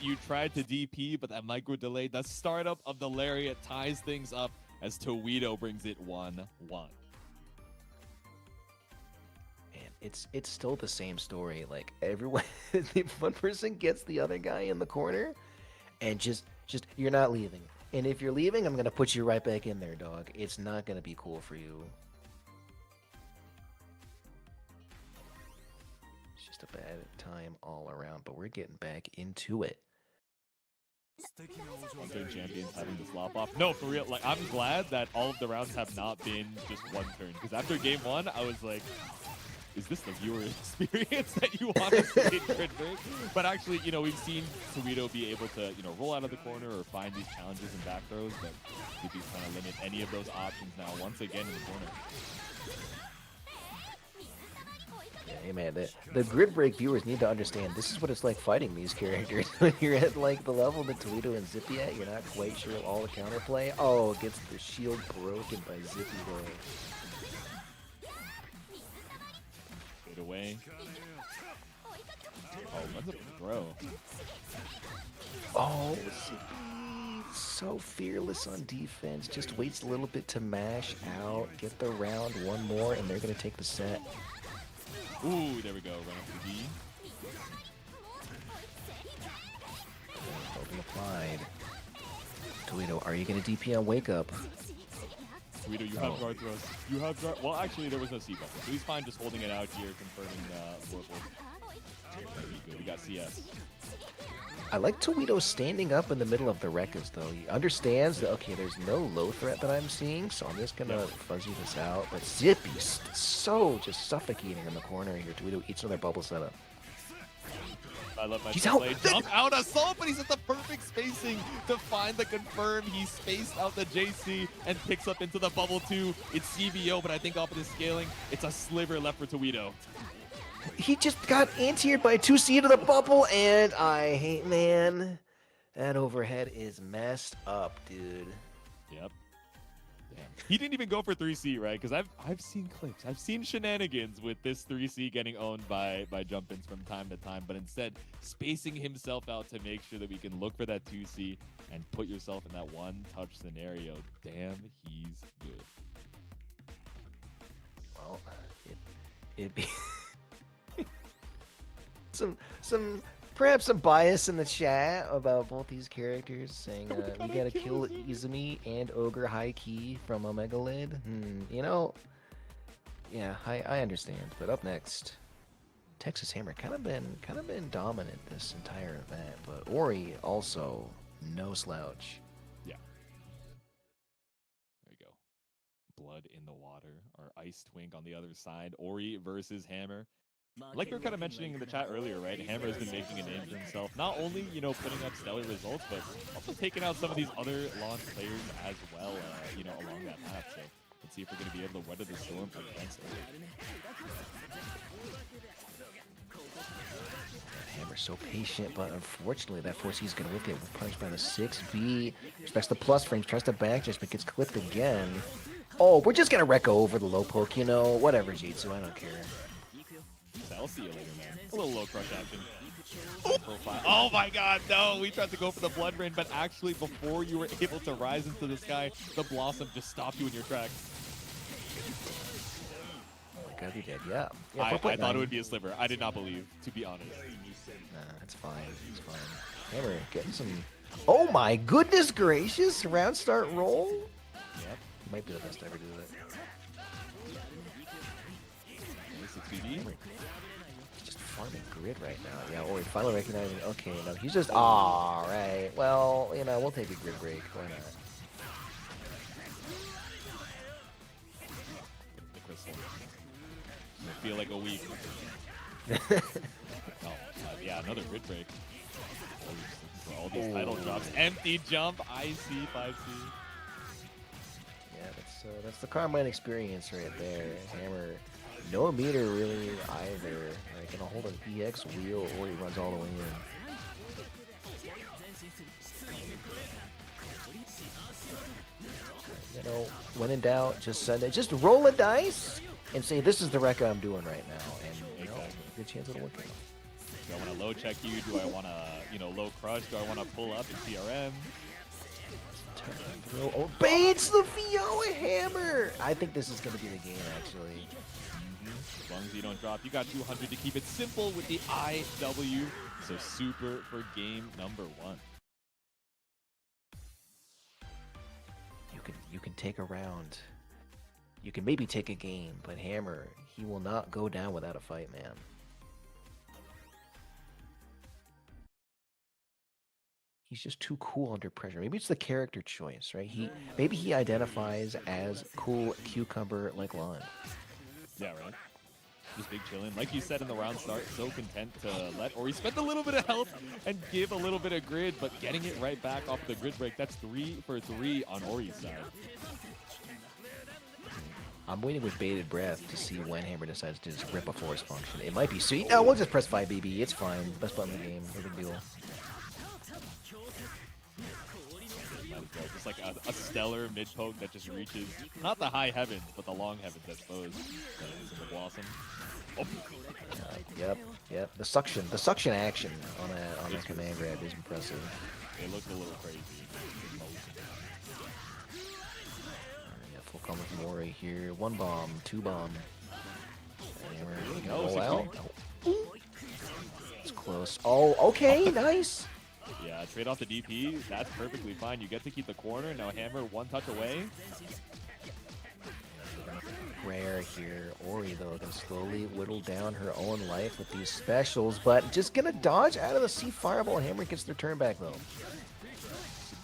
Speaker 1: You tried to DP, but that micro delay, the startup of the Lariat ties things up as Toledo brings it 1-1.
Speaker 3: And it's still the same story. Like, everyone, if one person gets the other guy in the corner, and just you're not leaving. And if you're leaving, I'm gonna put you right back in there, dog. It's not gonna be cool for you. It's just a bad time all around, but we're getting back into it.
Speaker 1: One turn champions having the slop off. No, for real. Like, I'm glad that all of the rounds have not been just one turn. Because after game 1, I was like, is this the viewer experience that you want to see in Grid Break? But actually, you know, we've seen Toledo be able to, you know, roll out of the corner or find these challenges and back throws, but Zippy's trying to limit any of those options now, once again in the corner.
Speaker 3: Yeah, hey man, the Grid Break viewers need to understand this is what it's like fighting these characters. When you're at like the level that Toledo and Zippy at, you're not quite sure of all the counterplay. Oh, gets the shield broken by Zippy though.
Speaker 1: Fade away. Oh, runs up the throw.
Speaker 3: Oh, Zippy, so fearless on defense. Just waits a little bit to mash out, get the round, one more, and they're gonna take the set.
Speaker 1: Ooh, there we go. Run up to D.
Speaker 3: Open applied. Toledo, are you going to DP on Wake Up?
Speaker 1: Toledo, you have guard throws. You have guard. Well, actually, there was no C button, so he's fine just holding it out here, confirming Vorpal. We got CS.
Speaker 3: I like Toledo standing up in the middle of the Rekkas, though. He understands that, okay, there's no low threat that I'm seeing, so I'm just going to fuzzy this out. But Zippy's so just suffocating in the corner here. Toledo eats another bubble setup.
Speaker 1: I love my
Speaker 3: He's
Speaker 1: play.
Speaker 3: out.
Speaker 1: Jump out assault, but he's at the perfect spacing to find the confirm. He spaced out the JC and picks up into the bubble too. It's CBO, but I think off of the scaling, it's a sliver left for Toledo.
Speaker 3: He just got anti-aired by a 2C into the bubble, and I hate, man. That overhead is messed up, dude.
Speaker 1: Yep. Damn. He didn't even go for 3C, right? Because I've seen clips. I've seen shenanigans with this 3C getting owned by jump-ins from time to time, but instead spacing himself out to make sure that we can look for that 2C and put yourself in that one-touch scenario. Damn, he's good.
Speaker 3: Well, it'd be perhaps some bias in the chat about both these characters, saying we gotta kill Izumi and Ogre High Key from Omega Lid. You know, yeah, I understand. But up next, Texas Hammer kind of been dominant this entire event, but Ori also no slouch.
Speaker 1: Yeah. There you go. Blood in the water, or Ice Twink on the other side. Ori versus Hammer. Like we were kind of mentioning in the chat earlier, right? Hammer has been making a name for himself. Not only, you know, putting up stellar results, but also taking out some of these other launch players as well, you know, along that path. So let's see if we're going to be able to weather the storm against Ori.
Speaker 3: Hammer's so patient, but unfortunately that 4C is going to whip it. Punished by the 6B. Respects the plus frames, tries to back just but gets clipped again. Oh, we're just going to Rekka over the low poke, you know. Whatever, Jitsu, I don't care.
Speaker 1: I'll see you later, man. A little low crush action. Oh my god, no! We tried to go for the blood rain, but actually before you were able to rise into the sky, the blossom just stopped you in your tracks.
Speaker 3: Oh my god, you did, yeah.
Speaker 1: I thought it would be a sliver. I did not believe, to be honest.
Speaker 3: Nah, it's fine. It's fine. Hammer getting some... Oh my goodness gracious! Round start roll?
Speaker 1: Yep.
Speaker 3: Might be the best ever to do it.
Speaker 1: 6BD.
Speaker 3: Just farming grid right now. Yeah, Ori finally recognizing, okay, no, he's just... Alright, well, you know, we'll take a grid break. Why not?
Speaker 1: The crystal. I feel like a week. Oh, yeah, another grid break. Oh, just looking for all these title drops. Empty jump, IC, 5C.
Speaker 3: Yeah, that's the Carmine experience right there. Hammer, no meter really either. Like, gonna hold an EX wheel or he runs all the way in. You know, when in doubt, just send it. Just roll a dice and say, this is the Rekka I'm doing right now. And, you know, good chance it'll work out.
Speaker 1: Do I want to low check you? Do I want to, you know, low crush? Do I want to pull up in CRM?
Speaker 3: Oh, baits the Fiora Hammer! I think this is going to be the game, actually.
Speaker 1: As long as you don't drop, you got 200 to keep it simple with the IW. So super for game number 1.
Speaker 3: You can take a round. You can maybe take a game, but Hammer, he will not go down without a fight, man. He's just too cool under pressure. Maybe it's the character choice, right? Maybe he identifies as cool cucumber like Lon.
Speaker 1: Yeah, right. Just big chillin'. Like you said in the round start, so content to let Ori spend a little bit of health and give a little bit of grid, but getting it right back off the grid break. That's 3 for 3 on Ori's side.
Speaker 3: I'm waiting with bated breath to see when Hammer decides to just rip a force function. It might be sweet. No, we'll just press 5 BB. It's fine. Best button in the game. No big deal.
Speaker 1: Just like a stellar mid poke that just reaches not the high heavens, but the long heavens, I suppose. That is in the blossom. Oh.
Speaker 3: Yep. The suction action on that command grab is impressive.
Speaker 1: It looked a little crazy.
Speaker 3: Yeah, full combo from Ori here. 1 bomb, 2 bomb.
Speaker 1: Oh,
Speaker 3: roll out. Oh. It's close. Oh, okay, nice.
Speaker 1: Yeah, trade off the DP. That's perfectly fine. You get to keep the corner. Now Hammer 1 touch away.
Speaker 3: Rare here. Ori, though, can slowly whittle down her own life with these specials, but just gonna dodge out of the C Fireball. Hammer gets their turn back, though.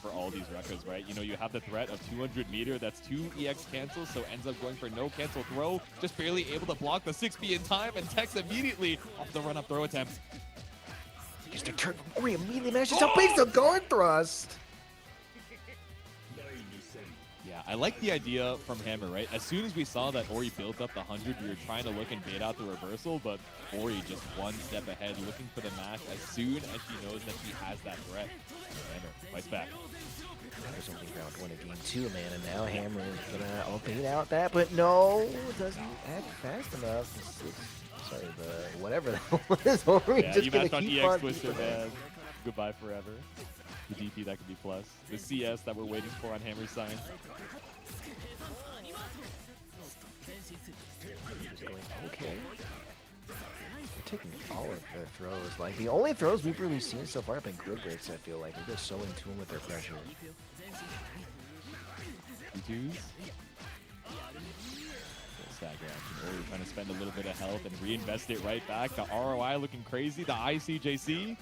Speaker 1: For all these records, right? You know, you have the threat of 200 meter. That's 2 EX cancels, so ends up going for no cancel throw. Just barely able to block the 6B in time, and Tex immediately off the run-up throw attempt.
Speaker 3: Gets their turn. Ori immediately manages to place the guard thrust.
Speaker 1: Yeah, I like the idea from Hammer, right? As soon as we saw that Ori built up the 100, we were trying to look and bait out the reversal, but Ori just one step ahead, looking for the mash as soon as she knows that she has that threat. Hammer fights back.
Speaker 3: There's only round 1 of game 2, man, and now Hammer is gonna bait out that, but no, doesn't act fast enough. Sorry, the whatever that was. Ori
Speaker 1: Yeah,
Speaker 3: just
Speaker 1: you
Speaker 3: gonna
Speaker 1: matched on
Speaker 3: keep
Speaker 1: EX
Speaker 3: on
Speaker 1: Twister,
Speaker 3: keeping
Speaker 1: man. Goodbye forever. The DP that could be plus. The CS that we're waiting for on Hammer's side.
Speaker 3: Just going, okay. They're taking all of their throws. Like, the only throws we've really seen so far have been grid breaks, I feel like. They're just so in tune with their pressure.
Speaker 1: Twos. Stagger action. Ori trying to spend a little bit of health and reinvest it right back. The ROI looking crazy. The ICJC.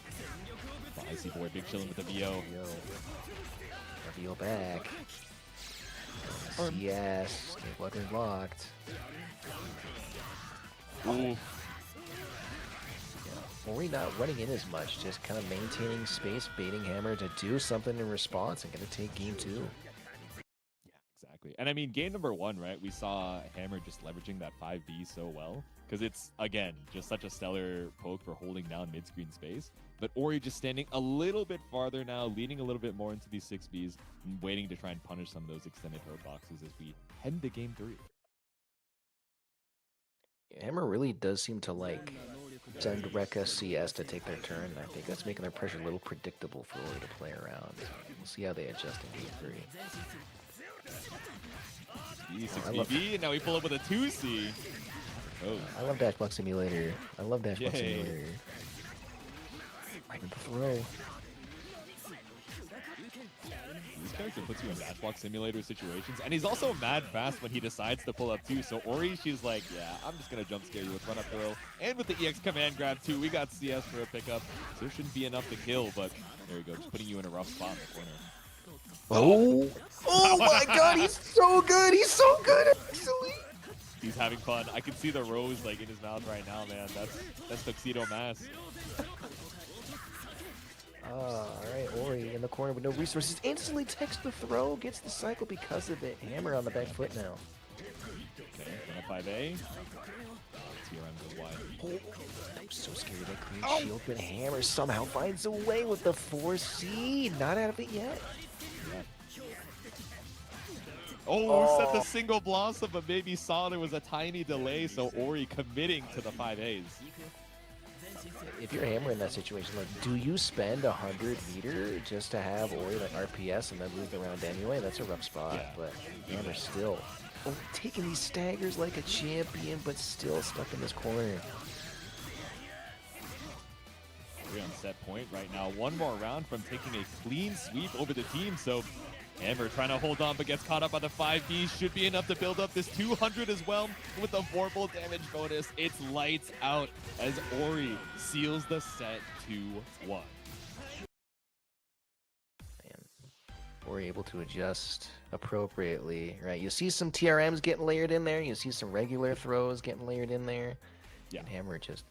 Speaker 1: The IC boy, big chilling with the VO.
Speaker 3: VO back. Yes, weapon locked.
Speaker 1: Ooh.
Speaker 3: Ori not running in as much, just kind of maintaining space, baiting Hammer to do something in response and gonna take game 2.
Speaker 1: Yeah, exactly. And I mean, game number 1, right? We saw Hammer just leveraging that 5B so well. Because it's, again, just such a stellar poke for holding down mid-screen space. But Ori just standing a little bit farther now, leaning a little bit more into these 6Bs, and waiting to try and punish some of those extended hurt boxes as we head into game 3.
Speaker 3: Hammer really does seem to like send Rekka CS to take their turn. And I think that's making their pressure a little predictable for Ori to play around. We'll see how they adjust in game 3.
Speaker 1: 6BB, and now we pull up with a 2C. Oh.
Speaker 3: I love Dashbox Simulator. I love Dashbox Simulator. Right in the throw.
Speaker 1: This character puts you in Dashbox Simulator situations, and he's also mad fast when he decides to pull up too. So Ori, she's like, yeah, I'm just gonna jump scare you with run up throw, and with the EX command grab too. We got CS for a pickup, so there shouldn't be enough to kill, but there you go, just putting you in a rough spot in the corner.
Speaker 3: Oh! Oh my god, he's so good! He's so good, actually!
Speaker 1: He's having fun. I can see the rose like in his mouth right now, man. That's tuxedo mask.
Speaker 3: Alright, Ori in the corner with no resources. Instantly takes the throw, gets the cycle because of it. Hammer on the back foot now.
Speaker 1: Okay, run up 5A. TRM goes wide.
Speaker 3: Oh, I'm so scared of that clean shield, but Hammer somehow finds a way with the 4C. Not out of it yet.
Speaker 1: Oh, set the single blossom, but maybe saw there was a tiny delay, so Ori committing to the 5As.
Speaker 3: If you're Hammer in that situation, like, do you spend 100 meter just to have Ori like RPS and then lose the round anyway? That's a rough spot,
Speaker 1: Yeah.
Speaker 3: but Hammer still taking these staggers like a champion, but still stuck in this corner.
Speaker 1: Ori on set point right now. One more round from taking a clean sweep over the team, so Hammer trying to hold on, but gets caught up by the 5B. Should be enough to build up this 200 as well with the 4-full damage bonus. It's lights out as Ori seals the set 2-1.
Speaker 3: Ori able to adjust appropriately, right? You see some TRMs getting layered in there. You see some regular throws getting layered in there.
Speaker 1: Yeah.
Speaker 3: And Hammer just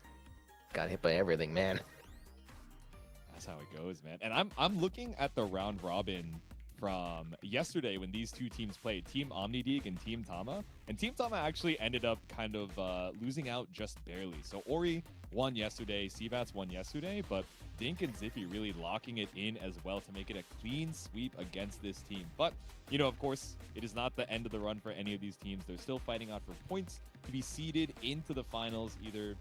Speaker 3: got hit by everything, man.
Speaker 1: That's how it goes, man. And I'm looking at the round robin from yesterday when these two teams played, Team Omnideek and Team Tama. And Team Tama actually ended up kind of losing out just barely. So Ori won yesterday, CVATS won yesterday, but Dink and Zippy really locking it in as well to make it a clean sweep against this team. But, you know, of course, it is not the end of the run for any of these teams. They're still fighting out for points to be seeded into the finals. Either,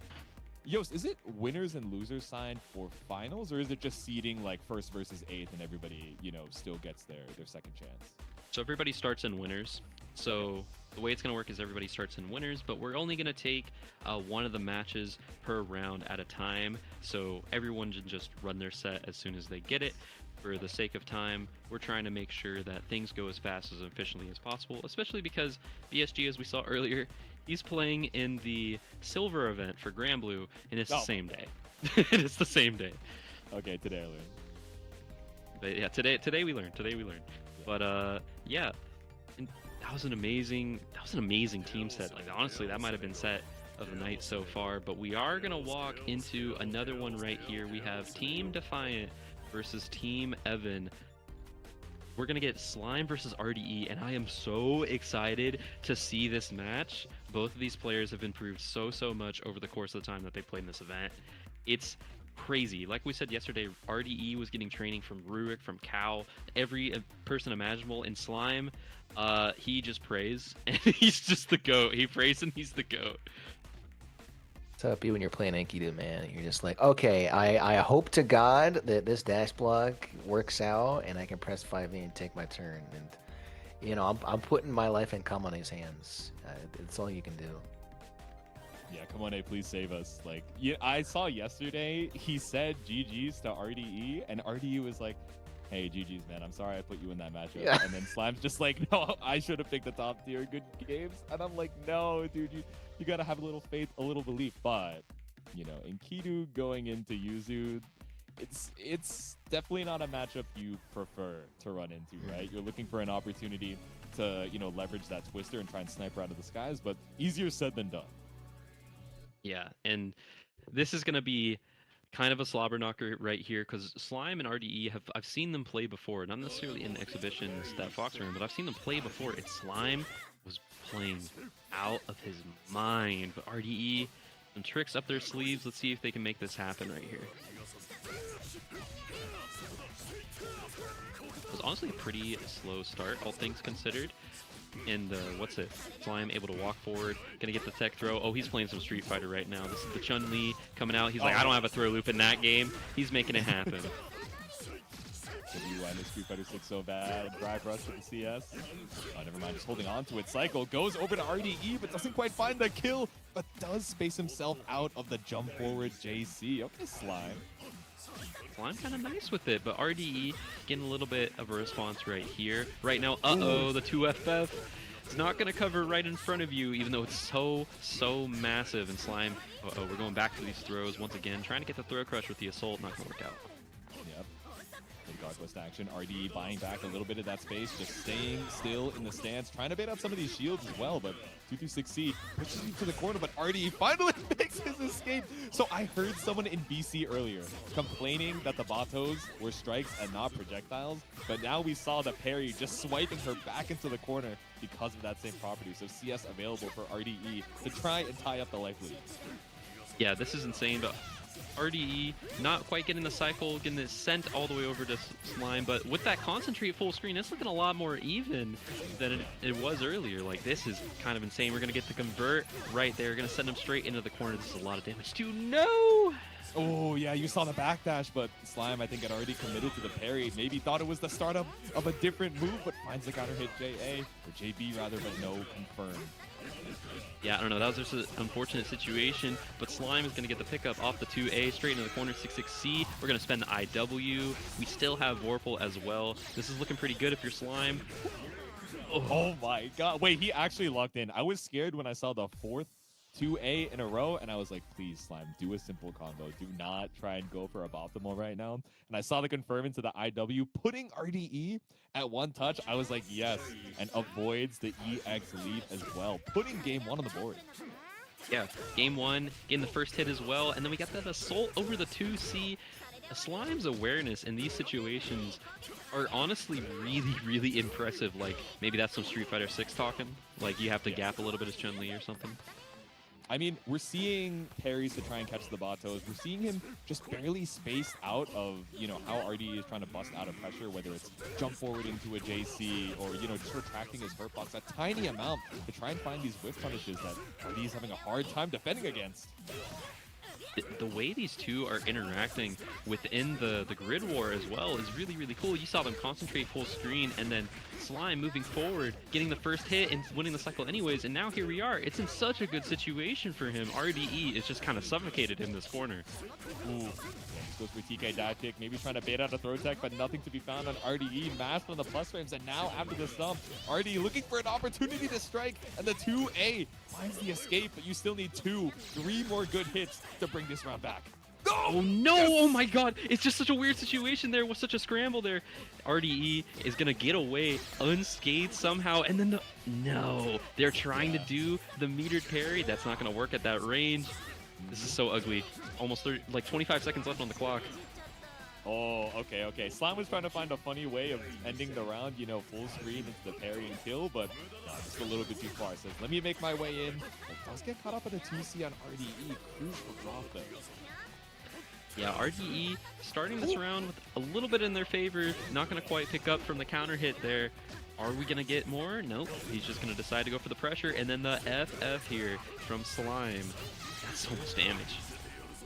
Speaker 1: Yost, is it winners and losers signed for finals, or is it just seeding like first versus eighth and everybody, you know, still gets their second chance?
Speaker 2: So everybody starts in winners. So the way it's going to work is everybody starts in winners, but we're only going to take one of the matches per round at a time. So everyone can just run their set as soon as they get it. for the sake of time, we're trying to make sure that things go as fast as efficiently as possible, especially because BSG, as we saw earlier, he's playing in the silver event for Grand Blue, and it's the same day. It's the same day.
Speaker 1: Okay, today I learned.
Speaker 2: But yeah, today we learned. But yeah, and that was an amazing team set. Like honestly, that might have been set of the night so far. But we are gonna walk into another one right here. We have Team Defiant versus Team Evan. We're gonna get Slime versus RDE, and I am so excited to see this match. Both of these players have improved so much over the course of the time that they played in this event. It's crazy. Like we said yesterday, RDE was getting training from Rurik, from Cal, every person imaginable. In Slime, he just prays, and he's just the GOAT. He prays and he's the GOAT.
Speaker 3: It's up you when you're playing Enkidu, man. You're just like, okay, I hope to God that this dash block works out and I can press 5A and take my turn. And you know, I'm putting my life in Kamane's hands. It's all you can do.
Speaker 1: Yeah, come on, please save us. Like, yeah, I saw yesterday he said GG's to RDE, and RDE was like, "Hey, GG's, man. I'm sorry I put you in that matchup."
Speaker 3: Yeah.
Speaker 1: And then Slime's just like, "No, I should have picked the top tier. Good games." And I'm like, "No, dude, you gotta have a little faith, a little belief." But you know, Enkidu going into Yuzu, it's definitely not a matchup you prefer to run into, right? You're looking for an opportunity to, you know, leverage that twister and try and sniper out of the skies, but easier said than done.
Speaker 2: Yeah, and this is gonna be kind of a slobber knocker right here because Slime and RDE I've seen them play before, not necessarily in the exhibitions that Fox ran, but I've seen them play before. And Slime was playing out of his mind, but RDE some tricks up their sleeves. Let's see if they can make this happen right here. It was honestly a pretty slow start, all things considered. And what's it? Slime able to walk forward, gonna get the tech throw. Oh, he's playing some Street Fighter right now. This is the Chun-Li coming out. He's like, I don't have a throw loop in that game. He's making it happen.
Speaker 1: You wanted Street Fighter 6 so bad. Drive rush with the CS. Oh, never mind. Just holding on to it. Cycle goes over to RDE, but doesn't quite find the kill, but does space himself out of the jump forward JC. Okay, Slime.
Speaker 2: Slime kind of nice with it, but RDE getting a little bit of a response right here. Right now, uh-oh, the 2FF is not going to cover right in front of you, even though it's so massive. And Slime, uh-oh, we're going back for these throws once again, trying to get the throw crush with the assault, not going to work out.
Speaker 1: Yep. Big Dark West action. RDE buying back a little bit of that space, just staying still in the stance, trying to bait out some of these shields as well, but 226C pushes you to the corner, but RDE finally makes his escape. So I heard someone in BC earlier complaining that the Batos were strikes and not projectiles, but now we saw the parry just swiping her back into the corner because of that same property. So CS available for RDE to try and tie up the life lead.
Speaker 2: Yeah, this is insane, but RDE not quite getting the cycle, getting it sent all the way over to Slime, but with that concentrate full screen, it's looking a lot more even than it was earlier. Like, this is kind of insane. We're going to get the convert right there. We're going to send him straight into the corner. This is a lot of damage too. No!
Speaker 1: Oh, yeah, you saw the backdash, but Slime, I think, had already committed to the parry. Maybe thought it was the startup of a different move, but finds the counter hit JA, or JB rather, but no confirmed.
Speaker 2: Yeah, I don't know. That was just an unfortunate situation, but Slime is going to get the pickup off the 2A, straight into the corner, 66C. We're going to spend the IW. We still have Vorpal as well. This is looking pretty good if you're Slime.
Speaker 1: Oh my god. Wait, he actually locked in. I was scared when I saw the fourth 2A in a row, and I was like, please, Slime, do a simple combo. Do not try and go for a optimal right now. And I saw the confirm into the IW, putting RDE at one touch. I was like, yes, and avoids the EX lead as well, putting game one on the board.
Speaker 2: Yeah, game one, getting the first hit as well, and then we got that assault over the 2C. Slime's awareness in these situations are honestly really impressive. Like, maybe that's some Street Fighter 6 talking. Like, you have to gap a little bit as Chun-Li or something.
Speaker 1: I mean, we're seeing parries to try and catch the Batos. We're seeing him just barely spaced out of, you know, how RDE is trying to bust out of pressure, whether it's jump forward into a JC or, you know, just retracting his hurt box a tiny amount to try and find these whiff punishes that RDE is having a hard time defending against.
Speaker 2: The way these two are interacting within the grid war as well is really cool. You saw them concentrate full screen, and then Slime moving forward, getting the first hit and winning the cycle anyways, and now here we are. It's in such a good situation for him. RDE is just kind of suffocated in this corner.
Speaker 1: Ooh. Yeah, just goes for TK dive kick, maybe trying to bait out a throw tech, but nothing to be found on RDE. Masked on the plus frames, and now after the stump, RDE looking for an opportunity to strike, and the 2A finds the escape, but you still need 3 more good hits to bring this round back.
Speaker 2: Oh no! Yes! Oh my god! It's just such a weird situation there with such a scramble there. RDE is gonna get away unscathed somehow, and then no! They're trying to do the metered parry. That's not gonna work at that range. This is so ugly. Almost 30, like 25 seconds left on the clock.
Speaker 1: Oh, okay. Slime was trying to find a funny way of ending the round, you know, full screen into the parry and kill, but just a little bit too far. Says, let me make my way in. But does get caught up in a 2C on RDE. Crucial drop though.
Speaker 2: Yeah, RDE starting this round with a little bit in their favor. Not going to quite pick up from the counter hit there. Are we going to get more? Nope. He's just going to decide to go for the pressure. And then the FF here from Slime. That's so much damage.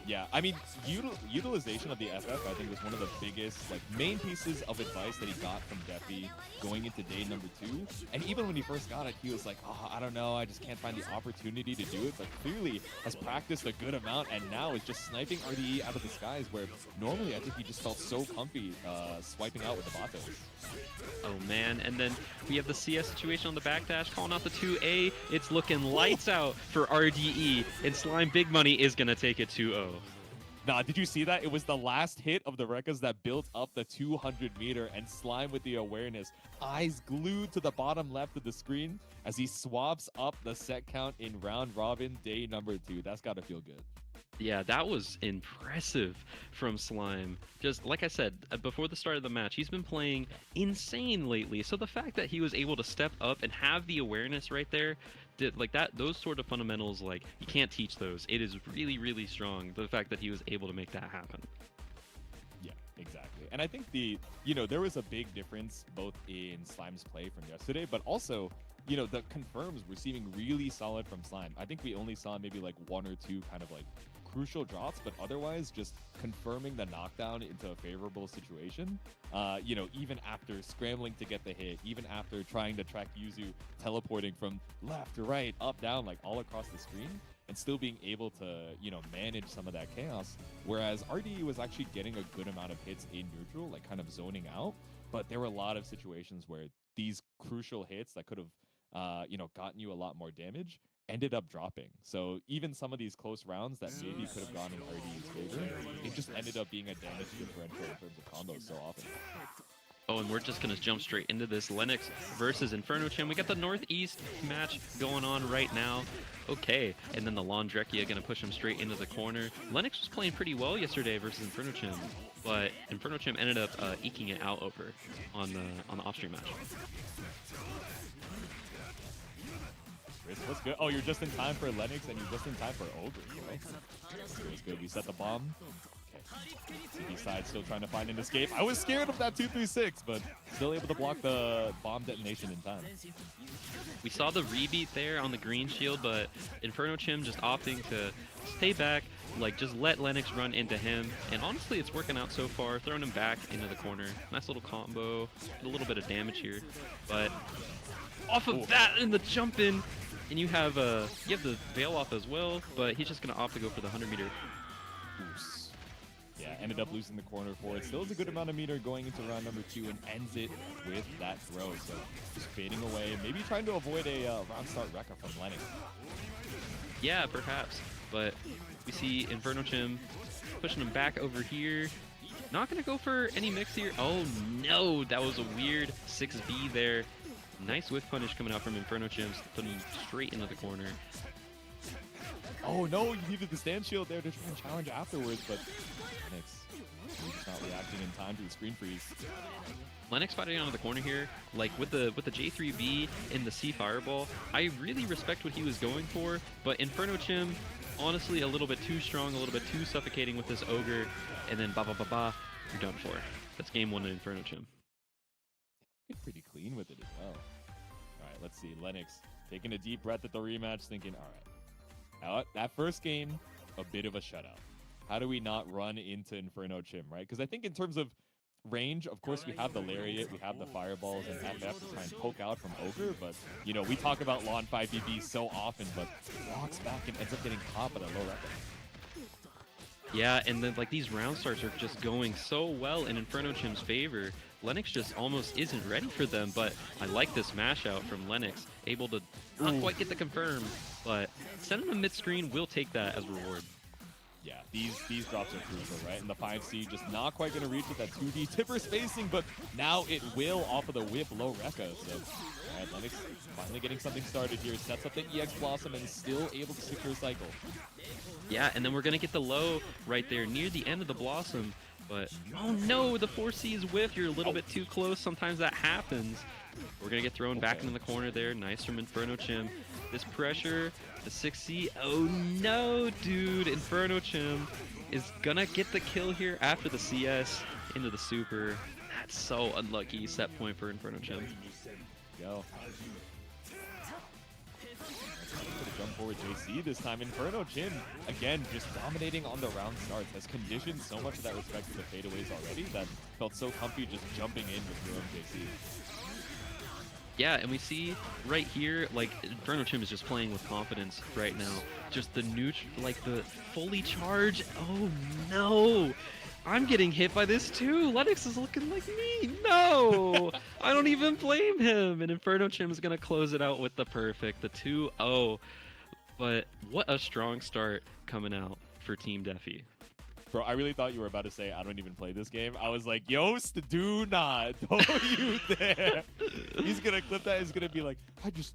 Speaker 1: Yeah, I mean, utilization of the FF, I think, was one of the biggest, like, main pieces of advice that he got from Defi going into day number 2. And even when he first got it, he was like, oh, I don't know, I just can't find the opportunity to do it. But clearly has practiced a good amount, and now is just sniping RDE out of the skies, where normally I think he just felt so comfy swiping out with the Vatos.
Speaker 2: Oh man, and then we have the CS situation on the backdash, calling out the 2A. It's looking lights out for RDE, and Slime Big Money is gonna take it 2-0.
Speaker 1: Nah, did you see that? It was the last hit of the Rekkas that built up the 200 meter, and Slime with the awareness, eyes glued to the bottom left of the screen as he swaps up the set count in round robin day number 2. That's gotta feel good.
Speaker 2: Yeah, that was impressive from Slime. Just like I said, before the start of the match, he's been playing insane lately. So the fact that he was able to step up and have the awareness right there, like that, those sort of fundamentals, like you can't teach those. It is really, really strong. The fact that he was able to make that happen.
Speaker 1: Yeah, exactly. And I think there was a big difference both in Slime's play from yesterday, but also, the confirms were seeming really solid from Slime. I think we only saw maybe like 1 or 2 kind of like crucial drops, but otherwise just confirming the knockdown into a favorable situation. Even after scrambling to get the hit, even after trying to track Yuzu teleporting from left to right, up, down, like all across the screen, and still being able to, manage some of that chaos. Whereas RDE was actually getting a good amount of hits in neutral, like kind of zoning out. But there were a lot of situations where these crucial hits that could have, gotten you a lot more damage ended up dropping. So even some of these close rounds that maybe could have gone in RDE's favor, it just ended up being a damage differential in terms of combos so often.
Speaker 2: Oh, and we're just going to jump straight into this. Lennox versus Inferno Chim. We got the Northeast match going on right now. Okay, and then the Laundrekia going to push him straight into the corner. Lennox was playing pretty well yesterday versus Inferno Chim, but Inferno Chim ended up eking it out over on the off-stream match.
Speaker 1: What's good? Oh, you're just in time for Lennox, and you're just in time for Ogre. It's good. We set the bomb. Okay. CB side still trying to find an escape. I was scared of that 236, but still able to block the bomb detonation in time.
Speaker 2: We saw the rebeat there on the green shield, but Inferno Chim just opting to stay back, like just let Lennox run into him. And honestly, it's working out so far, throwing him back into the corner. Nice little combo, a little bit of damage here. But off of that and the jump in, and you have the veil off as well, but he's just gonna opt to go for the 100 meter.
Speaker 1: Oops. Yeah, ended up losing the corner for it. Still has a good amount of meter going into round number 2 and ends it with that throw. So just fading away, maybe trying to avoid a round start Rekka from Lennox.
Speaker 2: Yeah, perhaps. But we see Inferno Chim pushing him back over here. Not gonna go for any mix here. Oh no, that was a weird 6B there. Nice whiff punish coming out from Inferno Chim, putting him straight into the corner.
Speaker 1: Oh no, you needed the stand shield there to try and challenge afterwards, but Lennox just not reacting in time to the screen freeze.
Speaker 2: Lennox fighting out of the corner here, like with the J3B and the C Fireball, I really respect what he was going for, but Inferno Chim, honestly a little bit too strong, a little bit too suffocating with this Ogre, and then you're done for. That's game 1 in Inferno Chim.
Speaker 1: Pretty clean with it as well. All right, let's see. Lennox taking a deep breath at the rematch, thinking, all right, that first game, a bit of a shutout. How do we not run into Inferno Chim, right? Because I think in terms of range, of course, we have the Lariat, we have the Fireballs and FF to try and poke out from Ogre, but, you know, we talk about Lawn 5BB so often, but walks back and ends up getting caught at a low record.
Speaker 2: Yeah, and then like these round starts are just going so well in Inferno Chim's favor. Lennox just almost isn't ready for them, but I like this mash out from Lennox, able to not quite get the confirm, but sending him mid-screen will take that as reward.
Speaker 1: Yeah, these drops are crucial, right? And the 5C just not quite going to reach with that 2D tipper spacing, but now it will off of the whip low Rekka. So, all right, Lennox finally getting something started here. Sets up the EX Blossom and is still able to secure cycle.
Speaker 2: Yeah, and then we're going to get the low right there near the end of the Blossom. But, oh no, the 4C is whiff. You're a little bit too close. Sometimes that happens. We're going to get thrown back into the corner there. Nice from Inferno Chim. This pressure, the 6C. Oh no, dude. Inferno Chim is going to get the kill here after the CS into the super. That's so unlucky. Set point for Inferno Chim.
Speaker 1: Go. Jump forward JC this time. Inferno Chim, again, just dominating on the round starts. Has conditioned so much of that respect to the fadeaways already that felt so comfy just jumping in with your own JC.
Speaker 2: Yeah, and we see right here, like, Inferno Chim is just playing with confidence right now. Just the like the fully charged. Oh no! I'm getting hit by this too. Lennox is looking like me. No! I don't even blame him. And Inferno Chim is going to close it out with the perfect, the 2-0. But what a strong start coming out for Team Defi.
Speaker 1: Bro, I really thought you were about to say, I don't even play this game. I was like, Yost, do not. Don't you dare. He's going to clip that. He's going to be like, I just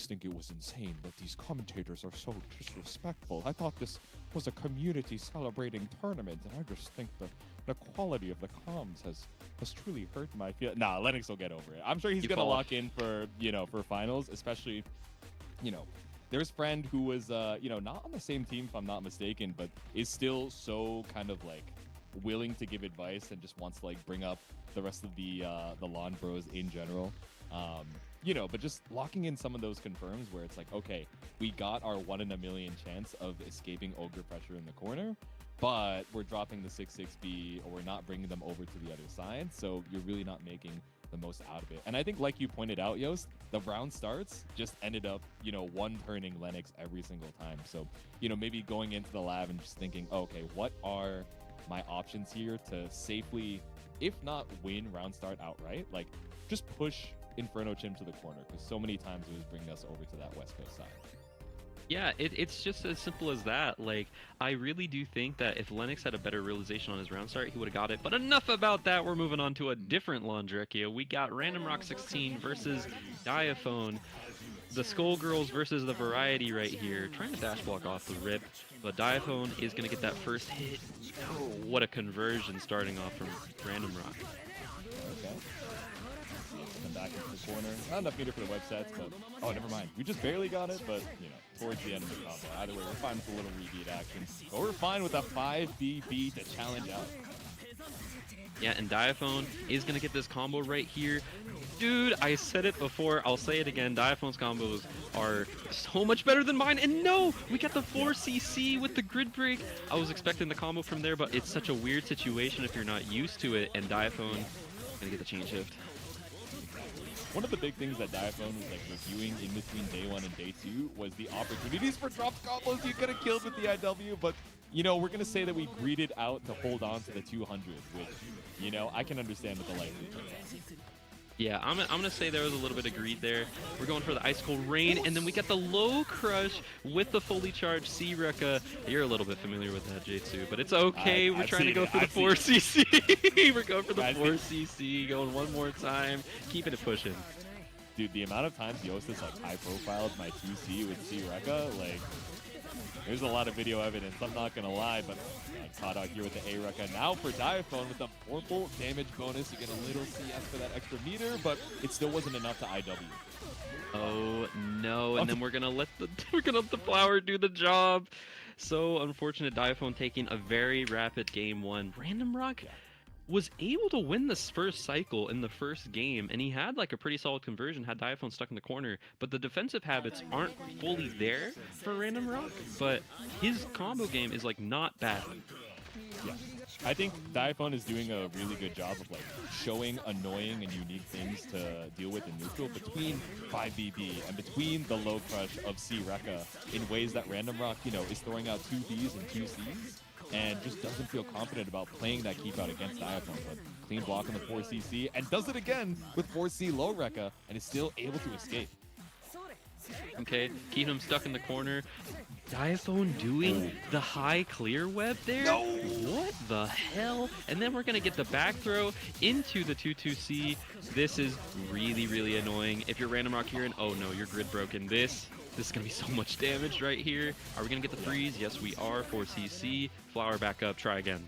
Speaker 1: think it was insane that these commentators are so disrespectful. I thought this was a community celebrating tournament, and I just think the quality of the comms has truly hurt my feelings. Nah, Lennox will get over it. I'm sure he's going to lock in for, you know, for finals, especially, you know, there's friend who was, you know, not on the same team if I'm not mistaken, but is still so kind of like willing to give advice and just wants to like bring up the rest of the lawn bros in general. You know, but just locking in some of those confirms where it's like, okay, we got our 1 in a million chance of escaping Ogre pressure in the corner, but we're dropping the 6-6B or we're not bringing them over to the other side. So you're really not making the most out of it. And I think, like you pointed out, Yost, the round starts just ended up, you know, one-turning Lennox every single time. So, you know, maybe going into the lab and just thinking, okay, what are my options here to safely, if not win round start outright, like just push Inferno Chim to the corner, because so many times it was bringing us over to that West Coast side.
Speaker 2: Yeah, it's just as simple as that. Like, I really do think that if Lennox had a better realization on his round start, he would have got it. But enough about that. We're moving on to a different Laundrecchia. We got Random Rock 16 versus Diaphone. The Skullgirls versus the Variety right here. Trying to dash block off the rip, but Diaphone is going to get that first hit. Oh, what a conversion starting off from Random Rock.
Speaker 1: Okay. Come back into the corner. Not enough meter for the websets, but oh, never mind. We just barely got it, but you know, towards the end of the combo. Either way, we're fine with a little rebeat action. But we're fine with a 5BB to challenge out.
Speaker 2: Yeah, and Diaphone is going to get this combo right here. Dude, I said it before, I'll say it again, Diaphone's combos are so much better than mine, and no! We got the 4CC with the grid break. I was expecting the combo from there, but it's such a weird situation if you're not used to it, and Diaphone gonna get the chain shift.
Speaker 1: One of the big things that Diaphone was like reviewing in between day 1 and day 2 was the opportunities for drop combos you could have killed with the IW, but you know, we're gonna say that we greeded out to hold on to the 200, which, you know, I can understand with the light reach.
Speaker 2: Yeah, I'm gonna say there was a little bit of greed there. We're going for the Ice Cold Rain, and then we got the low crush with the fully charged C-Rekka. You're a little bit familiar with that, J2, but it's okay. We're trying to go for the 4CC. We're going for the 4CC, going one more time, keeping it pushing.
Speaker 1: Dude, the amount of times Yost has like high profiled my 2C with C-Rekka, like, there's a lot of video evidence, I'm not gonna lie, but caught out here with the A-Rekka. Now for Diaphone with the purple damage bonus, you get a little CS for that extra meter, but it still wasn't enough to IW.
Speaker 2: Oh no, and then we're gonna let the flower do the job. So unfortunate, Diaphone taking a very rapid game 1. Random Rock was able to win this first cycle in the first game, and he had like a pretty solid conversion, had Diaphone stuck in the corner, but the defensive habits aren't fully there for Random Rock, but his combo game is like not bad.
Speaker 1: Yeah. I think Diaphone is doing a really good job of like showing annoying and unique things to deal with in neutral between 5BB and between the low crush of C Rekka in ways that Random Rock, you know, is throwing out 2Bs and 2Cs and just doesn't feel confident about playing that keep out against Diaphone. But clean block on the 4CC and does it again with 4C low Rekka and is still able to escape.
Speaker 2: Okay, keep him stuck in the corner. Diaphone doing the high clear web there?
Speaker 1: No!
Speaker 2: What the hell? And then we're going to get the back throw into the 2-2C. This is really, really annoying. If you're Random Rock here and oh no, you're grid broken. This is going to be so much damage right here. Are we going to get the freeze? Yes, we are. 4CC. Flower back up. Try again.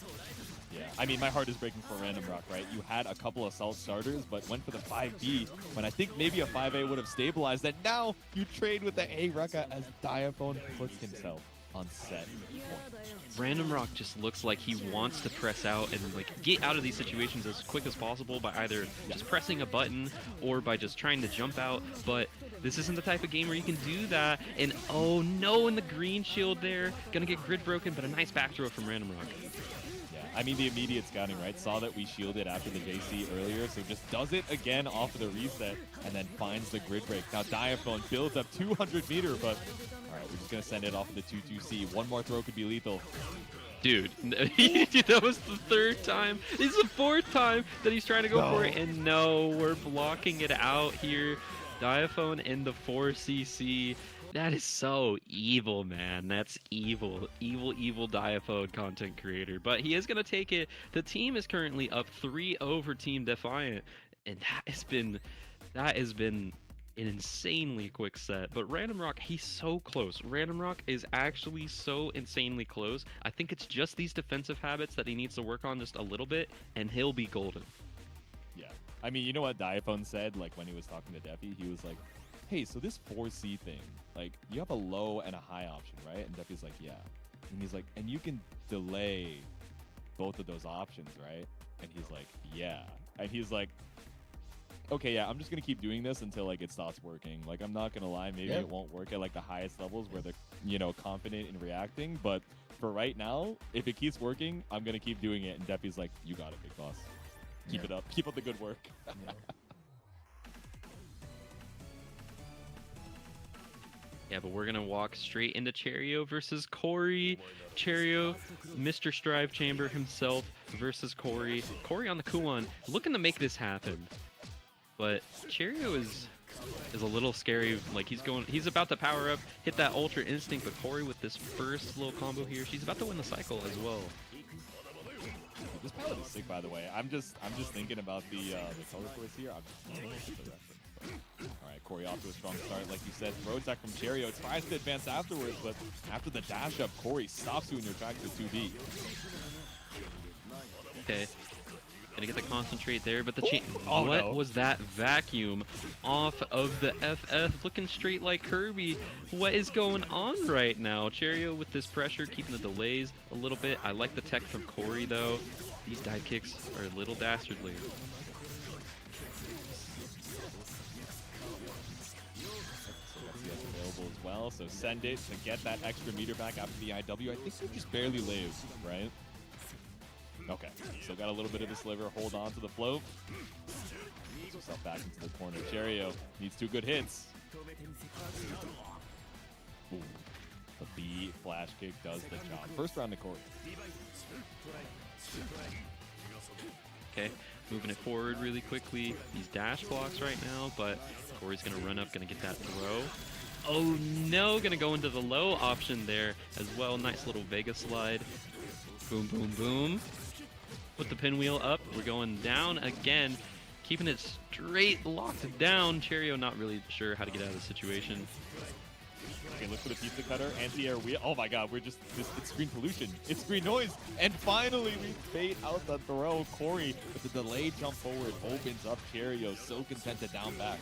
Speaker 1: Yeah, I mean, my heart is breaking for Random Rock, right? You had a couple assault starters, but went for the 5B when I think maybe a 5A would have stabilized that. Now you trade with the A Rekka as Diaphone puts himself on set point.
Speaker 2: Random Rock just looks like he wants to press out and like get out of these situations as quick as possible by either just pressing a button or by just trying to jump out, but this isn't the type of game where you can do that. And oh no, in the green shield there, gonna get grid broken, but a nice back throw from Random Rock.
Speaker 1: I mean, the immediate scouting, right? Saw that we shielded after the JC earlier, so just does it again off of the reset and then finds the grid break. Now Diaphone builds up 200 meter, but all right, we're just going to send it off of the 2-2C. One more throw could be lethal.
Speaker 2: Dude, that was the third time. It's the fourth time that he's trying to go for it, and no, we're blocking it out here. Diaphone in the 4CC. That is so evil, man. That's evil. Evil, evil Diaphone content creator. But he is going to take it. The team is currently up 3-0 for Team Defiant. And that has been an insanely quick set. But Random Rock, he's so close. Random Rock is actually so insanely close. I think it's just these defensive habits that he needs to work on just a little bit, and he'll be golden.
Speaker 1: Yeah. I mean, you know what Diaphone said, like, when he was talking to Defi? He was like, hey, so this 4C thing, like, you have a low and a high option, right? And Defi's like, yeah. And he's like, and you can delay both of those options, right? And he's like, yeah. And he's like, okay, yeah, I'm just going to keep doing this until, like, it stops working. Like, I'm not going to lie, maybe it won't work at, like, the highest levels where they're, you know, confident in reacting. But for right now, if it keeps working, I'm going to keep doing it. And Defi's like, you got it, big boss. Keep it up. Keep up the good work.
Speaker 2: Yeah, but we're going to walk straight into Cherio versus Corey. Cherio, Mr. Strive Chamber himself versus Corey. Corey on the Kuon, looking to make this happen. But Cherio is a little scary. Like, he's about to power up, hit that Ultra Instinct, but Corey with this first little combo here, she's about to win the cycle as well.
Speaker 1: This palette is sick, by the way. I'm just thinking about the color course here. All right, Corey off to a strong start, like you said. Throw attack from Cherio, tries to advance afterwards, but after the dash up, Corey stops you in your tracks with 2D.
Speaker 2: Okay, gonna get the concentrate there, but the what was that vacuum off of the FF? Looking straight like Kirby. What is going on right now? Cherio with this pressure, keeping the delays a little bit. I like the tech from Corey though. These dive kicks are a little dastardly.
Speaker 1: As well, so send it to get that extra meter back after the IW. I think they just barely live, right? Okay, still got a little bit of the sliver. Hold on to the float. Puts himself back into the corner. Cherio needs 2 good hits. Ooh. The B flash kick does the job. First round to Corey.
Speaker 2: Okay, moving it forward really quickly. These dash blocks right now, but Corey's gonna run up, gonna get that throw. Oh no, gonna go into the low option there as well. Nice little Vega slide. Boom, boom, boom. Put the pinwheel up. We're going down again. Keeping it straight locked down. Cherio not really sure how to get out of the situation.
Speaker 1: Okay, look for the pizza cutter. Anti-air wheel. Oh my god, it's screen pollution. It's screen noise. And finally, we bait out the throw. Corey with the delayed jump forward opens up Cherio. So content to down back.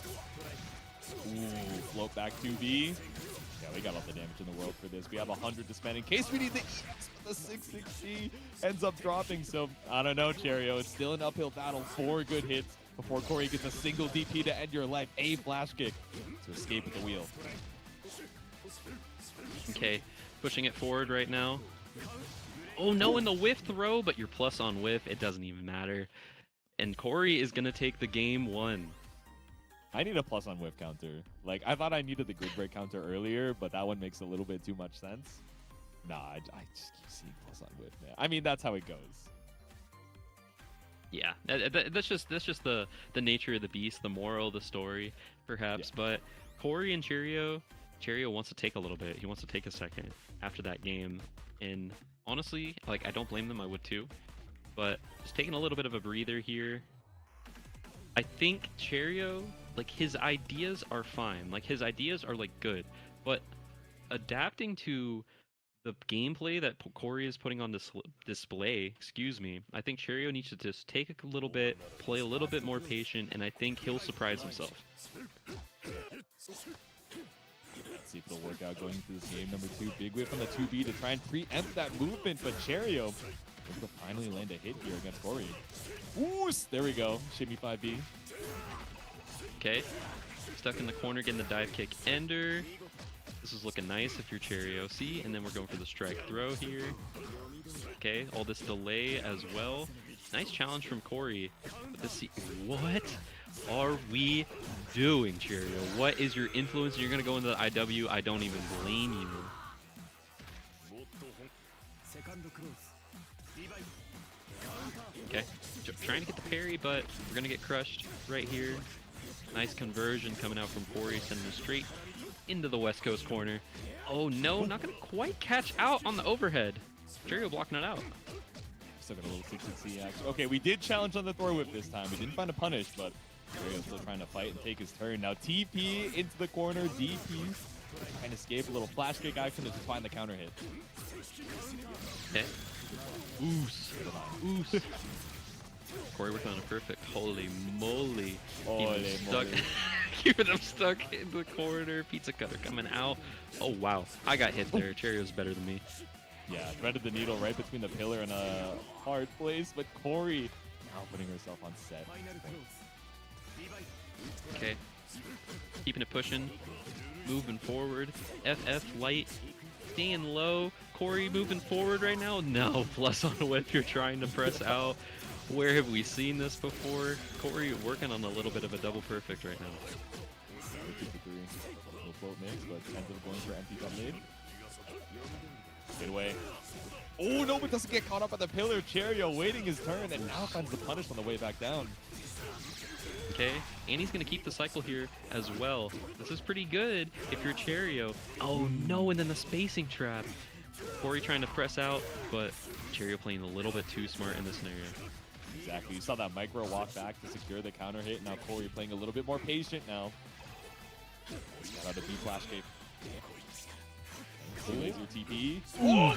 Speaker 1: Ooh, float back 2B. Yeah, we got all the damage in the world for this. We have 100 to spend in case we need the EX, but the 660 ends up dropping. So, I don't know, Cherio. It's still an uphill battle. 4 good hits before Corey gets a single DP to end your life. A flash kick to escape with the wheel.
Speaker 2: Okay, pushing it forward right now. Oh no, in the whiff throw, but you're plus on whiff. It doesn't even matter. And Corey is gonna take the game 1.
Speaker 1: I need a plus on whiff counter. Like, I thought I needed the grid break counter earlier, but that one makes a little bit too much sense. Nah, I just keep seeing plus on whiff, man. I mean, that's how it goes.
Speaker 2: Yeah, that's just the nature of the beast, the moral of the story, perhaps.
Speaker 1: Yeah.
Speaker 2: But Corey and Cheerio wants to take a little bit. He wants to take a second after that game, and honestly, like, I don't blame them. I would too, but just taking a little bit of a breather here. I think Cheerio, like, his ideas are fine. Like, his ideas are like good, but adapting to the gameplay that Corey is putting on display, I think Cheerio needs to just take a little bit, play a little bit more patient, and I think he'll surprise himself.
Speaker 1: Let's see if it'll work out going into this game. Number 2, big whip on the 2B to try and preempt that movement, but Cheerio able to finally land a hit here against Corey. Ooh, there we go. Shimmy 5B.
Speaker 2: Okay, stuck in the corner, getting the dive kick ender. This is looking nice if you're Cheerio. See, and then we're going for the strike throw here. Okay, all this delay as well. Nice challenge from Corey. But this, what are we doing, Cheerio? What is your influence? You're gonna go into the IW. I don't even blame you. Okay, trying to get the parry, but we're gonna get crushed right here. Nice conversion coming out from Corey, sending him straight into the West Coast corner. Oh no, not gonna quite catch out on the overhead. Cheerio blocking it out.
Speaker 1: Still got a little 6-6 action. Okay, we did challenge on the throw whip this time. We didn't find a punish, but Cheerio's still trying to fight and take his turn. Now TP into the corner, DP trying to escape a little flash kick action to find the counter hit.
Speaker 2: Okay. Oos. Oos. Corey working on a perfect. Holy moly.
Speaker 1: Holy
Speaker 2: stuck.
Speaker 1: moly.
Speaker 2: Keeping him stuck in the corner. Pizza cutter coming out. Oh wow. I got hit there. Cheerio's better than me.
Speaker 1: Yeah, threaded the needle right between the pillar and a hard place, but Corey now putting herself on set.
Speaker 2: Okay. Keeping it pushing. Moving forward. FF light. Staying low. Corey moving forward right now. No, plus on whip. You're trying to press out. Where have we seen this before? Corey working on a little bit of a double perfect right now.
Speaker 1: Little float mix, but ends up going for empty top mid. Get away. Oh no, but doesn't get caught up by the pillar. Cheerio waiting his turn and now finds the punish on the way back down.
Speaker 2: Okay, and he's gonna keep the cycle here as well. This is pretty good if you're Cheerio. Oh no, and then the spacing trap. Corey trying to press out, but Cheerio playing a little bit too smart in this scenario.
Speaker 1: Exactly. You saw that micro walk back to secure the counter hit. Now Corey playing a little bit more patient now. Got out the B flash kick. Laser TP.
Speaker 2: Oh,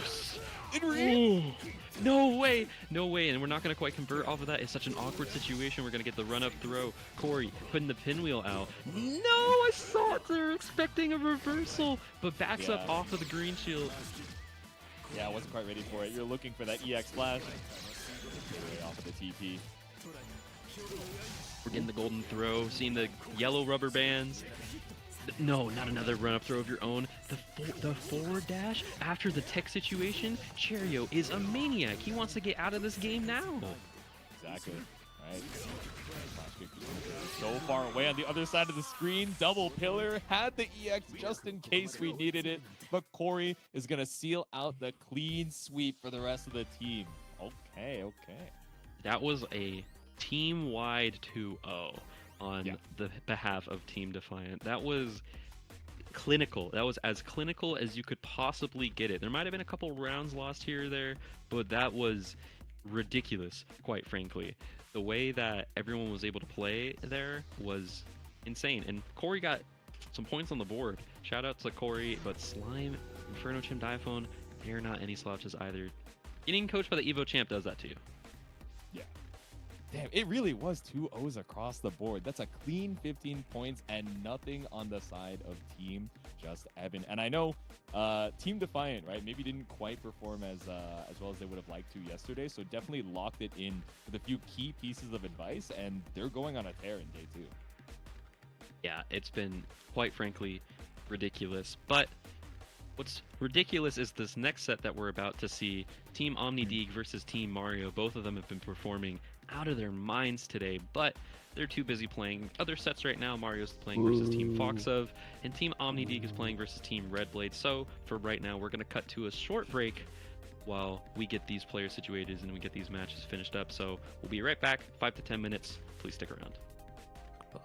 Speaker 1: in
Speaker 2: no way, no way, and we're not gonna quite convert off of that. It's such an awkward situation. We're gonna get the run-up throw. Corey putting the pinwheel out. No, I saw it. They're expecting a reversal, but backs up off of the green shield.
Speaker 1: Yeah, I wasn't quite ready for it. You're looking for that EX flash. Way off of the TP.
Speaker 2: We're getting the golden throw, seeing the yellow rubber bands. No, not another run-up throw of your own. The forward dash after the tech situation. Cheerio is a maniac. He wants to get out of this game now.
Speaker 1: Exactly. All right. Flash kick so far away on the other side of the screen. Double pillar. Had the EX just in case we needed it. But Corey is going to seal out the clean sweep for the rest of the team. Okay, okay.
Speaker 2: That was a team-wide 2-0 on the behalf of Team Defiant. That was clinical. That was as clinical as you could possibly get it. There might have been a couple rounds lost here or there, but that was ridiculous, quite frankly. The way that everyone was able to play there was insane. And Corey got some points on the board. Shout out to Corey, but Slime, Inferno Chim Diphone, they're not any slouches either. Getting coached by the Evo champ does that to you.
Speaker 1: Yeah. Damn, it really was 2 O's across the board. That's a clean 15 points and nothing on the side of Team Just Evan. And I know Team Defiant, right, maybe didn't quite perform as well as they would have liked to yesterday, so definitely locked it in with a few key pieces of advice, and they're going on a tear in day 2.
Speaker 2: Yeah, it's been, quite frankly, ridiculous. But What's ridiculous is this next set that we're about to see, Team Omnideeg versus Team Mario. Both of them have been performing out of their minds today, but they're too busy playing other sets right now. Mario's playing versus Team Foxov, and Team Omnideeg is playing versus Team Redblade. So for right now, we're going to cut to a short break while we get these players situated and we get these matches finished up. So we'll be right back, 5 to 10 minutes. Please stick around.
Speaker 3: Bye.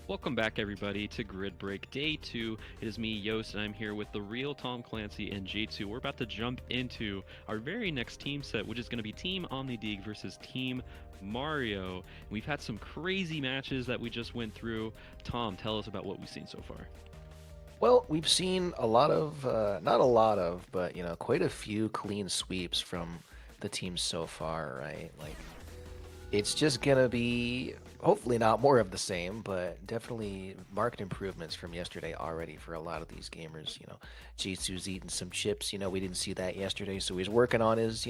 Speaker 2: Welcome back, everybody, to Grid Break Day 2. It is me, Yost, and I'm here with the real Tom Clancy and J2. We're about to jump into our very next team set, which is going to be Team OmniDig versus Team Mario. We've had some crazy matches that we just went through. Tom, tell us about what we've seen so far.
Speaker 3: Well, we've seen a lot of, not a lot of, but quite a few clean sweeps from the teams so far, right? Like, it's just gonna be hopefully not more of the same, but definitely marked improvements from yesterday already for a lot of these gamers. Jitsu's eating some chips. We didn't see that yesterday, so he's working on his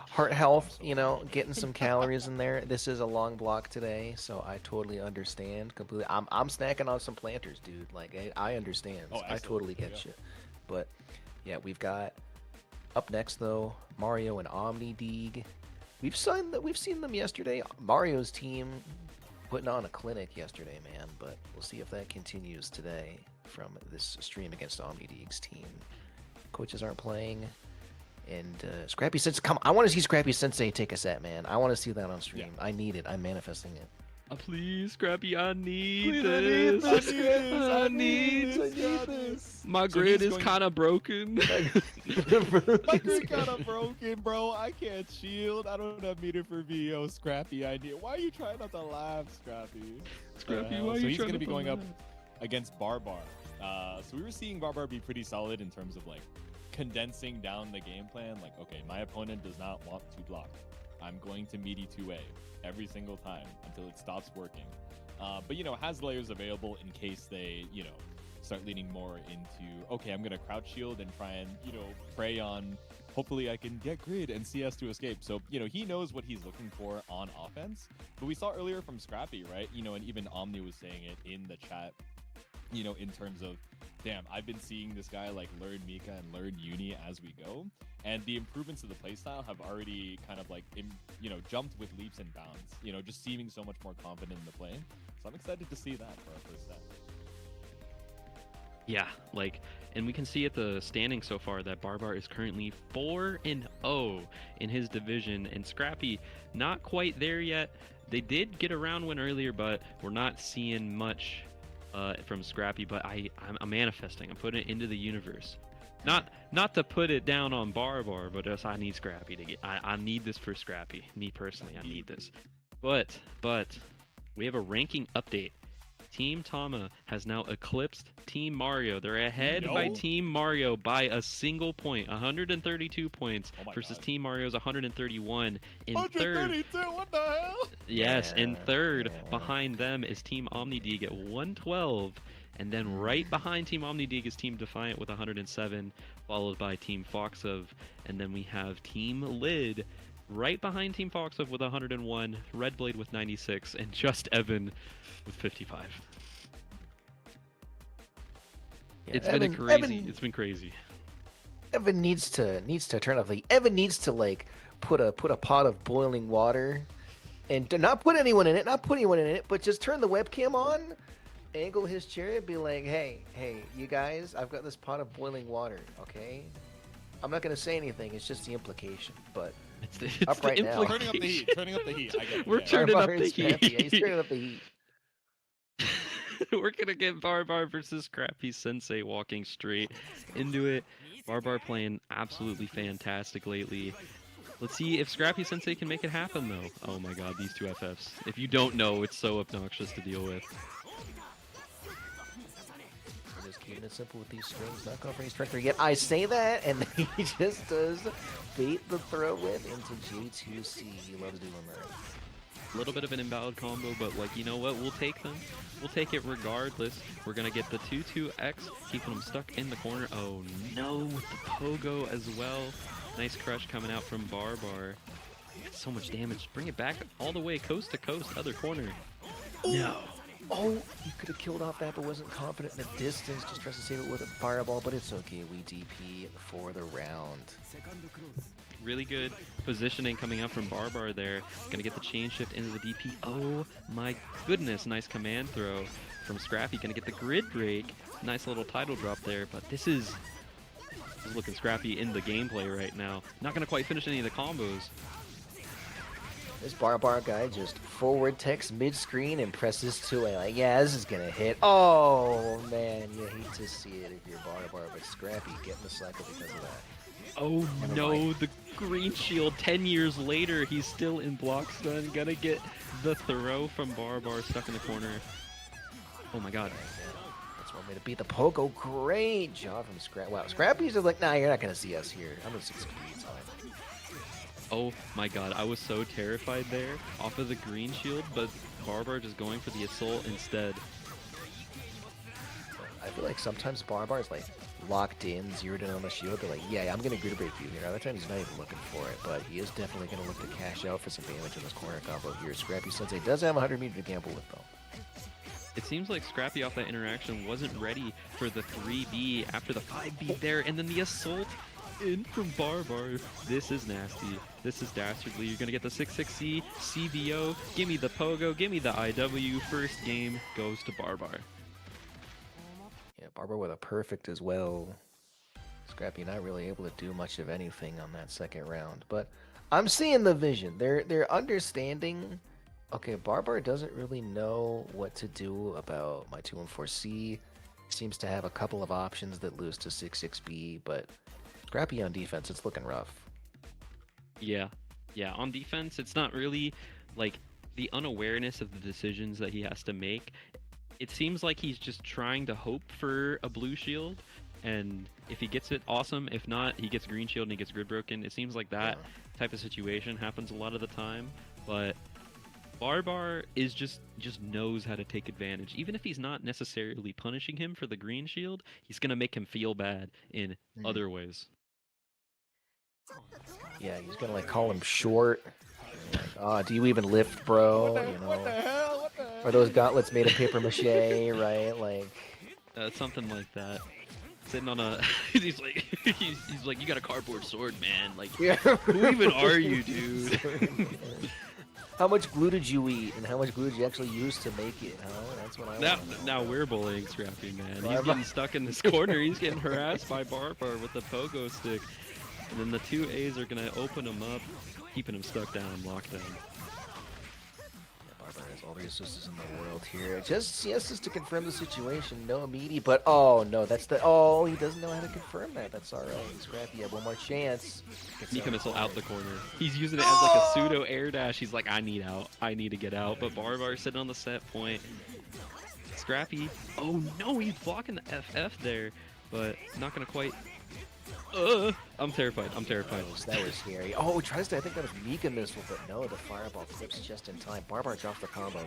Speaker 3: heart health. Getting some calories in there. This is a long block today, so I totally understand completely. I'm snacking on some planters, dude. Like I understand.
Speaker 1: Oh,
Speaker 3: I totally get shit. But yeah, we've got up next though Mario and OmniDig. We've seen them yesterday. Mario's team putting on a clinic yesterday, man. But we'll see if that continues today from this stream against OmniDig's team. Coaches aren't playing, and Scrappy Sensei. Come, I want to see Scrappy Sensei take a set, man. I want to see that on stream. Yeah. I need it. I'm manifesting it.
Speaker 2: Please, Scrappy, I need this. I need this. My grid is kind of broken.
Speaker 1: My grid kind of broken, bro. I can't shield. I don't have meter for VO. Scrappy, I need. Why are you trying not to laugh, Scrappy?
Speaker 2: Scrappy, why are you trying?
Speaker 1: So he's going to be going up against Barbar. So we were seeing Barbar be pretty solid in terms of like condensing down the game plan. Like, okay, my opponent does not want to block. I'm going to meaty 2A every single time until it stops working. But has layers available in case they, start leaning more into, okay, I'm gonna crouch shield and try and, prey on, hopefully I can get grid and CS to escape. So, he knows what he's looking for on offense. But we saw earlier from Scrappy, right? And even Omni was saying it in the chat, in terms of, damn, I've been seeing this guy like learn Mika and learn Uni as we go, and the improvements of the playstyle have already kind of like jumped with leaps and bounds. Just seeming so much more confident in the play. So I'm excited to see that for our first set.
Speaker 2: Yeah, and we can see at the standing so far that Barbar is currently 4-0 in his division, and Scrappy not quite there yet. They did get a round win earlier, but we're not seeing much from Scrappy, but I'm manifesting. I'm putting it into the universe. Not to put it down on Barbar, but just I need Scrappy to get. I need this for Scrappy. Me personally, I need this. But we have a ranking update. Team Tama has now eclipsed Team Mario. They're ahead by Team Mario by a single point, 132 points versus Team Mario's 131. In third,
Speaker 1: what the hell?
Speaker 2: Yes, in third behind them is Team OmniDig at 112, and then right behind Team OmniDig is Team Defiant with 107, followed by Team Foxov, and then we have Team Lid right behind Team Foxov with 101, Red Blade with 96, and Just Evan with 55. Yeah, it's been crazy. It's been crazy.
Speaker 3: Evan needs to turn off the. Evan needs to put a pot of boiling water, and not put anyone in it, but just turn the webcam on, angle his chair, and be like, hey, you guys, I've got this pot of boiling water. Okay, I'm not gonna say anything. It's just the implication, but.
Speaker 2: It's
Speaker 3: up right now.
Speaker 1: Turning up the heat. I get it.
Speaker 2: We're turning up the heat.
Speaker 3: He's turning up the heat.
Speaker 2: We're gonna get Barbar versus Scrappy Sensei walking straight into it. Barbar playing absolutely fantastic lately. Let's see if Scrappy Sensei can make it happen though. Oh my god, these two FFs. If you don't know, it's so obnoxious to deal with.
Speaker 3: Just keeping it simple with these strings, not going for any strength yet. I say that, and he just does bait the throw whip into J2C. He loves doing that.
Speaker 2: A little bit of an invalid combo, but you know what? We'll take them. We'll take it regardless. We're gonna get the 2-2-X, keeping them stuck in the corner. Oh no, with the pogo as well. Nice crush coming out from Barbar. So much damage. Bring it back all the way coast to coast, other corner. No.
Speaker 3: Oh, you could have killed off that, but wasn't confident in the distance. Just tries to save it with a fireball, but it's okay. We DP for the round.
Speaker 2: Really good positioning coming out from Barbar there. Gonna get the chain shift into the DP. Oh my goodness, nice command throw from Scrappy. Gonna get the grid break. Nice little title drop there, but this is looking Scrappy in the gameplay right now. Not gonna quite finish any of the combos.
Speaker 3: This Barbar guy just forward text mid-screen and presses 2A. Like, yeah, this is gonna hit. Oh man, you hate to see it if you're Barbar, but Scrappy getting the cycle because of that.
Speaker 2: Oh
Speaker 3: Never
Speaker 2: no,
Speaker 3: mind.
Speaker 2: the green shield 10 years later, he's still in block stun, gonna get the throw from Barbar stuck in the corner. Oh my god.
Speaker 3: That's one way to beat the Pogo. Great job from Scrappy. Wow, Scrappy's just like, nah, you're not gonna see us here. I'm gonna 6 speed time.
Speaker 2: Oh my god, I was so terrified there off of the green shield, but Barbar just going for the assault instead.
Speaker 3: I feel like sometimes Barbar is like locked in, zeroed in on the shield. They're like, yeah, I'm gonna grid break you here. Other times he's not even looking for it, but he is definitely gonna look to cash out for some damage in this corner combo here. Scrappy Sensei does have 100 meter to gamble with though.
Speaker 2: It seems like Scrappy off that interaction wasn't ready for the 3B after the 5B there, and then the assault in from Barbar. This is nasty. This is dastardly. You're gonna get the 6-6C, CBO, give me the Pogo, give me the IW. First game goes to Barbar.
Speaker 3: Yeah, Barbar with a perfect as well. Scrappy not really able to do much of anything on that second round, but I'm seeing the vision. They're understanding. Okay, Barbar doesn't really know what to do about my 214C. Seems to have a couple of options that lose to 6-6B, but Scrappy on defense, it's looking rough.
Speaker 2: Yeah, on defense, it's not really like the unawareness of the decisions that he has to make. It seems like he's just trying to hope for a blue shield, and if he gets it, awesome. If not, he gets green shield and he gets grid broken. It seems like that type of situation happens a lot of the time, but Barbar is just knows how to take advantage. Even if he's not necessarily punishing him for the green shield, he's gonna make him feel bad in other ways.
Speaker 3: Yeah, he's gonna like call him short. Like, oh, do you even lift, bro?
Speaker 1: What the,
Speaker 3: You know,
Speaker 1: what the hell? What the hell?
Speaker 3: are those gauntlets made of paper mache, right? Like,
Speaker 2: Something like that. Sitting on a, he's like, he's like, you got a cardboard sword, man. Like,
Speaker 3: yeah.
Speaker 2: who even are you, dude?
Speaker 3: How much glue did you eat, and how much glue did you actually use to make it, huh? That's what I
Speaker 2: Now,
Speaker 3: want to know.
Speaker 2: now we're bullying Scrappy, man. He's
Speaker 3: Barbar.
Speaker 2: getting stuck in this corner. He's getting harassed by Barbar with the pogo stick. And then the 2As are going to open him up, keeping him stuck down in lockdown.
Speaker 3: Barbar has all the resources in the world here. Just to confirm the situation. No immediate, but oh no, that's the he doesn't know how to confirm that. That's all right. Scrappy, you have one more chance.
Speaker 2: Nika missile out the corner. He's using it as like a pseudo air dash. He's like, I need out. I need to get out. But Barbar sitting on the set point. Scrappy. Oh no, he's blocking the FF there, but not gonna quite. I'm terrified. I'm terrified.
Speaker 3: That was scary. Oh, tries to. I think that was Mika missile, but no, the fireball clips just in time. Barbar drops the combo.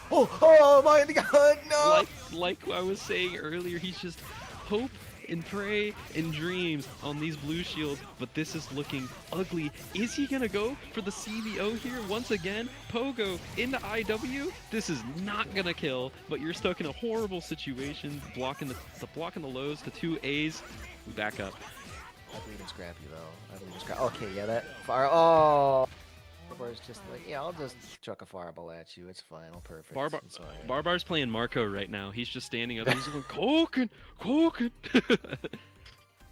Speaker 3: Oh my god, no!
Speaker 2: Like I was saying earlier, he's just hope and pray and dreams on these blue shields, but this is looking ugly. Is he gonna go for the CVO here once again? Pogo into IW? This is not gonna kill, but you're stuck in a horrible situation, blocking the lows to 2As. We back up.
Speaker 3: I believe in Scrappy though. I believe in Scrappy. Okay, yeah, that fire. Oh! Barbar's just like, yeah, I'll just chuck a fireball at you. It's fine. I'll perfect. It's all right.
Speaker 2: Barbar's playing Marco right now. He's just standing up. He's going, Koken.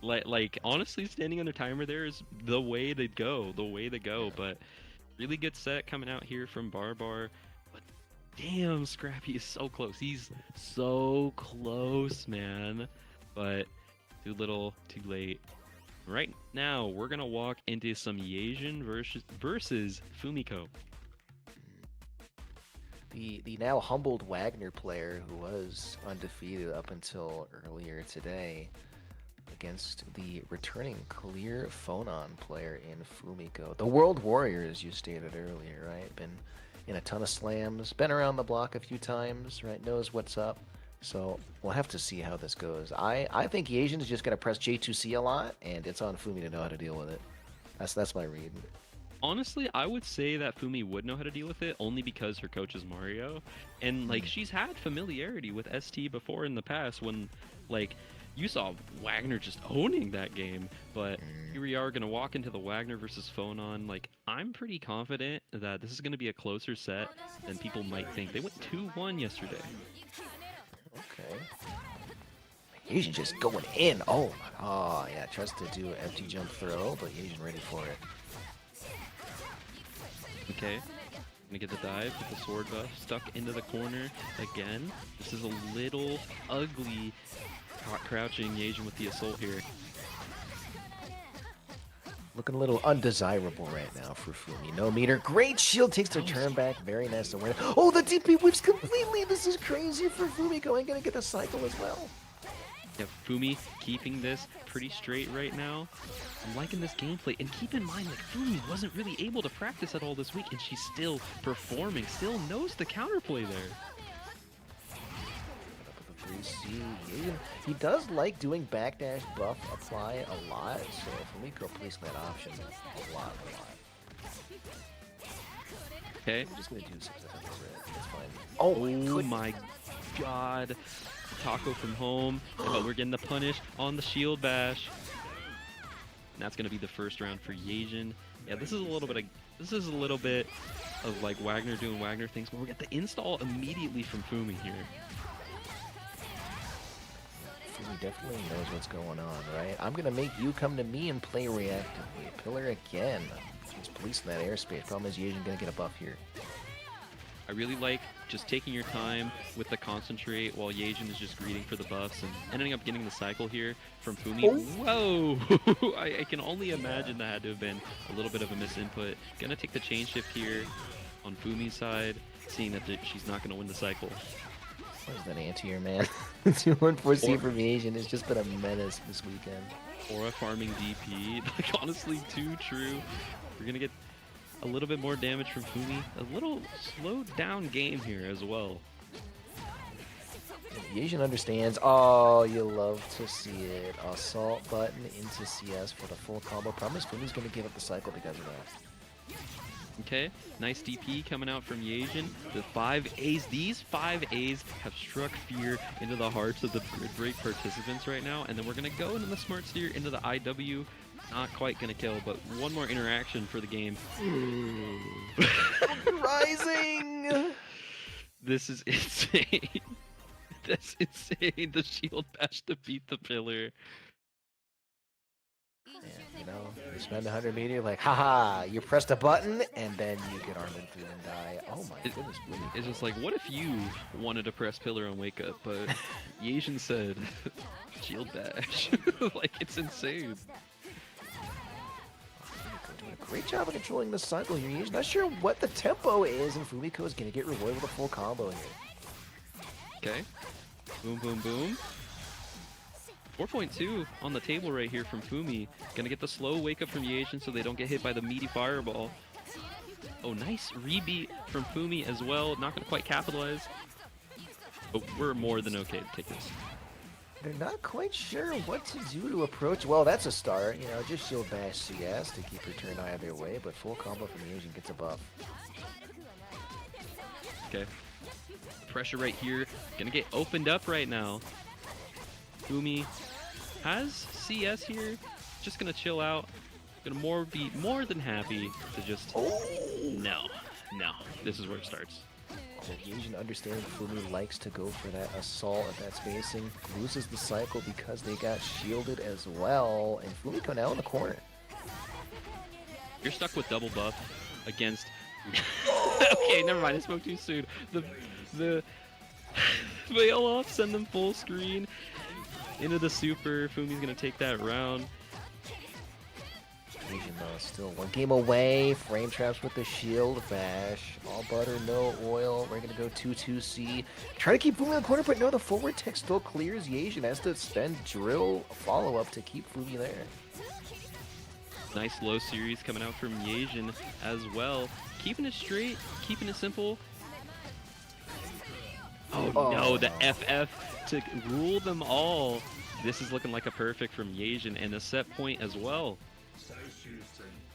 Speaker 2: like honestly, standing under timer there is the way to go. But really good set coming out here from Barbar. But damn, Scrappy is so close. He's so close, man. But too little, too late. Right now, we're gonna walk into some Yasian versus Fumiko.
Speaker 3: The now humbled Wagner player who was undefeated up until earlier today against the returning clear Phonon player in Fumiko. The World Warrior, as you stated earlier, right? Been in a ton of slams, been around the block a few times, right? Knows what's up. So we'll have to see how this goes. I think Yasian is just going to press J2C a lot, and it's on Fumi to know how to deal with it. That's my read.
Speaker 2: Honestly, I would say that Fumi would know how to deal with it only because her coach is Mario. And, like, she's had familiarity with ST before in the past when, like, you saw Wagner just owning that game. But here we are going to walk into the Wagner versus Phonon. Like, I'm pretty confident that this is going to be a closer set than people might think. They went 2-1 yesterday.
Speaker 3: Okay. Yasian just going in. Oh yeah, tries to do an empty jump throw, but Yasian ready for it.
Speaker 2: Okay. Gonna get the dive with the sword buff. Stuck into the corner again. This is a little ugly. Crouching Yajin with the assault here.
Speaker 3: Looking a little undesirable right now for Fumi. No meter. Great shield takes their turn back. Very nice awareness. Oh, the DP whips completely. This is crazy for Fumiko. And gonna get the cycle as well.
Speaker 2: Yeah, Fumi keeping this pretty straight right now. I'm liking this gameplay. And keep in mind, like, Fumi wasn't really able to practice at all this week, and she's still performing, still knows the counterplay there.
Speaker 3: He does like doing backdash buff apply a lot, so Fumiko placing that option a lot.
Speaker 2: Okay.
Speaker 3: I'm just gonna do something over it. That's fine.
Speaker 2: Oh my god. Taco from home, but we're getting the punish on the shield bash. And that's gonna be the first round for Yajin. Yeah, this is a little bit of like Wagner doing Wagner things, but we get the install immediately from Fumi here.
Speaker 3: Fumi definitely knows what's going on, right? I'm gonna make you come to me and play reactively. Pillar again. He's policing that airspace. Problem is Yajin gonna get a buff here.
Speaker 2: I really like just taking your time with the concentrate while Yajin is just greeting for the buffs and ending up getting the cycle here from Fumi.
Speaker 3: Oh.
Speaker 2: Whoa! I can only imagine that had to have been a little bit of a misinput. Gonna take the chain shift here on Fumi's side, seeing that she's not gonna win the cycle.
Speaker 3: What is that anti-air, man? 2-1-4C from Yajin has just been a menace this weekend.
Speaker 2: Aura farming DP, like honestly too true. We're gonna get a little bit more damage from Fumi. A little slowed down game here as well.
Speaker 3: Yajin understands. Oh, you love to see it. Assault button into CS for the full combo. Promise Fumi's going to give up the cycle because of that.
Speaker 2: Okay, nice DP coming out from Yajin. The 5 A's. These 5 A's have struck fear into the hearts of the grid break participants right now. And then we're going to go into the smart steer, into the IW. Not quite gonna kill, but one more interaction for the game.
Speaker 3: Rising!
Speaker 2: This is insane. That's insane. The shield bash to beat the pillar.
Speaker 3: And, you know, you spend 100 meter, like, haha, you pressed a button, and then you get armored through and die. Oh my goodness, really
Speaker 2: It's just like, what if you wanted to press pillar and wake up, but Yajin said, shield bash. Like, it's insane.
Speaker 3: Doing a great job of controlling the cycle here. He's not sure what the tempo is, and Fumiko is going to get rewarded with a full combo here.
Speaker 2: Okay. Boom, boom, boom. 4.2 on the table right here from Fumi. Gonna get the slow wake up from Yajin so they don't get hit by the meaty fireball. Oh, nice rebeat from Fumi as well. Not gonna quite capitalize. But we're more than okay to take this.
Speaker 3: They're not quite sure what to do to approach. Well, that's a start. You know, just shield bash CS to keep your turn either way, but full combo from Yajin gets a buff.
Speaker 2: Okay. Pressure right here. Gonna get opened up right now. Fumi has CS here. Just gonna chill out. Gonna be more than happy to just...
Speaker 3: Oh!
Speaker 2: No. This is where it starts.
Speaker 3: Yajin understanding Fumi likes to go for that assault at that spacing. Loses the cycle because they got shielded as well. And Fumiko now in the corner.
Speaker 2: You're stuck with double buff against... Okay, never mind. I spoke too soon. The veil off, send them full screen into the super. Fumi's gonna take that round.
Speaker 3: Yajin though still one game away. Frame traps with the shield bash. All butter, no oil. We're gonna go 2-2C. Try to keep Fumi in the corner, but no, the forward tech still clears. Yajin has to spend drill follow-up to keep Fumi there.
Speaker 2: Nice low series coming out from Yajin as well. Keeping it straight, keeping it simple. Oh no, the FF to rule them all. This is looking like a perfect from Yajin and a set point as well.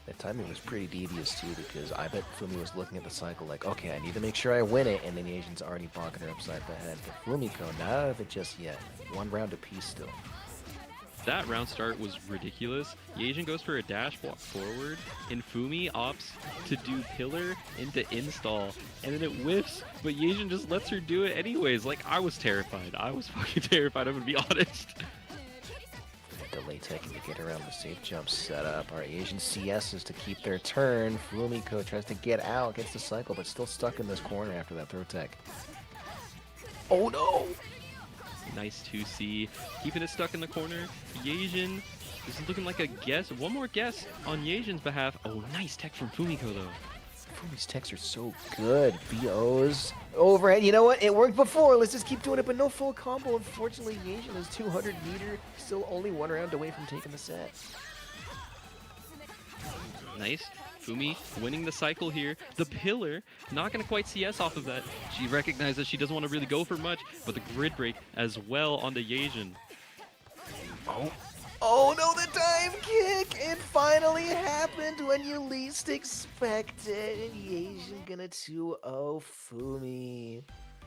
Speaker 3: That timing was pretty devious too, because I bet Fumi was looking at the cycle like, okay, I need to make sure I win it, and then Yajin's already bonking her upside the head. But Fumiko, not out of it just yet. One round apiece still.
Speaker 2: That round start was ridiculous. Yajin goes for a dash block forward, and Fumi opts to do pillar into install, and then it whiffs, but Yajin just lets her do it anyways. Like, I was terrified. I was fucking terrified, I'm gonna be honest.
Speaker 3: delay taking to get around the safe jump setup. Our Asian CSs to keep their turn. Fumiko tries to get out, gets the cycle, but still stuck in this corner after that throw tech. Oh no!
Speaker 2: Nice 2C. Keeping it stuck in the corner. Yejin, this is looking like a guess. One more guess on Yejin's behalf. Oh, nice tech from Fumiko, though.
Speaker 3: Fumi's techs are so good. BOs overhead. You know what? It worked before. Let's just keep doing it, but no full combo. Unfortunately, Yejin is 200 meter. Still only one round away from taking the set.
Speaker 2: Nice. Fumi winning the cycle here. The pillar, not going to quite CS off of that. She recognizes she doesn't want to really go for much, but the grid break as well on the Yejin.
Speaker 3: Oh. Oh no, the dive kick! It finally happened when you least expect it. Yejin gonna 2-0 Fumi.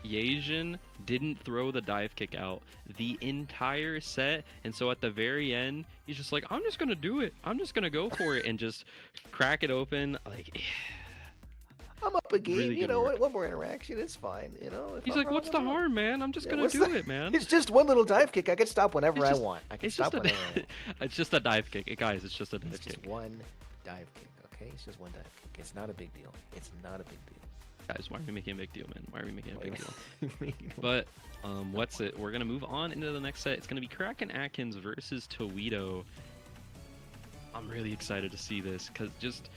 Speaker 2: Yejin didn't throw the dive kick out the entire set, and so at the very end, he's just like, I'm just gonna do it. I'm just gonna go for it and just crack it open. Like,
Speaker 3: I'm up a game,
Speaker 2: really
Speaker 3: you
Speaker 2: good
Speaker 3: know
Speaker 2: work.
Speaker 3: what? One more interaction, it's fine, you know? If
Speaker 2: he's
Speaker 3: I'm
Speaker 2: like,
Speaker 3: wrong,
Speaker 2: what's the
Speaker 3: I'm wrong.
Speaker 2: harm, man? I'm just
Speaker 3: Yeah,
Speaker 2: gonna
Speaker 3: what's
Speaker 2: do
Speaker 3: the-
Speaker 2: it, man.
Speaker 3: It's just one little dive kick. I can stop whenever
Speaker 2: It's
Speaker 3: I
Speaker 2: just-
Speaker 3: want. I can
Speaker 2: It's
Speaker 3: stop
Speaker 2: just a
Speaker 3: whenever I want.
Speaker 2: it's just a dive kick, guys. It's just a dive
Speaker 3: It's
Speaker 2: kick.
Speaker 3: just one dive kick, okay? It's just one dive kick. It's not a big deal. It's not a big deal.
Speaker 2: Guys, why are we making a big deal, man? Why are we making a big deal?
Speaker 3: But
Speaker 2: But what's it? We're gonna move on into the next set. It's gonna be Kraken Atkins versus Toledo. I'm really excited to see this because just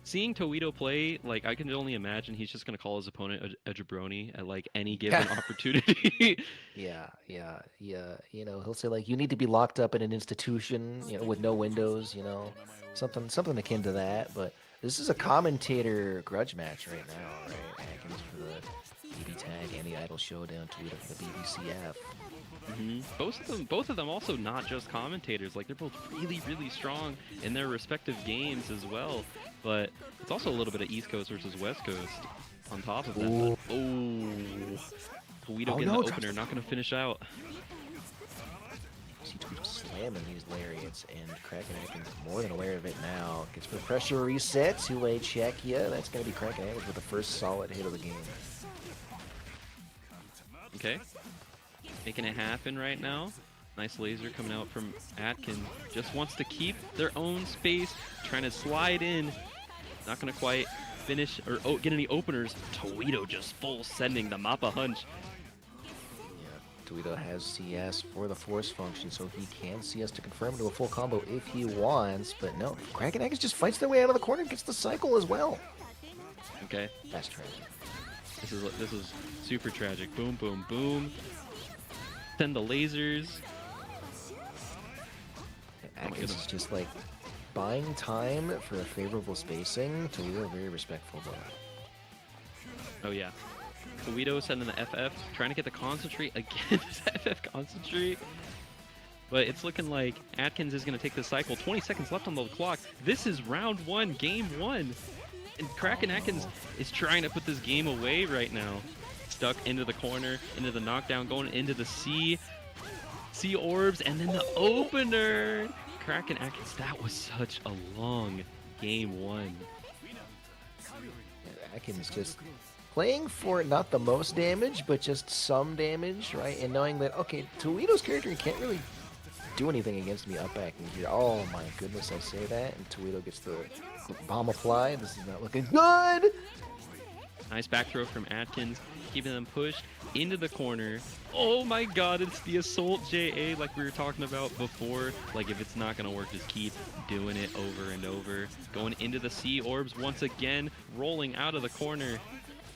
Speaker 2: seeing Toledo play, like I can only imagine he's just gonna call his opponent a jabroni at like any given opportunity.
Speaker 3: yeah. You know, he'll say like, you need to be locked up in an institution, you know, with no windows, you know, something akin to that. But this is a commentator grudge match right now, right? Atkins for the BB Tag and the Idol Showdown, Toledo for the BBCF.
Speaker 2: Both of them also not just commentators. Like they're both really strong in their respective games as well. But it's also a little bit of East Coast versus West Coast on top of that.
Speaker 3: Ooh.
Speaker 2: Oh, Toledo getting
Speaker 3: no,
Speaker 2: the opener, not gonna finish out.
Speaker 3: See Toledo slamming these lariats, and Kraken Atkins is more than aware of it now. Gets for pressure reset, two-way check. Yeah, that's gonna be Kraken Atkins with the first solid hit of the game.
Speaker 2: Okay, making it happen right now. Nice laser coming out from Atkins. Just wants to keep their own space, trying to slide in. Not gonna quite finish or get any openers. Toledo just full sending the Mappa Hunch.
Speaker 3: Yeah, Toledo has CS for the force function, so he can CS to confirm into a full combo if he wants. But no, Kraken Atkins just fights their way out of the corner and gets the cycle as well.
Speaker 2: Okay,
Speaker 3: That's tragic.
Speaker 2: this is super tragic. Boom, boom, boom. Send the lasers.
Speaker 3: Atkins
Speaker 2: goodness.
Speaker 3: is just like buying time for a favorable spacing. Toledo very respectful though.
Speaker 2: Oh yeah. Toledo sending the FF, trying to get the concentrate against FF concentrate. But it's looking like Atkins is going to take the cycle. 20 seconds left on the clock. This is round one, game one. And Kraken Atkins is trying to put this game away right now. Stuck into the corner, into the knockdown, going into the C orbs, and then the opener. Kraken Atkins, that was such a long game one.
Speaker 3: Atkins just playing for not the most damage, but just some damage, right? And knowing that, okay, Toledo's character can't really do anything against me up back in here. Oh my goodness, I say that, and Toledo gets the bomb applied. This is not looking good!
Speaker 2: Nice back throw from Atkins, keeping them pushed into the corner. Oh my god, it's the Assault JA like we were talking about before. Like if it's not gonna work, just keep doing it over and over. Going into the C orbs once again, rolling out of the corner.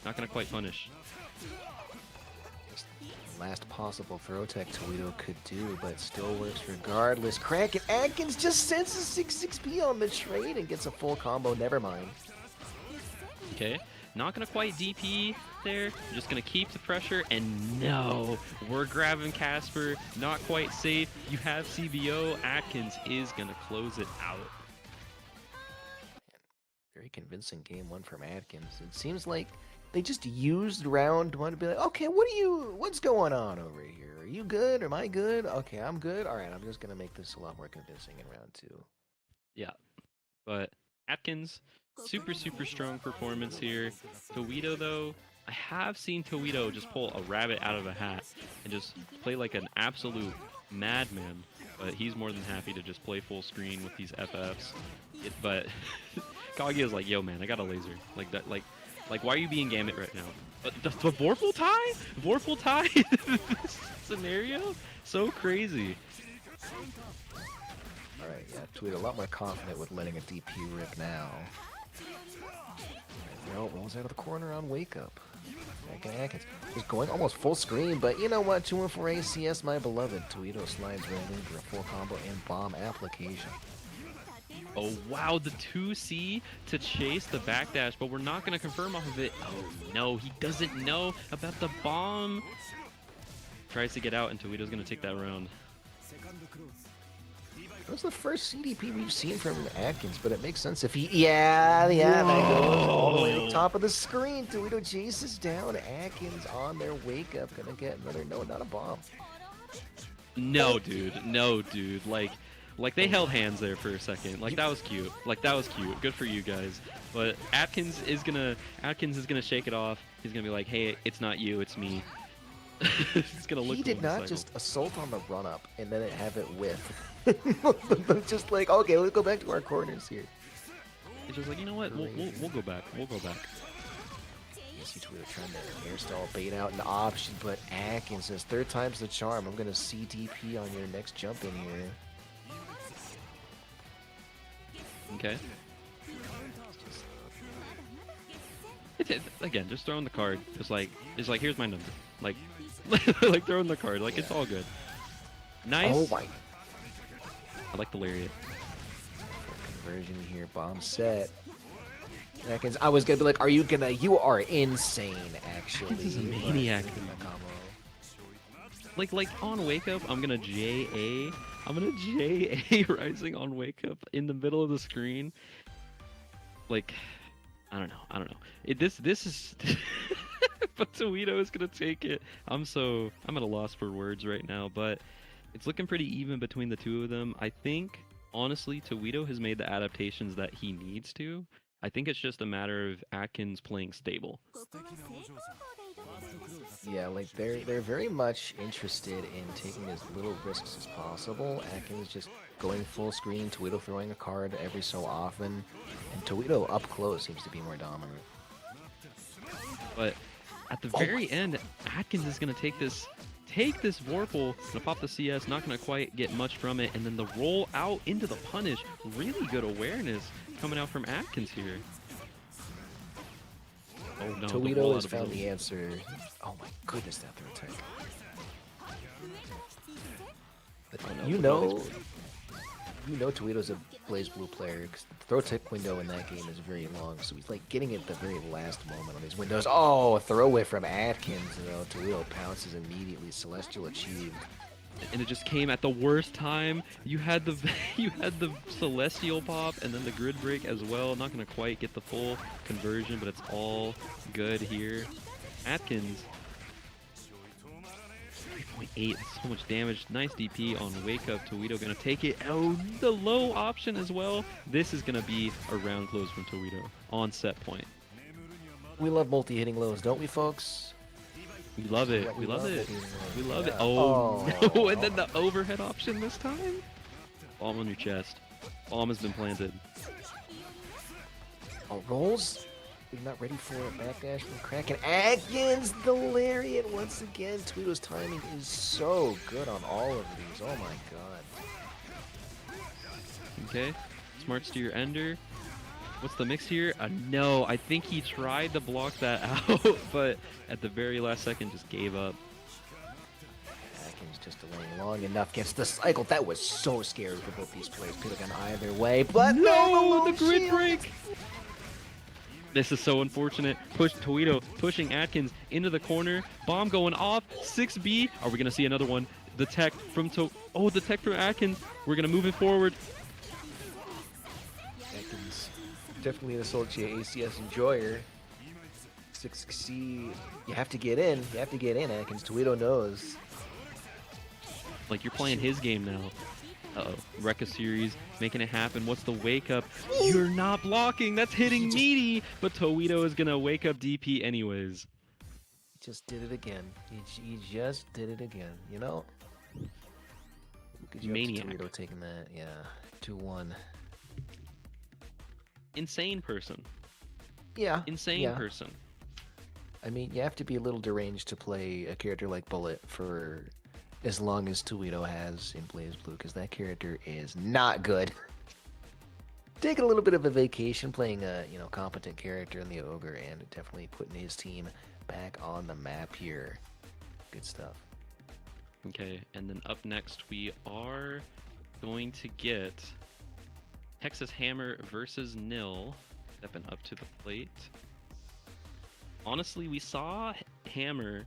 Speaker 2: Not gonna quite punish.
Speaker 3: Just last possible throw tech Toledo could do, but still works regardless. Kraken Atkins just sends a 6-6P on the trade and gets a full combo, never mind.
Speaker 2: Okay, not gonna quite DP there. Just gonna keep the pressure, and no, we're grabbing Casper. Not quite safe. You have CBO. Atkins is gonna close it out.
Speaker 3: Very convincing game one from Atkins. It seems like they just used round one to be like, okay, what's going on over here? Are you good? Am I good? Okay, I'm good. All right, I'm just gonna make this a lot more convincing in round two.
Speaker 2: Yeah, but Atkins, super strong performance here. Toledo though, I have seen Toledo just pull a rabbit out of a hat and just play like an absolute madman. but he's more than happy to just play full screen with these FFs. But Kaguya's like, yo man, I got a laser. Like that, like why are you being Gambit right now? The Vorpal tie? Vorpal tie? This scenario? So crazy.
Speaker 3: Alright, yeah, Tweet a lot more confident with letting a DP rip now. No, rolls out of the corner on Wake Up. Atkins is going almost full screen, but you know what? 2-1-4 ACS, my beloved. Toledo slides right in for a full combo and bomb application.
Speaker 2: Oh wow, the 2C to chase the backdash, but we're not going to confirm off of it. Oh no, he doesn't know about the bomb. Tries to get out, and Toledo's going to take that round.
Speaker 3: That was the first CDP we've seen from Atkins, but it makes sense if he... Yeah, that goes all the way to the top of the screen. Toledo chases down Atkins on their Wake Up. Gonna get another... No, not a bomb.
Speaker 2: No, dude. No, dude. Like they held hands there for a second. Like that was cute. Like that was cute. Good for you guys. But Atkins is gonna shake it off. He's gonna be like, hey, it's not you, it's me. He's gonna look.
Speaker 3: He did not
Speaker 2: cycle.
Speaker 3: just assault on the run up and then have it whiff. Just like, okay, let's go back to our corners here.
Speaker 2: He's just like, you know what? We'll go back. We'll go back.
Speaker 3: Yes, he's really trying to hairstyle bait out an option, but Atkins says third time's the charm. I'm gonna CDP on your next jump in here.
Speaker 2: Okay. Again, just throwing the card. It's like here's my number. Like like throwing the card. Like it's all good. Nice.
Speaker 3: Oh my.
Speaker 2: I like the lariat.
Speaker 3: Conversion here, bomb set. Atkins, I was gonna be like, are you gonna? You are insane, actually.
Speaker 2: Atkins is a maniac.
Speaker 3: In the combo.
Speaker 2: Like on Wake Up, I'm gonna JA Rising on Wake Up in the middle of the screen. Like, I don't know. This is. But Toledo is gonna take it. I'm at a loss for words right now, but it's looking pretty even between the two of them. I think honestly, Toledo has made the adaptations that he needs to. I think it's just a matter of Atkins playing stable.
Speaker 3: Yeah, like they're very much interested in taking as little risks as possible. Atkins just going full screen, Toledo throwing a card every so often, and Toledo up close seems to be more dominant.
Speaker 2: But at the very end, Atkins is gonna take this Vorpal, gonna pop the CS, not gonna quite get much from it, and then the roll out into the punish. Really good awareness coming out from Atkins here. Oh no,
Speaker 3: Toledo has found the answer. Oh my goodness, that throw tech. You know Toledo's a Blaze Blue player because the throw tech window in that game is very long, so he's like getting it at the very last moment on these windows. Oh, a throw away from Atkins, Toledo pounces immediately. Celestial achieved.
Speaker 2: And it just came at the worst time. You had the Celestial pop and then the grid break as well. Not gonna quite get the full conversion, but it's all good here. Atkins, 3.8, so much damage. Nice DP on Wake Up. Toledo gonna take it. Oh, the low option as well. This is gonna be a round close from Toledo on set point.
Speaker 3: We love multi-hitting lows, don't we, folks?
Speaker 2: We love it. We love it. We love it.
Speaker 3: Yeah.
Speaker 2: Oh, no. And then the overhead option this time. Bomb on your chest. Bomb has been planted.
Speaker 3: Oh, rolls. We're not ready for a backdash from Kraken. Atkins, the lariat once again. Toledo's timing is so good on all of these. Oh my god.
Speaker 2: Okay. Smart steer ender. What's the mix here? No, I think he tried to block that out, but at the very last second just gave up.
Speaker 3: Atkins just delaying long enough, gets the cycle. That was so scary for both these players. Could have gone either way, but
Speaker 2: no, the grid
Speaker 3: shield.
Speaker 2: break! This is so unfortunate. Push Toledo pushing Atkins into the corner. Bomb going off. 6B. Are we gonna see another one? The tech from the tech from Atkins. We're gonna move it forward.
Speaker 3: Atkins, definitely an Solskjaer ACS enjoyer. 6C. You have to get in. You have to get in, Atkins. Toledo knows.
Speaker 2: Like you're playing his game now. Uh-oh. Rekka series, making it happen. What's the wake up? You're not blocking. That's hitting meaty. But Toledo is going to wake up DP anyways.
Speaker 3: He just did it again. He just did it again, you know? Good job to
Speaker 2: Maniac.
Speaker 3: Torito taking that. Yeah, 2-1.
Speaker 2: Insane person.
Speaker 3: Yeah.
Speaker 2: Insane
Speaker 3: yeah.
Speaker 2: person.
Speaker 3: I mean, you have to be a little deranged to play a character like Bullet for as long as Toledo has in Blaze Blue, because that character is not good. Taking a little bit of a vacation, playing a competent character in the Ogre, and definitely putting his team back on the map here. Good stuff.
Speaker 2: Okay, and then up next we are going to get Texas Hammer versus Nil. Stepping up to the plate. Honestly, we saw Hammer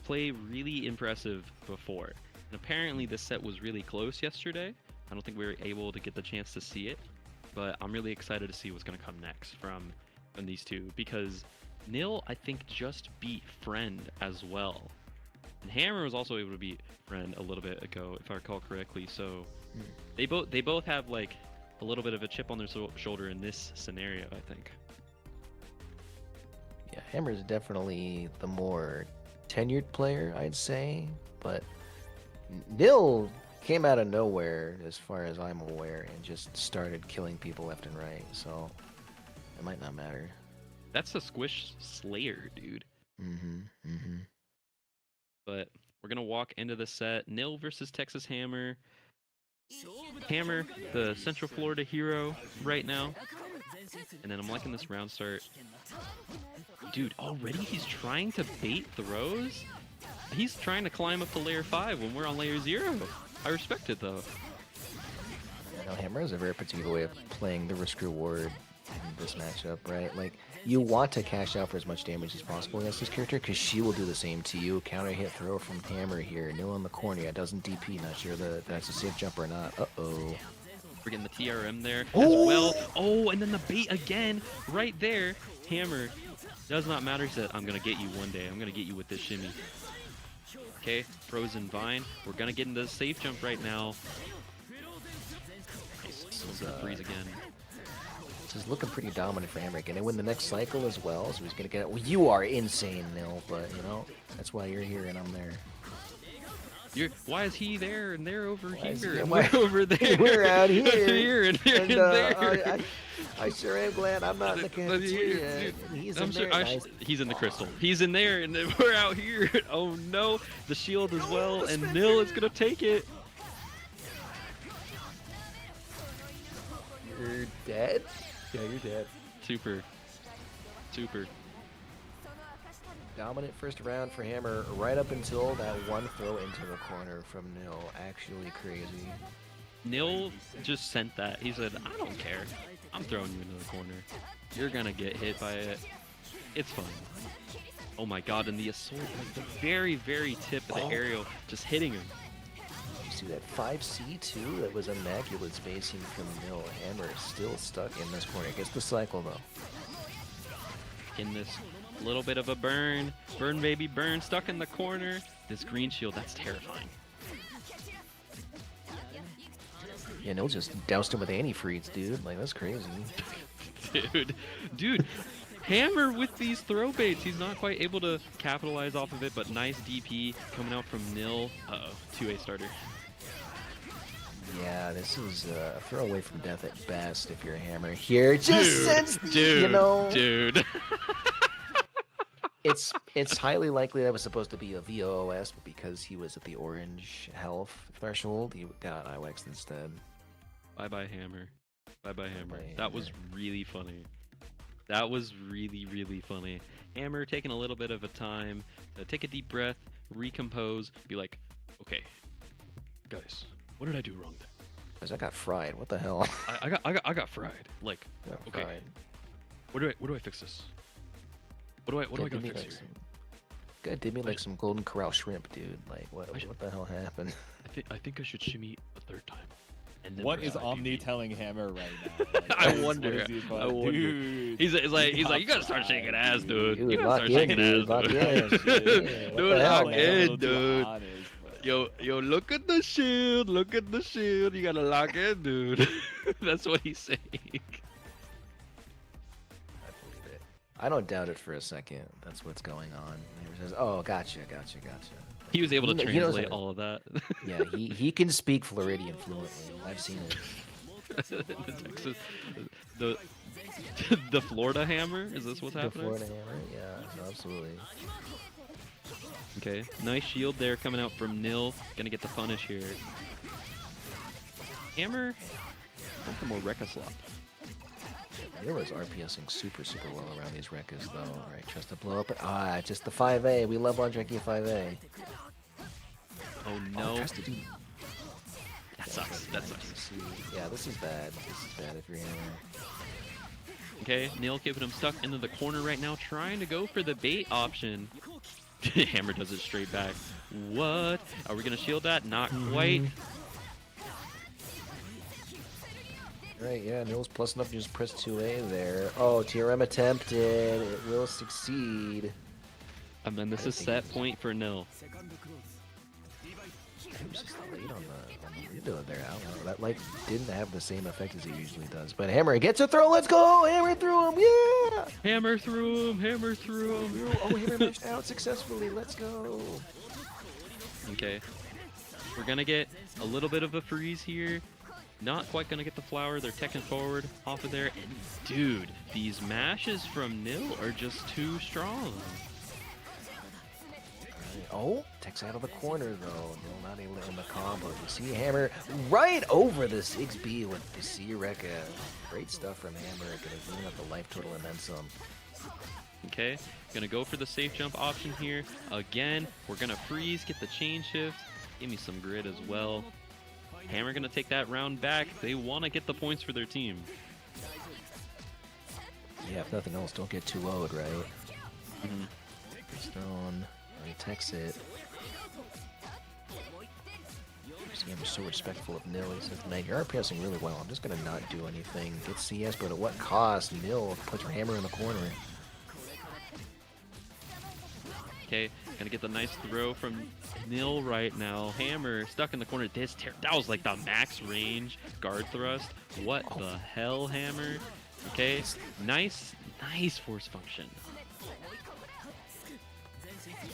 Speaker 2: play really impressive before. And apparently this set was really close yesterday. I don't think we were able to get the chance to see it. But I'm really excited to see what's going to come next from these two. Because Nil, I think, just beat Friend as well. And Hammer was also able to beat Friend a little bit ago, if I recall correctly. So they both have like a little bit of a chip on their shoulder in this scenario, I think.
Speaker 3: Yeah, Hammer's definitely the more tenured player, I'd say, but Nil came out of nowhere, as far as I'm aware, and just started killing people left and right, so it might not matter.
Speaker 2: That's a Squish Slayer, dude.
Speaker 3: Mm-hmm.
Speaker 2: But we're gonna walk into the set. Nil versus Texas Hammer. Hammer, the Central Florida hero right now. And then I'm liking this round start. Dude, already he's trying to bait throws? He's trying to climb up to layer 5 when we're on layer 0. I respect it, though.
Speaker 3: Hammer has a very particular way of playing the risk-reward in this matchup, right? Like, you want to cash out for as much damage as possible against this character, because she will do the same to you. Counter hit throw from Hammer here. Nil on the corner. Yeah, doesn't DP. Not sure that's a safe jump or not. Uh-oh.
Speaker 2: We're getting the TRM there as well. Oh, and then the bait again right there. Hammer does not matter. He said, I'm going to get you one day. I'm going to get you with this shimmy. Okay, Frozen Vine. We're going to get into the safe jump right now. Nice. This is freeze again.
Speaker 3: This is looking pretty dominant for Hammer. Gonna win the next cycle as well, so he's gonna get it. Well, you are insane, Nil, but that's why you're here and I'm there.
Speaker 2: Why is he there and they're over here and
Speaker 3: we're
Speaker 2: over there?
Speaker 3: We're out here.
Speaker 2: here and there.
Speaker 3: I sure am glad I'm not in the cafeteria. He's in there.
Speaker 2: He's in the crystal. He's in there and we're out here. Oh no, the shield as well, and Nil is gonna take it.
Speaker 3: You're dead? Yeah, you're dead.
Speaker 2: Super.
Speaker 3: Dominant first round for Hammer, right up until that one throw into the corner from Nil. Actually crazy.
Speaker 2: Nil just sent that. He said, I don't care. I'm throwing you into the corner. You're gonna get hit by it. It's fine. Oh my god, and the assault, like the very, very tip of the aerial, just hitting him.
Speaker 3: You see that 5C2? That was immaculate spacing from Nil. Hammer is still stuck in this corner. Gets the cycle though.
Speaker 2: In this little bit of a burn. Burn, baby, burn. Stuck in the corner. This green shield, that's terrifying.
Speaker 3: Yeah, Nil just doused him with antifreeze, dude. Like, that's crazy.
Speaker 2: Dude. Hammer with these throw baits. He's not quite able to capitalize off of it, but nice DP coming out from Nil. Uh-oh, 2A starter.
Speaker 3: Yeah, this is a throw away from death at best if you're a Hammer here. Just since,
Speaker 2: Dude.
Speaker 3: It's highly likely that was supposed to be a VOS, but because he was at the orange health threshold, he got IWX instead.
Speaker 2: Bye-bye, Hammer. Bye-bye, Hammer.
Speaker 3: Bye-bye,
Speaker 2: That was really funny. That was really, really funny. Hammer taking a little bit of a time to take a deep breath, recompose, be like, okay, guys, what did I do wrong there?
Speaker 3: Because I got fried. What the hell?
Speaker 2: I got fried. Like,
Speaker 3: Got
Speaker 2: okay,
Speaker 3: fried.
Speaker 2: where do I fix this? What do I gotta fix here?
Speaker 3: Guy did me like some Golden Corral shrimp, dude. Like, what the hell happened?
Speaker 2: I think I should shimmy a third time. And then
Speaker 1: What is
Speaker 2: press
Speaker 1: Omni
Speaker 2: IPV.
Speaker 1: telling Hammer right now? Like,
Speaker 2: I
Speaker 1: what is
Speaker 2: wonder.
Speaker 1: he
Speaker 2: I wonder.
Speaker 1: Dude,
Speaker 2: He's like, you gotta start shaking ass, dude.
Speaker 3: Dude,
Speaker 2: You gotta
Speaker 3: lock
Speaker 2: start
Speaker 3: in,
Speaker 2: shaking
Speaker 3: dude.
Speaker 2: ass,
Speaker 3: Lock
Speaker 2: dude.
Speaker 3: in.
Speaker 2: Dude,
Speaker 3: What the hell,
Speaker 2: lock
Speaker 3: man?
Speaker 1: a little
Speaker 2: in,
Speaker 1: too
Speaker 2: dude.
Speaker 1: honest, but-
Speaker 2: Yo, look at the shield. Look at the shield. You gotta lock in, dude. That's what he's saying.
Speaker 3: I believe it. I don't doubt it for a second. That's what's going on. Hammer says, "Oh, gotcha.
Speaker 2: He was able to
Speaker 3: He knows
Speaker 2: translate
Speaker 3: how to-
Speaker 2: all of that.
Speaker 3: Yeah, he can speak Floridian fluently. I've seen it.
Speaker 2: The Texas, the the Florida hammer. Is this what's
Speaker 3: The
Speaker 2: happening?
Speaker 3: Florida hammer, yeah, absolutely.
Speaker 2: Okay, nice shield there coming out from Nil. Gonna get the punish here. Hammer, want the more Rekka slot.
Speaker 3: Mila's RPSing super well around these Rekkas though. Alright, trust to blow up. Just the 5A. We love on Drinky 5A.
Speaker 2: Oh no,
Speaker 3: tries to do.
Speaker 2: that sucks. That sucks.
Speaker 3: Yeah, this is bad. This is bad if you're Hammer.
Speaker 2: Okay, Nil keeping him stuck into the corner right now, trying to go for the bait option. Hammer does it straight back. What? Are we gonna shield that? Not quite.
Speaker 3: Right, yeah, Nil's plus enough to just press 2A there. Oh, TRM attempted. It will succeed.
Speaker 2: And then this is set point for Nil.
Speaker 3: It was just late on the window there. I don't know. That like didn't have the same effect as it usually does. But Hammer gets a throw. Let's go! Hammer through him. Yeah!
Speaker 2: Hammer through him. Hammer through him.
Speaker 3: Oh, Hammer matched out successfully. Let's go.
Speaker 2: Okay. We're gonna get a little bit of a freeze here. Not quite gonna get the flower. They're teching forward off of there. And dude, these mashes from Nil are just too strong.
Speaker 3: Oh, takes out of the corner though. Nil not able to end the combo. You see Hammer right over the 6B with the C Rekka. Great stuff from Hammer. Gonna clean up the life total and then some.
Speaker 2: Okay, gonna go for the safe jump option here. Again, we're gonna freeze, get the chain shift. Give me some grid as well. Hammer gonna take that round back. They wanna get the points for their team.
Speaker 3: Yeah, if nothing else, don't get too low, right?
Speaker 2: Mhm.
Speaker 3: Stone. He takes it. See, I'm so respectful of Nil. He says, man, you're RPSing really well. I'm just going to not do anything. Get CS, but at what cost? Nil puts her Hammer in the corner.
Speaker 2: Okay, gonna get the nice throw from Nil right now. Hammer stuck in the corner. That was like the max range guard thrust. What the hell, Hammer? Okay, nice force function.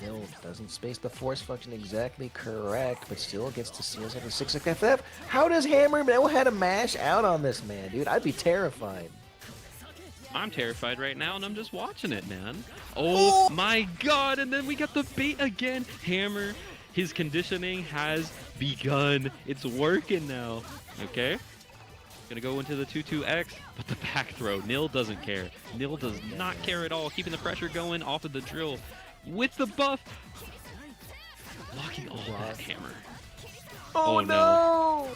Speaker 3: Nil doesn't space the force function exactly correct, but still gets to CS after 6 FF. How does Hammer know how to mash out on this man, dude? I'd be terrified.
Speaker 2: I'm terrified right now, and I'm just watching it, man. Oh my god, and then we got the bait again. Hammer, his conditioning has begun. It's working now. Okay? Gonna go into the 2-2-X, but the back throw. Nil doesn't care. Nil does not care at all. Keeping the pressure going off of the drill with the buff. Blocking all that Hammer.
Speaker 3: Oh no!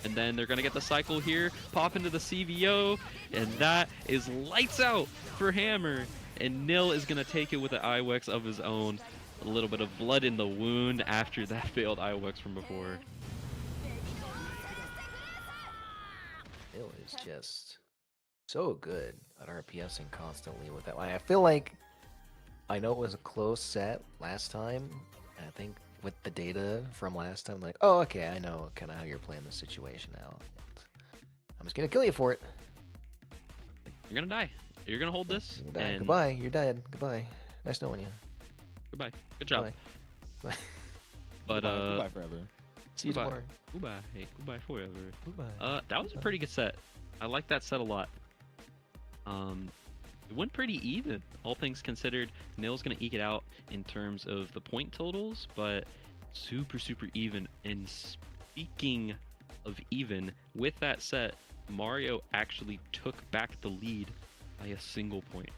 Speaker 2: And then they're gonna get the cycle here, pop into the CVO, and that is lights out for Hammer. And Nil is gonna take it with an IWEX of his own. A little bit of blood in the wound after that failed IWEX from before.
Speaker 3: Nil is just so good at RPSing constantly with that. I feel like I know it was a close set last time. And I think with the data from last time, like, oh, okay, I know kind of how you're playing the situation now. I'm just gonna kill you for it.
Speaker 2: You're gonna die. You're gonna hold this.
Speaker 3: You're
Speaker 2: And
Speaker 3: Goodbye. You're dead. Goodbye. Nice knowing you.
Speaker 2: goodbye. Good job.
Speaker 3: Bye.
Speaker 2: But
Speaker 1: Goodbye forever.
Speaker 3: See you
Speaker 2: Goodbye.
Speaker 3: tomorrow.
Speaker 2: Goodbye. Hey, goodbye forever.
Speaker 3: Goodbye.
Speaker 2: That was a pretty good set. I like that set a lot. It went pretty even, all things considered. Nil's gonna eke it out in terms of the point totals, but super even. And speaking of even, with that set, Mario actually took back the lead by a single point.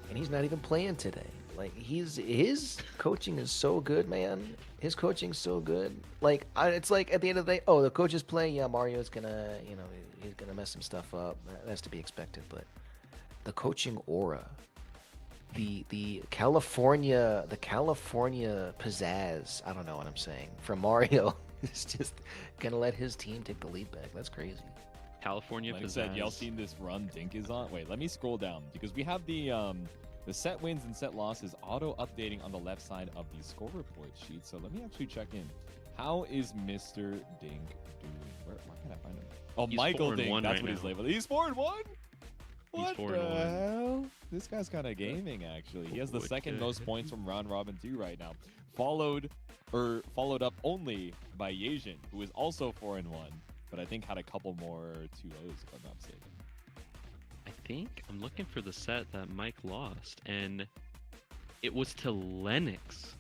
Speaker 3: And he's not even playing today. Like his coaching is so good, man. His coaching's so good. Like it's like at the end of the day, oh, the coach is playing. Yeah, Mario's gonna, he's gonna mess some stuff up. That's to be expected. But the coaching aura, the California pizzazz. I don't know what I'm saying. From Mario, is just gonna let his team take the lead back. That's crazy.
Speaker 2: California
Speaker 1: Like I said, y'all
Speaker 2: pizzazz.
Speaker 1: seen this run Dink is on? Wait, let me scroll down because we have the set wins and set losses auto updating on the left side of the score report sheet. So let me actually check in. How is Mr. Dink doing? Where can I find him? Oh,
Speaker 2: He's
Speaker 1: Michael
Speaker 2: 4-1
Speaker 1: Dink. That's
Speaker 2: right
Speaker 1: what he's
Speaker 2: now.
Speaker 1: labeled. He's 4-1. What
Speaker 2: 4-1.
Speaker 1: the hell? This guy's kind of gaming, actually. He has the
Speaker 2: What
Speaker 1: second
Speaker 2: the
Speaker 1: most points from round robin 2 right now. Followed up only by Yejin, who is also 4-1, but I think had a couple more 2-0s, if I'm not mistaken.
Speaker 2: I think I'm looking for the set that Mike lost, and it was to Lennox.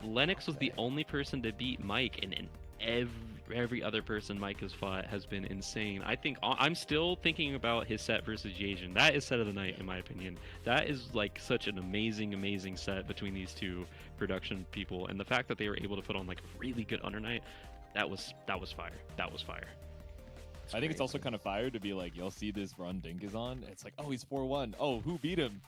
Speaker 2: Lennox was the only person to beat Mike, and every other person Mike has fought has been insane. I think I'm still thinking about his set versus Yejin. That is set of the night, in my opinion. That is like such an amazing set between these two production people, and the fact that they were able to put on like a really good under night, that was fire. That was fire.
Speaker 1: I think it's also kind of fire to be like, you'll see this run Dink is on. It's like, oh, he's 4-1. Oh, who beat him?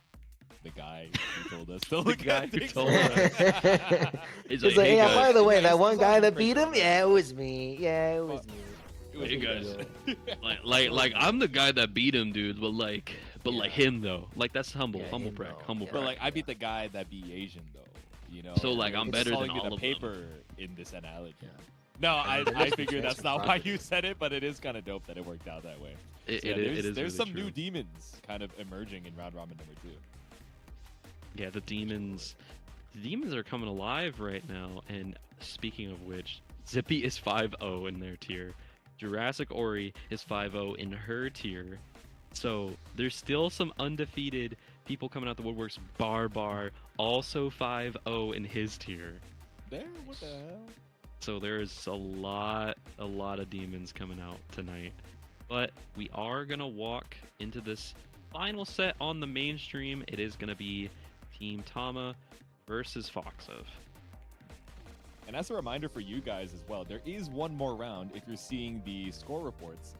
Speaker 1: The guy who told us to
Speaker 2: The
Speaker 1: look
Speaker 2: guy
Speaker 1: at
Speaker 2: who
Speaker 1: Dink's
Speaker 2: told
Speaker 1: run.
Speaker 2: us.
Speaker 3: He's like, yeah,
Speaker 2: guys,
Speaker 3: by the way,
Speaker 1: guys,
Speaker 3: that one
Speaker 1: this
Speaker 3: guy
Speaker 1: is
Speaker 3: that
Speaker 1: pretty
Speaker 3: beat him,
Speaker 1: funny.
Speaker 3: yeah, it was me. Yeah, it was me.
Speaker 2: Hey guys,
Speaker 3: Yeah.
Speaker 2: like I'm the guy that beat him, dude. But like him though, like that's humble
Speaker 3: Yeah, him
Speaker 2: brag,
Speaker 3: though.
Speaker 2: humble
Speaker 3: Yeah.
Speaker 1: But
Speaker 2: brag.
Speaker 1: like, I beat the guy that beat Asian, though. You know?
Speaker 2: So, like, I'm
Speaker 1: just
Speaker 2: better than
Speaker 1: calling you
Speaker 2: all
Speaker 1: the
Speaker 2: of them.
Speaker 1: paper in this analogy.
Speaker 3: Yeah.
Speaker 1: No,
Speaker 3: I mean, there
Speaker 1: I
Speaker 3: must be
Speaker 1: figure that's
Speaker 3: transfer
Speaker 1: not why
Speaker 3: property.
Speaker 1: you said it, but it is kind of dope that it worked out that way.
Speaker 2: It,
Speaker 1: So, yeah,
Speaker 2: it is
Speaker 1: there's
Speaker 2: really
Speaker 1: some
Speaker 2: true.
Speaker 1: new demons kind of emerging in round robin number 2.
Speaker 2: Yeah, the demons are coming alive right now. And speaking of which, Zippy is 5-0 in their tier. Jurassic Ori is 5-0 in her tier. So there's still some undefeated people coming out the woodworks. Barbar also 5-0 in his tier.
Speaker 1: There, what the hell?
Speaker 2: So there's a lot of demons coming out tonight. But we are gonna walk into this final set on the mainstream. It is gonna be Team Tama versus Foxov.
Speaker 1: And as a reminder for you guys as well, there is one more round if you're seeing the score reports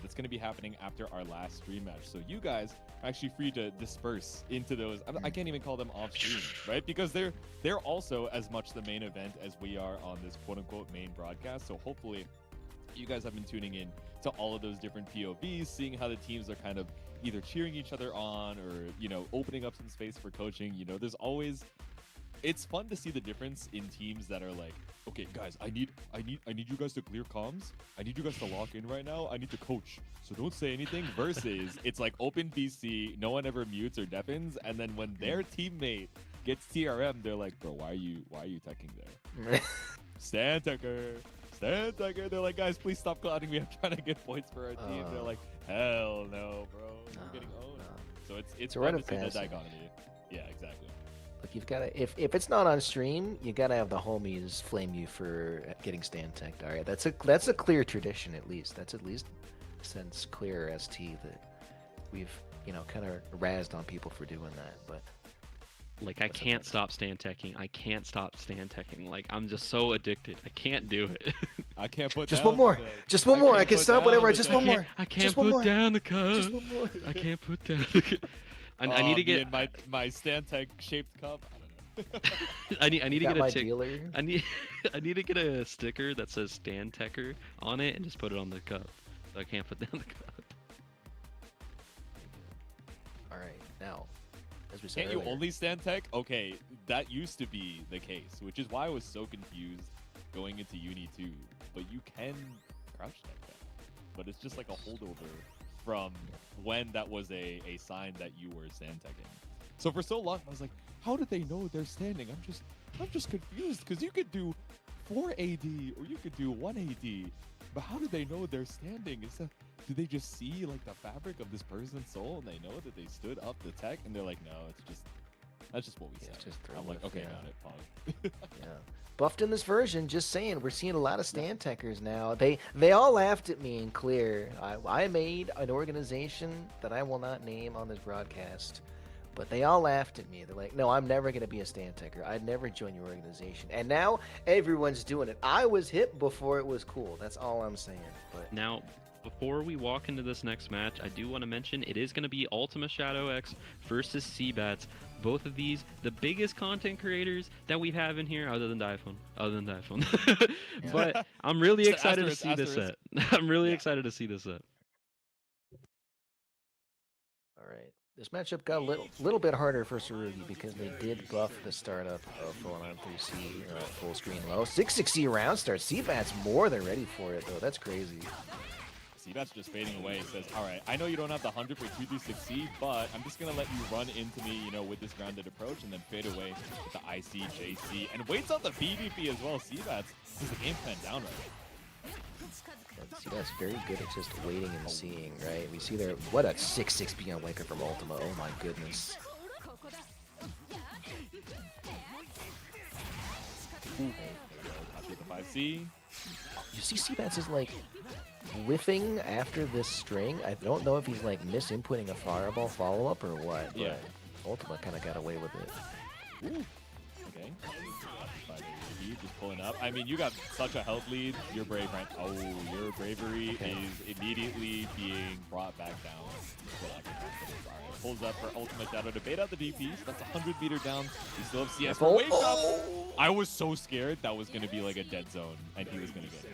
Speaker 1: that's going to be happening after our last stream match. So you guys are actually free to disperse into those. I can't even call them off stream, right? Because they're also as much the main event as we are on this quote-unquote main broadcast. So hopefully you guys have been tuning in to all of those different POVs, seeing how the teams are kind of either cheering each other on or, you know, opening up some space for coaching. You know, there's always... It's fun to see the difference in teams that are like, okay, guys, I need you guys to clear comms. I need you guys to lock in right now. I need to coach. So don't say anything. Versus, it's like open PC, no one ever mutes or deafens, and then when their teammate gets TRM, they're like, bro, why are you teching there? Stand techer. They're like, guys, please stop clouding me. I'm trying to get points for our team. They're like, hell no, bro. We're getting owned. So it's
Speaker 3: a rite
Speaker 1: fun
Speaker 3: of
Speaker 1: to see the
Speaker 3: passage.
Speaker 1: dichotomy. Yeah, exactly.
Speaker 3: Look, you've got to, if it's not on stream, you got to have the homies flame you for getting stand teched. All right, that's a clear tradition at least. That's at least since Clear ST that we've kind of razzed on people for doing that. But
Speaker 2: Like, I
Speaker 3: That's
Speaker 2: can't
Speaker 3: okay.
Speaker 2: stop stand teching. I can't stop stand teching. Like, I'm just so addicted. I can't do it.
Speaker 1: I can't put
Speaker 3: just
Speaker 1: down
Speaker 3: one more,
Speaker 1: the-
Speaker 3: just one more. I
Speaker 1: can't
Speaker 3: can
Speaker 1: put
Speaker 3: stop
Speaker 1: down
Speaker 3: whenever.
Speaker 1: the
Speaker 3: Just
Speaker 1: thing.
Speaker 3: one more.
Speaker 2: I can't
Speaker 3: Just one
Speaker 2: put
Speaker 3: more.
Speaker 2: down the cup.
Speaker 3: Just one more.
Speaker 2: I can't put down the cup. I need to
Speaker 1: Me
Speaker 2: get.
Speaker 1: and my Stantec shaped cup. I don't know.
Speaker 2: I need to
Speaker 3: Got
Speaker 2: get
Speaker 3: my
Speaker 2: a tick.
Speaker 3: dealer.
Speaker 2: I need to get a sticker that says Stand Techer on it and just put it on the cup. So I can't put down the cup.
Speaker 3: All right, now, as we said
Speaker 1: Can't you
Speaker 3: earlier,
Speaker 1: only Stantec? Okay, that used to be the case, which is why I was so confused going into Uni 2. But you can crouch tech that. But it's just like a holdover from when that was a sign that you were Stantecing. So for so long, I was like, how did they know they're standing? I'm just confused because you could do 4 AD or you could do 1 AD. But how did they know they're standing? Do they just see like the fabric of this person's soul and they know that they stood up the tech and they're like, no, that's just what we
Speaker 3: Yeah,
Speaker 1: said.
Speaker 3: just throw
Speaker 1: I'm like,
Speaker 3: with,
Speaker 1: okay,
Speaker 3: yeah.
Speaker 1: got it, pog.
Speaker 3: yeah. Buffed in this version, just saying, we're seeing a lot of stand techers now. They all laughed at me in Clear. I made an organization that I will not name on this broadcast, but they all laughed at me. They're like, no, I'm never going to be a stand techer. I'd never join your organization. And now everyone's doing it. I was hip before it was cool. That's all I'm saying. But
Speaker 2: Now, before we walk into this next match, I do want to mention it is going to be Ultima Shadow X versus Seabats. Both of these, the biggest content creators that we have in here, other than Diphone. But I'm really
Speaker 1: Just
Speaker 2: excited to
Speaker 1: asterisk,
Speaker 2: see this
Speaker 1: asterisk.
Speaker 2: set. I'm really
Speaker 1: Yeah.
Speaker 2: excited to see this set.
Speaker 3: all right. This matchup got a little bit harder for Sarugi because they did buff the startup of full on 3C full screen low. 660 round start. Seabat's more than ready for it though. That's crazy.
Speaker 1: Seabat's just fading away. Says, all right, I know you don't have the 100 for 236C, but I'm just going to let you run into me, you know, with this grounded approach and then fade away with the ICJC. And waits out the BBP as well. Seabat's is the game plan down right.
Speaker 3: Seabat's very good at just waiting and seeing, right? We see there, what a 6-6 on Waker from Ultima. Oh my goodness.
Speaker 1: Top with the 5C.
Speaker 3: You see Seabat's is like whiffing after this string. I don't know if he's like misinputting a fireball follow-up or what, but
Speaker 1: Yeah.
Speaker 3: Ultima kind of got away with it.
Speaker 1: Ooh. Okay. Just pulling up. I mean, you got such a health lead. Your brave, right? Oh, your bravery is immediately being brought back down. Alright, pulls up for ultimate shadow to bait out the DPs. That's 100 meter down. We still have CS for wake up. I was so scared that was going to be like a dead zone and he was going to get it.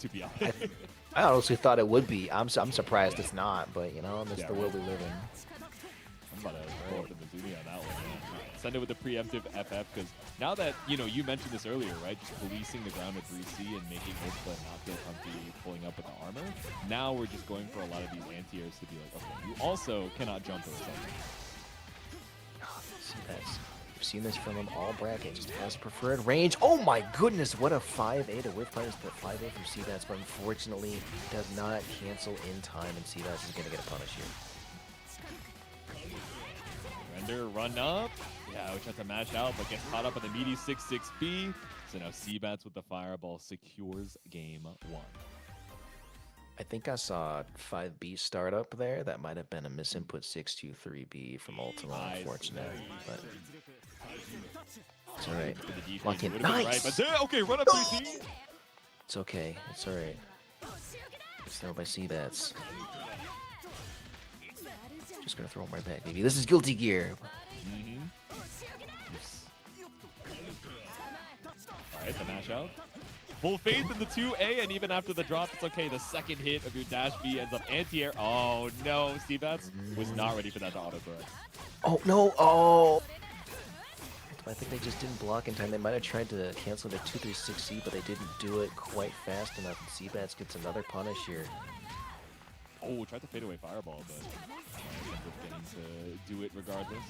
Speaker 1: To be honest.
Speaker 3: I honestly thought it would be. I'm surprised it's not, but you know, that's
Speaker 1: Yeah,
Speaker 3: the world we live in.
Speaker 1: I'm about to pull up the Mizumi on that one. Yeah. Send it with the preemptive FF because now that, you know, you mentioned this earlier, right? Just policing the ground with 3C and making Ultima not feel comfy pulling up with the armor. Now we're just going for a lot of these anti-airs to be like, okay, you also cannot jump or something.
Speaker 3: See that's, we've seen this from him all bracket. Just has preferred range. Oh my goodness, what a 5A to whiff punish, but 5A from Seabats, but unfortunately does not cancel in time, and Seabats is going to get a punish here.
Speaker 1: Render, run up. Yeah, we tried to mash out, but gets caught up in the meaty 6-6B. So now Seabats with the fireball secures game 1.
Speaker 3: I think I saw 5B start up there. That might have been a misinput 6-2-3B from Ultima, unfortunately. But it's alright. Lock in. Nice!
Speaker 1: Right, but okay, run up 3C.
Speaker 3: It's okay. It's alright. It's thrown by Seabats. Just gonna throw him right back, baby. This is Guilty Gear.
Speaker 1: Alright, the mash out. Full faith in the 2A, and even after the drop, it's okay. The second hit of your dash B ends up anti-air. Oh no, Seabats was not ready for that to auto-correct.
Speaker 3: Oh no! Oh! I think they just didn't block in time. They might have tried to cancel the 236C, but they didn't do it quite fast enough. And Seabats gets another punish here.
Speaker 1: Oh, tried to fade away fireball, but ends up getting to do it regardless.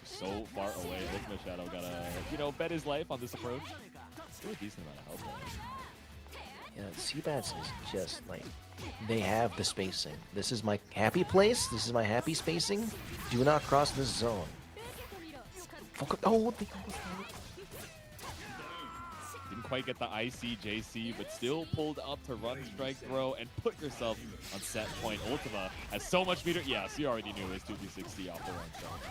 Speaker 1: So far away. Ultimate Shadow gotta, you know, bet his life on this approach. Still a decent amount of health there.
Speaker 3: Yeah, Seabats is just like, they have the spacing. This is my happy place. This is my happy spacing. Do not cross this zone. Focus. Oh, they almost had it.
Speaker 1: Didn't quite get the ICJC, but still pulled up to run, strike, throw, and put yourself on set point. Ultima has so much meter. Yes, you already knew his 2d60 off the run strike.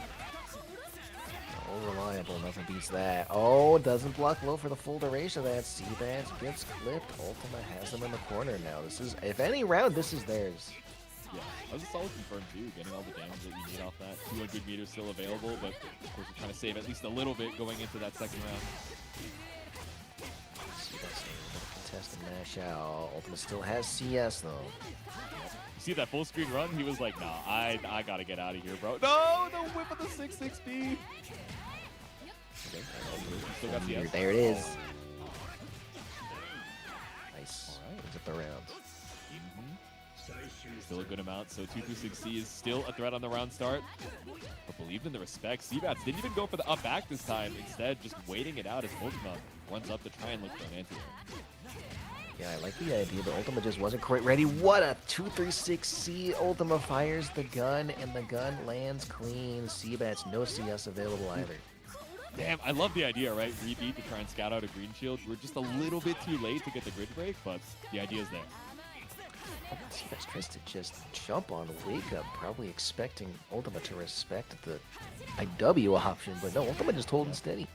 Speaker 3: Oh, reliable. Nothing beats that. Oh, doesn't block low for the full duration of that. Seabats gets clipped. Ultima has them in the corner now. This is, if any round, this is theirs.
Speaker 1: Yeah, that was a solid confirm too, getting all the damage that you need off that. 200 meters still available, but of course you're trying to save at least a little bit going into that second round.
Speaker 3: Seabats able to contest and mash out. Ultima still has CS though.
Speaker 1: You see that full screen run? He was like, nah, I gotta get out of here, bro. No, the whip of the 6-6B. Okay, still got CS.
Speaker 3: There it is. Nice.
Speaker 1: All right.
Speaker 3: Ends up the round.
Speaker 1: Still a good amount, so 226C is still a threat on the round start. But believed in the respect. Seabats didn't even go for the up back this time. Instead, just waiting it out as Ultima runs up to try and look for an anti-air.
Speaker 3: Yeah, I like the idea, but Ultima just wasn't quite ready. What a 236C. Ultima fires the gun, and the gun lands clean. Seabats, no CS available either.
Speaker 1: Damn, I love the idea, right? Rebeat to try and scout out a green shield. We're just a little bit too late to get the grid break, but the idea is there.
Speaker 3: Seabats tries to just jump on Wake Up, probably expecting Ultima to respect the IW option, but no, Ultima just holding steady.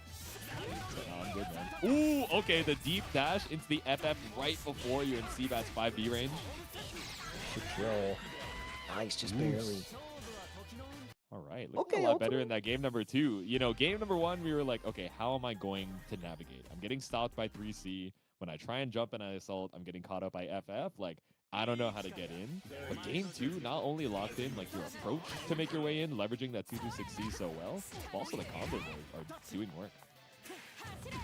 Speaker 1: I'm good, man. Ooh, okay, the deep dash into the FF right before you're in Seabats 5B range.
Speaker 3: Should kill. Nice, just barely.
Speaker 1: All right, looking a lot better in that game number 2. You know, game number 1, we were like, okay, how am I going to navigate? I'm getting stopped by 3C. When I try and jump and I assault, I'm getting caught up by FF. Like, I don't know how to get in. But game 2 not only locked in like your approach to make your way in, leveraging that 226C so well, but also the combos are doing work.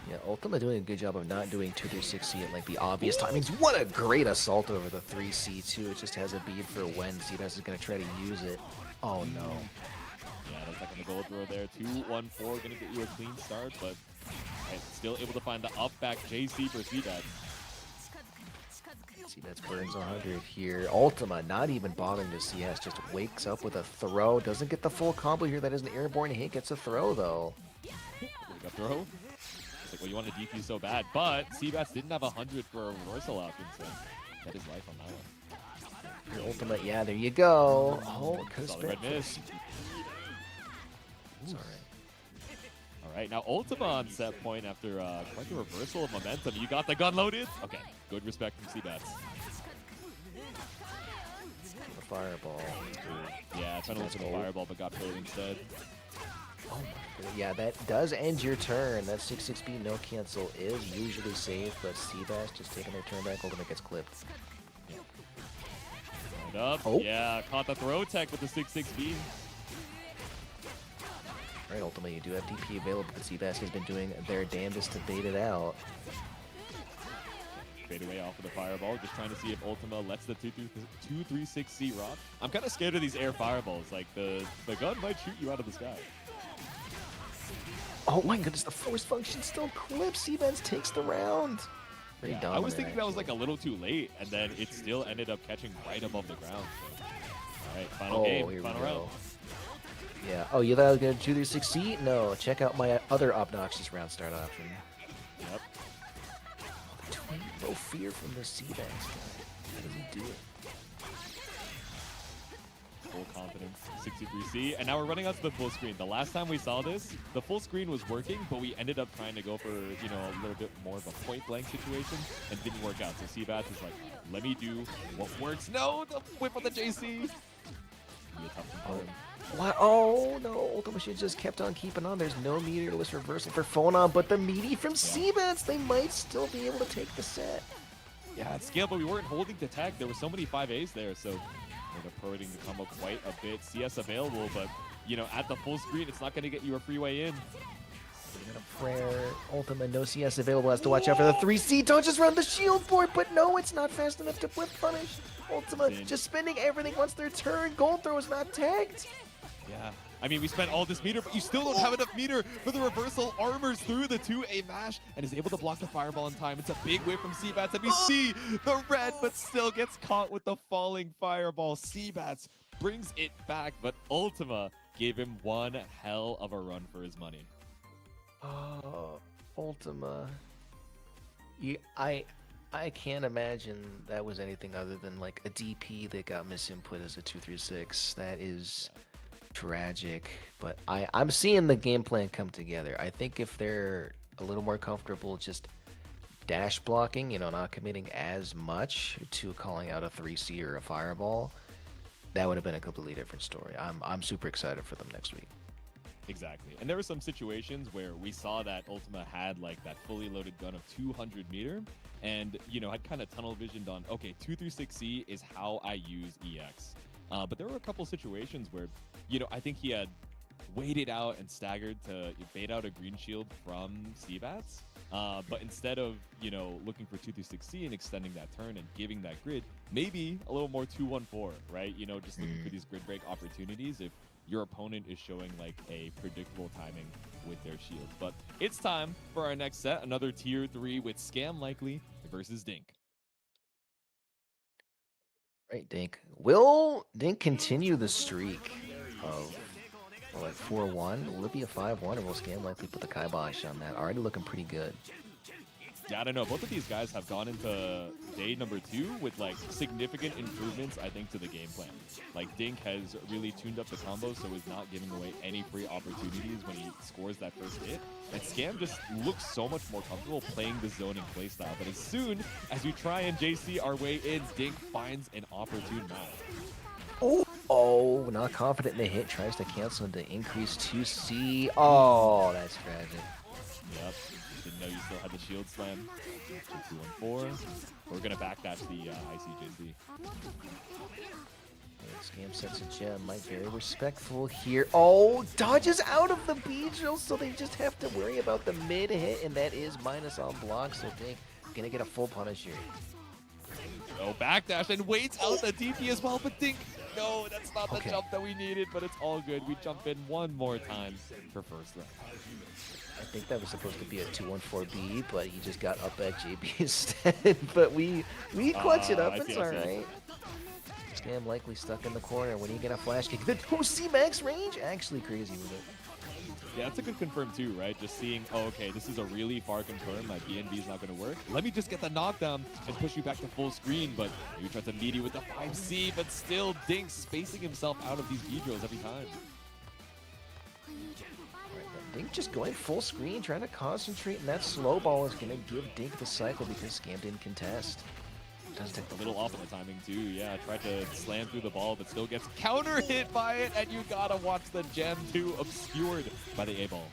Speaker 3: Yeah, Ultima doing a good job of not doing 2-3-6C at like the obvious timings. What a great assault over the 3C too. It just has a bead for when Seabass is going to try to use it. Oh no.
Speaker 1: Yeah, that's like on the gold throw there. 2-1-4, gonna get you a clean start, but still able to find the up back JC for Seabass.
Speaker 3: Seabass burns 100 here. Ultima not even bothering to CS, just wakes up with a throw. Doesn't get the full combo here. That is an airborne hit. Gets a throw though.
Speaker 1: A throw. It's like, well, you want to DP so bad, but Seabass didn't have 100 for a reversal option, so that is life on that one.
Speaker 3: Your Ultimate, yeah, there you go. Oh, could have
Speaker 1: Solid red miss.
Speaker 3: It's alright.
Speaker 1: All right, now Ultima on set point after quite the reversal of momentum. You got the gun loaded? Okay, good respect from Seabass.
Speaker 3: The fireball.
Speaker 1: Yeah, trying to look for the fireball, but got pilled instead.
Speaker 3: Oh my god. Yeah, that does end your turn. That 6-6B no cancel is usually safe, but Seabass just taking their turn back. Ultimate gets clipped.
Speaker 1: Right up.
Speaker 3: Oh.
Speaker 1: Yeah, caught the throw tech with the 6-6B.
Speaker 3: Right, Ultimate, you do have DP available, but Seabass has been doing their damnedest to bait it out.
Speaker 1: Fade away off of the fireball, just trying to see if Ultima lets the 2-3-6C rock. I'm kind of scared of these air fireballs. Like, the gun might shoot you out of the sky.
Speaker 3: Oh my goodness, the force function still clips. Seabass takes the round. Very
Speaker 1: Yeah, I
Speaker 3: dominant,
Speaker 1: was thinking that was like a
Speaker 3: actually.
Speaker 1: little too late, and then it still ended up catching right above the ground. So. All right, final
Speaker 3: Oh,
Speaker 1: game,
Speaker 3: here we
Speaker 1: final
Speaker 3: go.
Speaker 1: round.
Speaker 3: Yeah. Oh, you thought I was going to do 2-3-6C? No. Check out my other obnoxious round start option.
Speaker 1: Yep.
Speaker 3: No fear from the Seabass guy. How does he do it?
Speaker 1: Full confidence, 63C, and now we're running out to the full screen. The last time we saw this, the full screen was working, but we ended up trying to go for, you know, a little bit more of a point-blank situation, and didn't work out. So Seabass is like, let me do what works. No, the whip on the JC. Be a tough one for him.
Speaker 3: What? Oh, no. Ultima should just kept on keeping on. There's no meteorless reversal for Phonon, but the meaty from Seabass, they might still be able to take the set.
Speaker 1: Yeah, it's scale, but we weren't holding to tech. There were so many 5As there, so they're prorating the combo quite a bit. CS available, but, you know, at the full screen, it's not going to get you a freeway in.
Speaker 3: Prayer, Ultima, no CS available, has to watch out for the 3C. Don't just run the shield for it, but no, it's not fast enough to whip punish. Ultima just spending everything once their turn. Gold throw is not tagged.
Speaker 1: Yeah. I mean, we spent all this meter, but you still don't have enough meter for the reversal. Armors through the 2A mash and is able to block the fireball in time. It's a big whip from Seabass, and we see the red, but still gets caught with the falling fireball. Seabass brings it back, but Ultima gave him one hell of a run for his money.
Speaker 3: Oh, Ultima. I can't imagine that was anything other than like a DP that got misinput as a 2-3-6. That is tragic, but I'm seeing the game plan come together. I think if they're a little more comfortable just dash blocking, you know, not committing as much to calling out a 3C or a fireball, that would have been a completely different story. I'm super excited for them next week.
Speaker 1: Exactly. And there were some situations where we saw that Ultima had like that fully loaded gun of 200 meter and, you know, had kind of tunnel visioned on, okay, 2-3-6C is how I use EX. But there were a couple situations where, you know, I think he had waited out and staggered to bait out a green shield from Seabass. But instead of, you know, looking for 2-3-6C and extending that turn and giving that grid, maybe a little more 2-1-4, right? You know, just looking for these grid break opportunities if your opponent is showing like a predictable timing with their shields. But it's time for our next set, another tier 3 with Scam Likely versus Dink.
Speaker 3: Right, Dink. Will Dink continue the streak of like 4-1? Will it be a 5-1 or will Scam likely put the kibosh on that? Already looking pretty good.
Speaker 1: Yeah, I don't know. Both of these guys have gone into day number 2 with like significant improvements, I think, to the game plan. Like Dink has really tuned up the combo, so is not giving away any free opportunities when he scores that first hit. And Scam just looks so much more comfortable playing the zoning playstyle. But as soon as we try and JC our way in, Dink finds an opportune match.
Speaker 3: Oh, not confident in the hit. Tries to cancel into increase 2C. Oh, that's tragic.
Speaker 1: Yep. Didn't know you still had the shield slam. 2-1-4. We're gonna backdash the ICJC.
Speaker 3: And Scam sets a gem. Mike very respectful here. Oh, dodges out of the Beedrill, so they just have to worry about the mid hit, and that is minus on block, so Dink gonna get a full punish here.
Speaker 1: No backdash and waits out the DP as well, but Dink, no, that's not the
Speaker 3: Okay.
Speaker 1: jump that we needed, but it's all good. We jump in one more time for first round.
Speaker 3: I think that was supposed to be a 2-1-4B, but he just got up at JB instead. But we clutch it up.
Speaker 1: I
Speaker 3: It's
Speaker 1: see, I
Speaker 3: all
Speaker 1: see.
Speaker 3: right. Scam likely stuck in the corner. When he get a flash kick, the 2C max range, actually crazy with it.
Speaker 1: Yeah, that's a good confirm too, right? Just seeing, oh, okay, this is a really far confirm. My BNB is not going to work. Let me just get the knockdown and push you back to full screen. But you try to meet you with the 5C, but still Dink spacing himself out of these V-drills every time.
Speaker 3: Alright, but Dink just going full screen, trying to concentrate, and that slow ball is going to give Dink the cycle because Scam didn't contest. Does take
Speaker 1: A little off on the timing too, yeah. Tried to slam through the ball, but still gets counter hit by it, and you gotta watch the gem too obscured by the A-ball.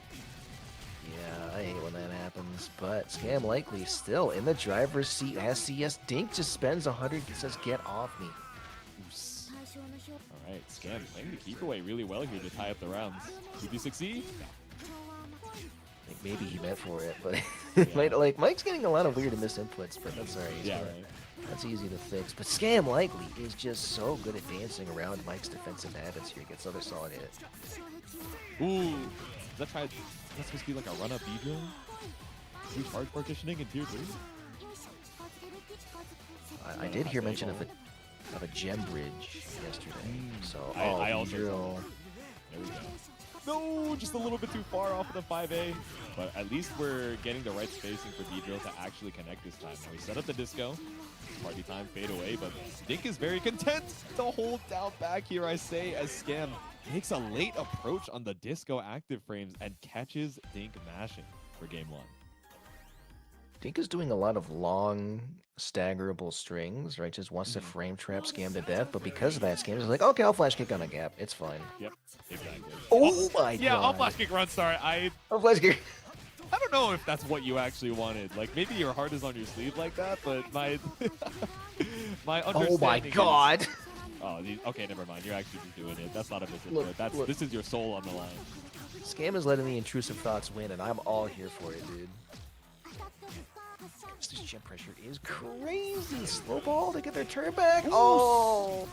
Speaker 3: Yeah, I hate when that happens, but Scam likely still in the driver's seat, has CS. Dink just spends 100, says, get off me.
Speaker 1: Oops. All right, Scam playing the keep away really well here to tie up the rounds. Did you succeed?
Speaker 3: Like, maybe he meant for it, but
Speaker 1: Yeah.
Speaker 3: like Mike's getting a lot of weird and misinputs, but that's alright.
Speaker 1: Yeah, right.
Speaker 3: That's easy to fix. But Scam likely is just so good at dancing around Mike's defensive habits here. Gets another solid hit.
Speaker 1: Ooh, that tried. That's supposed to be like a run-up B-drill. Huge hard partitioning in tier 3.
Speaker 3: I did hear mention of a gem bridge yesterday. So
Speaker 1: I also
Speaker 3: drill.
Speaker 1: There we go. No, just a little bit too far off of the 5A. But at least we're getting the right spacing for B-drill to actually connect this time. Now we set up the disco. Party time, fade away, but Dink is very content to hold down back here, I say, as Scam makes a late approach on the disco active frames and catches Dink mashing for game 1.
Speaker 3: Dink is doing a lot of long, staggerable strings, right? Just wants to frame trap Scam to death, but because of that, Scam is like, okay, I'll flash kick on a gap. It's fine.
Speaker 1: Yep, exactly.
Speaker 3: Oh my
Speaker 1: Yeah,
Speaker 3: god.
Speaker 1: I'll flash kick run. Sorry, I
Speaker 3: Flash kick.
Speaker 1: don't know if that's what you actually wanted. Like, maybe your heart is on your sleeve like that, but my my understanding
Speaker 3: Oh my
Speaker 1: is-
Speaker 3: god.
Speaker 1: Okay, never mind. You're actually just doing it. That's not a misinput.
Speaker 3: Look.
Speaker 1: This is your soul on the line.
Speaker 3: Scam is letting the intrusive thoughts win, and I'm all here for it, dude. This gem pressure is crazy. Slow ball to get their turn back. Oh.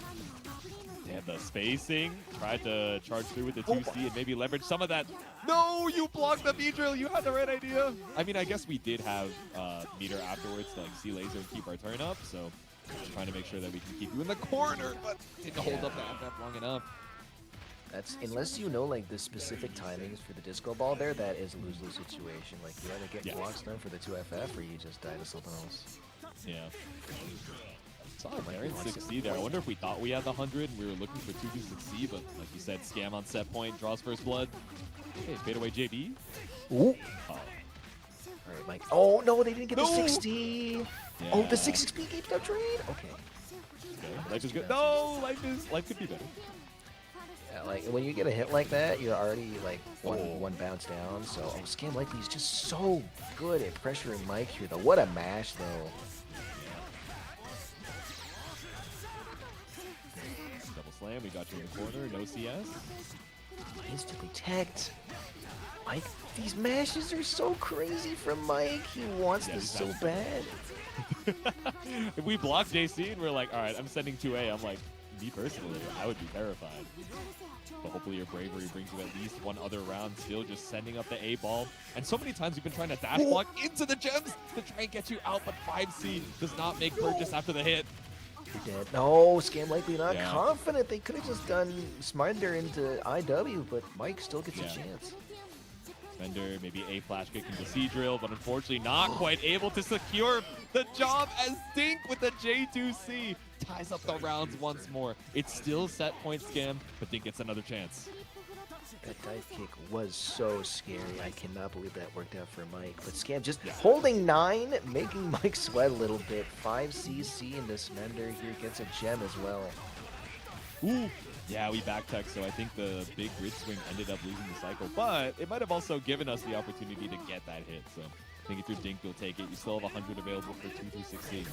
Speaker 1: Yeah, the spacing. Tried to charge through with the 2C and maybe leverage some of that. No, you blocked the V-drill. You had the right idea. I mean, I guess we did have meter afterwards to like see laser and keep our turn up. So just trying to make sure that we can keep you in the corner, but didn't hold up the FF long enough.
Speaker 3: That's unless you know like the specific timings for the disco ball there, that is a lose-lose situation. Like you either get blocks done for the 2FF or you just die to something else.
Speaker 1: Yeah. Saw a Baron 6C there. I wonder if we thought we had the 100 and we were looking for 2-6C, but like you said, Scam on set point, draws first blood. Okay, fade away JB.
Speaker 3: Ooh.
Speaker 1: Oh.
Speaker 3: Alright, Mike. Oh no, they didn't get
Speaker 1: No.
Speaker 3: the 60. Oh, the 6XP keeps up trade. Okay.
Speaker 1: Okay, life is good. No, life could be better.
Speaker 3: Yeah, like when you get a hit like that, you're already like one bounce down. So Scam likely is just so good at pressuring Mike here though. What a mash though.
Speaker 1: Double slam, we got you in the corner, no CS.
Speaker 3: Instantly teched. Mike, these mashes are so crazy from Mike. He wants
Speaker 1: Yeah,
Speaker 3: this
Speaker 1: he's
Speaker 3: so
Speaker 1: not-
Speaker 3: bad.
Speaker 1: If we block JC and we're like, all right, I'm sending 2A, I'm like, me personally, I would be terrified. But hopefully your bravery brings you at least one other round, still just sending up the A ball. And so many times we've been trying to dash block into the gems to try and get you out, but 5C does not make purchase after the hit.
Speaker 3: You're dead. No, Scam likely not
Speaker 1: Yeah.
Speaker 3: confident. They could have just done Smarter into IW, but Mike still gets
Speaker 1: Yeah.
Speaker 3: a chance.
Speaker 1: Fender, maybe a flash kick into C-Drill, but unfortunately not quite able to secure the job as Dink with the J2C ties up the rounds once more. It's still set point Scam, but Dink gets another chance.
Speaker 3: That dive kick was so scary. I cannot believe that worked out for Mike. But Scam just holding 9, making Mike sweat a little bit. 5CC and this Mender here gets a gem as well.
Speaker 1: Ooh. Yeah, we back-tech, so I think the big grid swing ended up losing the cycle, but it might have also given us the opportunity to get that hit, so I think if you're Dink, you'll take it. You still have 100 available for 2-3-16.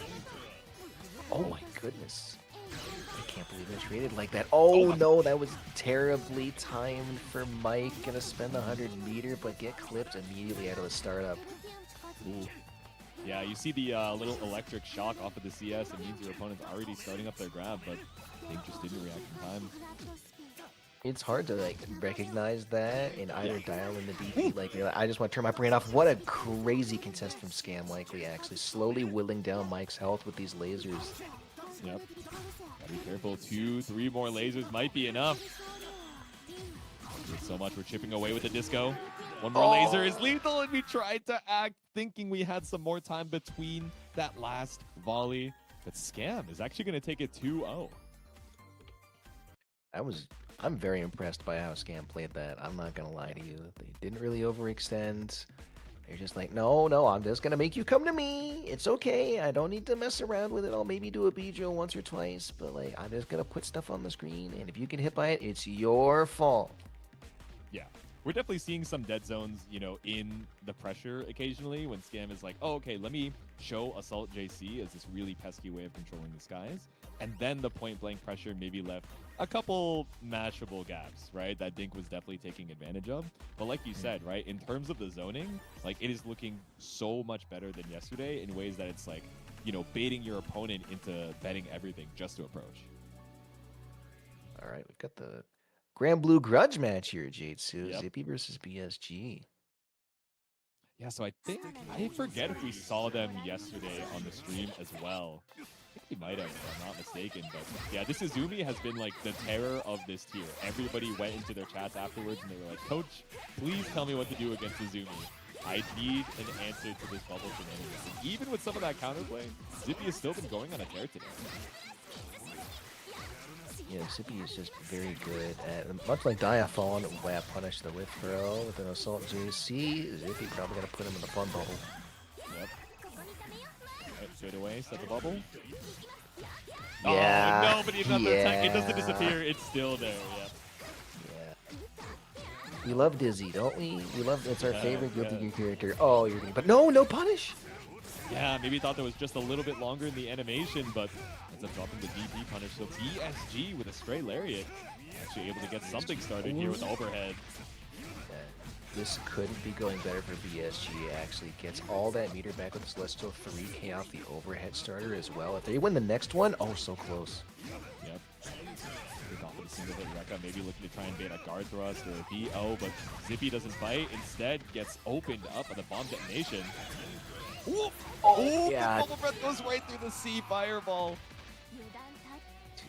Speaker 3: Oh my goodness. I can't believe I traded like that. Oh
Speaker 1: Oh,
Speaker 3: no, that was terribly timed for Mike. Gonna spend the 100-meter, but get clipped immediately out of the startup.
Speaker 1: Ooh. Yeah, you see the little electric shock off of the CS. It means your opponent's already starting up their grab, but Dink just didn't react in time.
Speaker 3: It's hard to like recognize that and either
Speaker 1: Yeah.
Speaker 3: dial in the DP. Like, you're like, I just want to turn my brain off. What a crazy contest from Scam Likely, actually. Slowly whittling down Mike's health with these lasers.
Speaker 1: Yep. Gotta be careful. 2, 3 more lasers might be enough. So much. We're chipping away with the disco. One more laser is lethal, and we tried to act thinking we had some more time between that last volley. But Scam is actually going to take it 2-0.
Speaker 3: I'm very impressed by how Scam played that. I'm not gonna lie to you. They didn't really overextend. They're just like, no, I'm just gonna make you come to me. It's okay. I don't need to mess around with it. I'll maybe do a B drill once or twice, but like, I'm just gonna put stuff on the screen, and if you get hit by it, it's your fault.
Speaker 1: Yeah. We're definitely seeing some dead zones, in the pressure occasionally when Scam is like, oh, okay, let me show Assault JC as this really pesky way of controlling the skies. And then the point blank pressure maybe left a couple mashable gaps, right? That Dink was definitely taking advantage of. But like you said, right, in terms of the zoning, like it is looking so much better than yesterday in ways that it's like, baiting your opponent into betting everything just to approach.
Speaker 3: All right, we've got the Grand Blue Grudge match here, Jade-Su.
Speaker 1: Yep.
Speaker 3: Zippy versus BSG.
Speaker 1: Yeah, so I forget if we saw them yesterday on the stream as well. I think we might have, if I'm not mistaken. But yeah, this Izumi has been like the terror of this tier. Everybody went into their chats afterwards and they were like, Coach, please tell me what to do against Izumi. I need an answer to this bubble shenanigans. And even with some of that counterplay, Zippy has still been going on a tear today.
Speaker 3: Yeah, Zippy is just very good at, much like Diaphon, punish the whip throw with an Assault JC. Zippy probably gonna put him in the fun bubble.
Speaker 1: Yep. Right, straight away, set the bubble.
Speaker 3: Yeah.
Speaker 1: Oh, no, but another attack. It doesn't disappear. It's still there. Yep.
Speaker 3: Yeah. We love Dizzy, don't we? It's our favorite Guilty
Speaker 1: yeah.
Speaker 3: Gear character. Oh, you're gonna, but no punish.
Speaker 1: Yeah, maybe thought there was just a little bit longer in the animation, but ends up dropping the DP punish. So BSG with a stray lariat. Actually able to get something started here with the overhead.
Speaker 3: This couldn't be going better for BSG. Actually gets all that meter back with the Celestial 3K off the overhead starter as well. If they win the next one, oh, so close.
Speaker 1: Yep. Good confidence into it. Rekka maybe looking to try and bait a guard thrust or a BO, but Zippy doesn't bite. Instead, gets opened up by the bomb detonation. Ooh. Oh,
Speaker 3: yeah.
Speaker 1: the bubble breath goes right through the C fireball.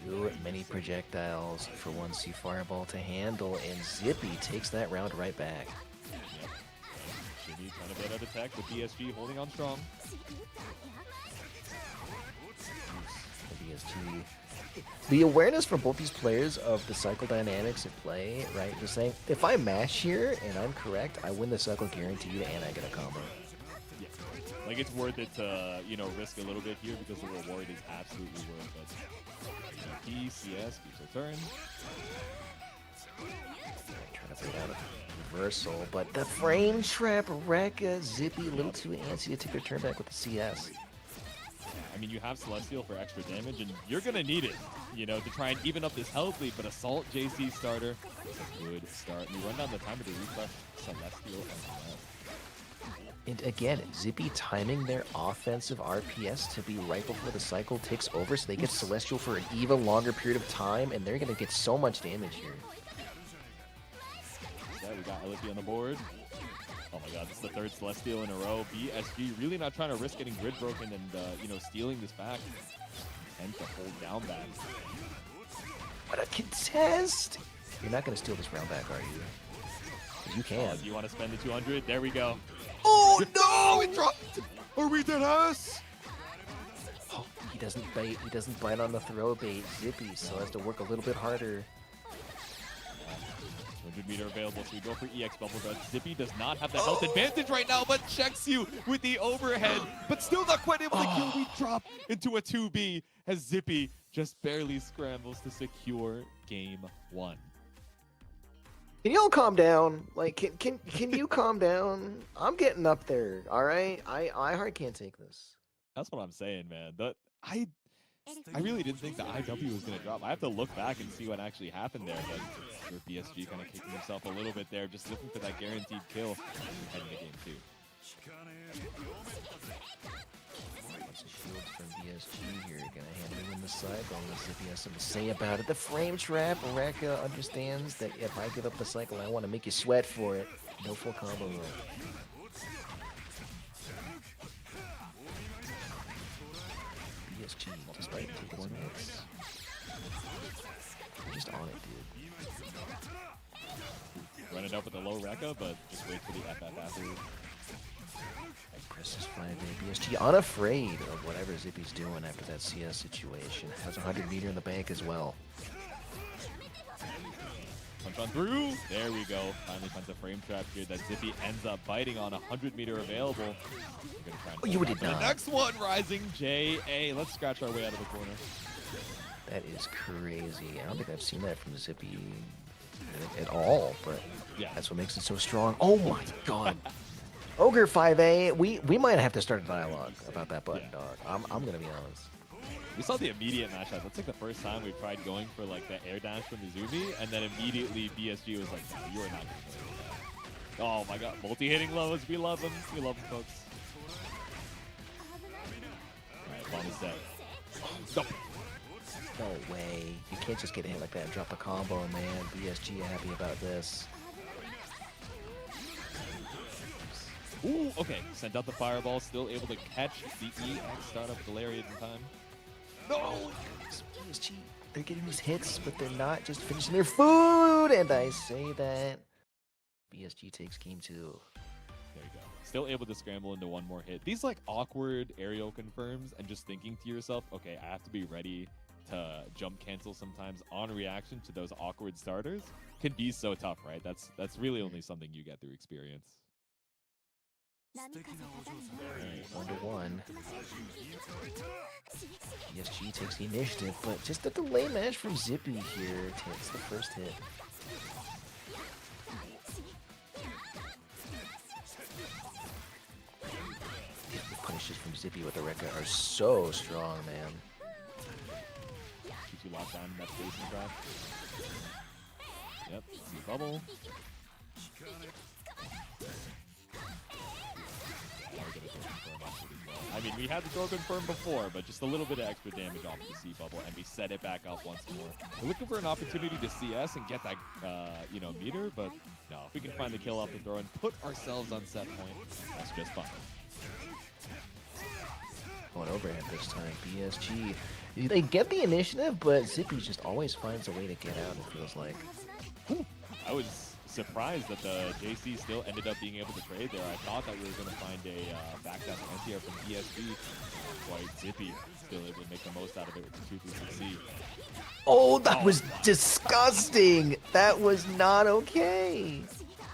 Speaker 3: Too many projectiles for one C fireball to handle, and Zippy takes that round right back.
Speaker 1: Yep. Jimmy trying to get out of tech with BSG holding on strong.
Speaker 3: BSG. The awareness from both these players of the cycle dynamics at play, right? Just saying, if I mash here and I'm correct, I win the cycle guaranteed and I get a combo.
Speaker 1: Yeah. Like it's worth it to, risk a little bit here because the reward is absolutely worth it. CS keeps her turn.
Speaker 3: Trying to figure out a reversal, but the frame trap, Rekka, Zippy, a little too antsy to take their turn back with the CS.
Speaker 1: I mean, you have Celestial for extra damage, and you're going to need it, to try and even up this health lead, but Assault JC starter is a good start. You run down the time of the refresh Celestial as well.
Speaker 3: And again, Zippy timing their offensive RPS to be right before the cycle takes over so they get Celestial for an even longer period of time, and they're going to get so much damage here.
Speaker 1: Yeah, we got Elippy on the board. Oh my god, this is the third Celestial in a row. BSG really not trying to risk getting grid broken and, stealing this back. And to hold down back.
Speaker 3: What a contest! You're not going to steal this round back, are you? 'Cause you can.
Speaker 1: Do you want to spend the 200? There we go.
Speaker 3: Oh
Speaker 1: no! It dropped! Are we dead ass?
Speaker 3: Oh, he doesn't bite. He doesn't bite on the throw bait. Zippy still has to work a little bit harder.
Speaker 1: 200 meter available, so we go for EX Bubble Guard. Zippy does not have the health advantage right now, but checks you with the overhead, but still not quite able to kill. We drop into a 2B as Zippy just barely scrambles to secure game 1.
Speaker 3: Can y'all calm down? Like, can you calm down? I'm getting up there, all right? I heart can't take this.
Speaker 1: That's what I'm saying, man. I really didn't think the IW was going to drop. I have to look back and see what actually happened there, but for BSG kind of kicking himself a little bit there, just looking for that guaranteed kill heading to game 2.
Speaker 3: Lots of shields from BSG here. Gonna handle in the cycle. Let's see if he has something to say about it. The frame trap. Rekka understands that if I give up the cycle, I want to make you sweat for it. No full combo roll. BSG, despite taking some hits. They're just on it, dude.
Speaker 1: Run it up with a low Rekka, but just wait for the FF after.
Speaker 3: Presses 5A. BSG unafraid of whatever Zippy's doing after that CS situation. Has a 100-meter in the bank as well.
Speaker 1: Punch on through. There we go. Finally finds a frame trap here that Zippy ends up biting on. 100-meter available. We're gonna try and
Speaker 3: You did not.
Speaker 1: The next one, Rising JA. Let's scratch our way out of the corner.
Speaker 3: That is crazy. I don't think I've seen that from Zippy at all, but
Speaker 1: Yeah.
Speaker 3: that's what makes it so strong. Oh my god. Ogre 5A, we might have to start a dialogue about that button,
Speaker 1: Yeah.
Speaker 3: dog. I'm gonna be honest.
Speaker 1: We saw the immediate matchup. That's like the first time we tried going for like the air dash from Izumi, and then immediately BSG was like, no, you are not going to play with that. Oh my god, multi-hitting lows. We love them. We love them, folks. Alright, bomb is dead. No.
Speaker 3: No way. You can't just get hit like that and drop a combo, man. BSG happy about this.
Speaker 1: Ooh, okay. Sent out the fireball. Still able to catch the EX startup Galarian in time. No!
Speaker 3: BSG, they're getting these hits, but they're not just finishing their food, and I say that. BSG takes game 2.
Speaker 1: There you go. Still able to scramble into one more hit. These like awkward aerial confirms and just thinking to yourself, okay, I have to be ready to jump cancel sometimes on reaction to those awkward starters can be so tough, right? That's really only something you get through experience.
Speaker 3: Alright, 1-1. BSG takes the initiative, but just a delay match from Zippy here takes the first hit. The punishes from Zippy with the Rekka are so strong, man.
Speaker 1: Keeps you locked down in that spacing trap. Yep, see bubble. I mean, we had the throw confirm before, but just a little bit of extra damage off the C bubble, and we set it back up once more. We're looking for an opportunity to CS and get that, meter, but no, if we can find the kill off the throw and put ourselves on set point, that's just fine.
Speaker 3: Going overhead this time, BSG. They get the initiative, but Zippy just always finds a way to get out, it feels like.
Speaker 1: I was surprised that the JC still ended up being able to trade there. I thought that we were going to find a backdash anti-air from BSG. Quite Zippy still able to make the most out of it with the 2-3-6C.
Speaker 3: Oh, that was disgusting! That was not okay!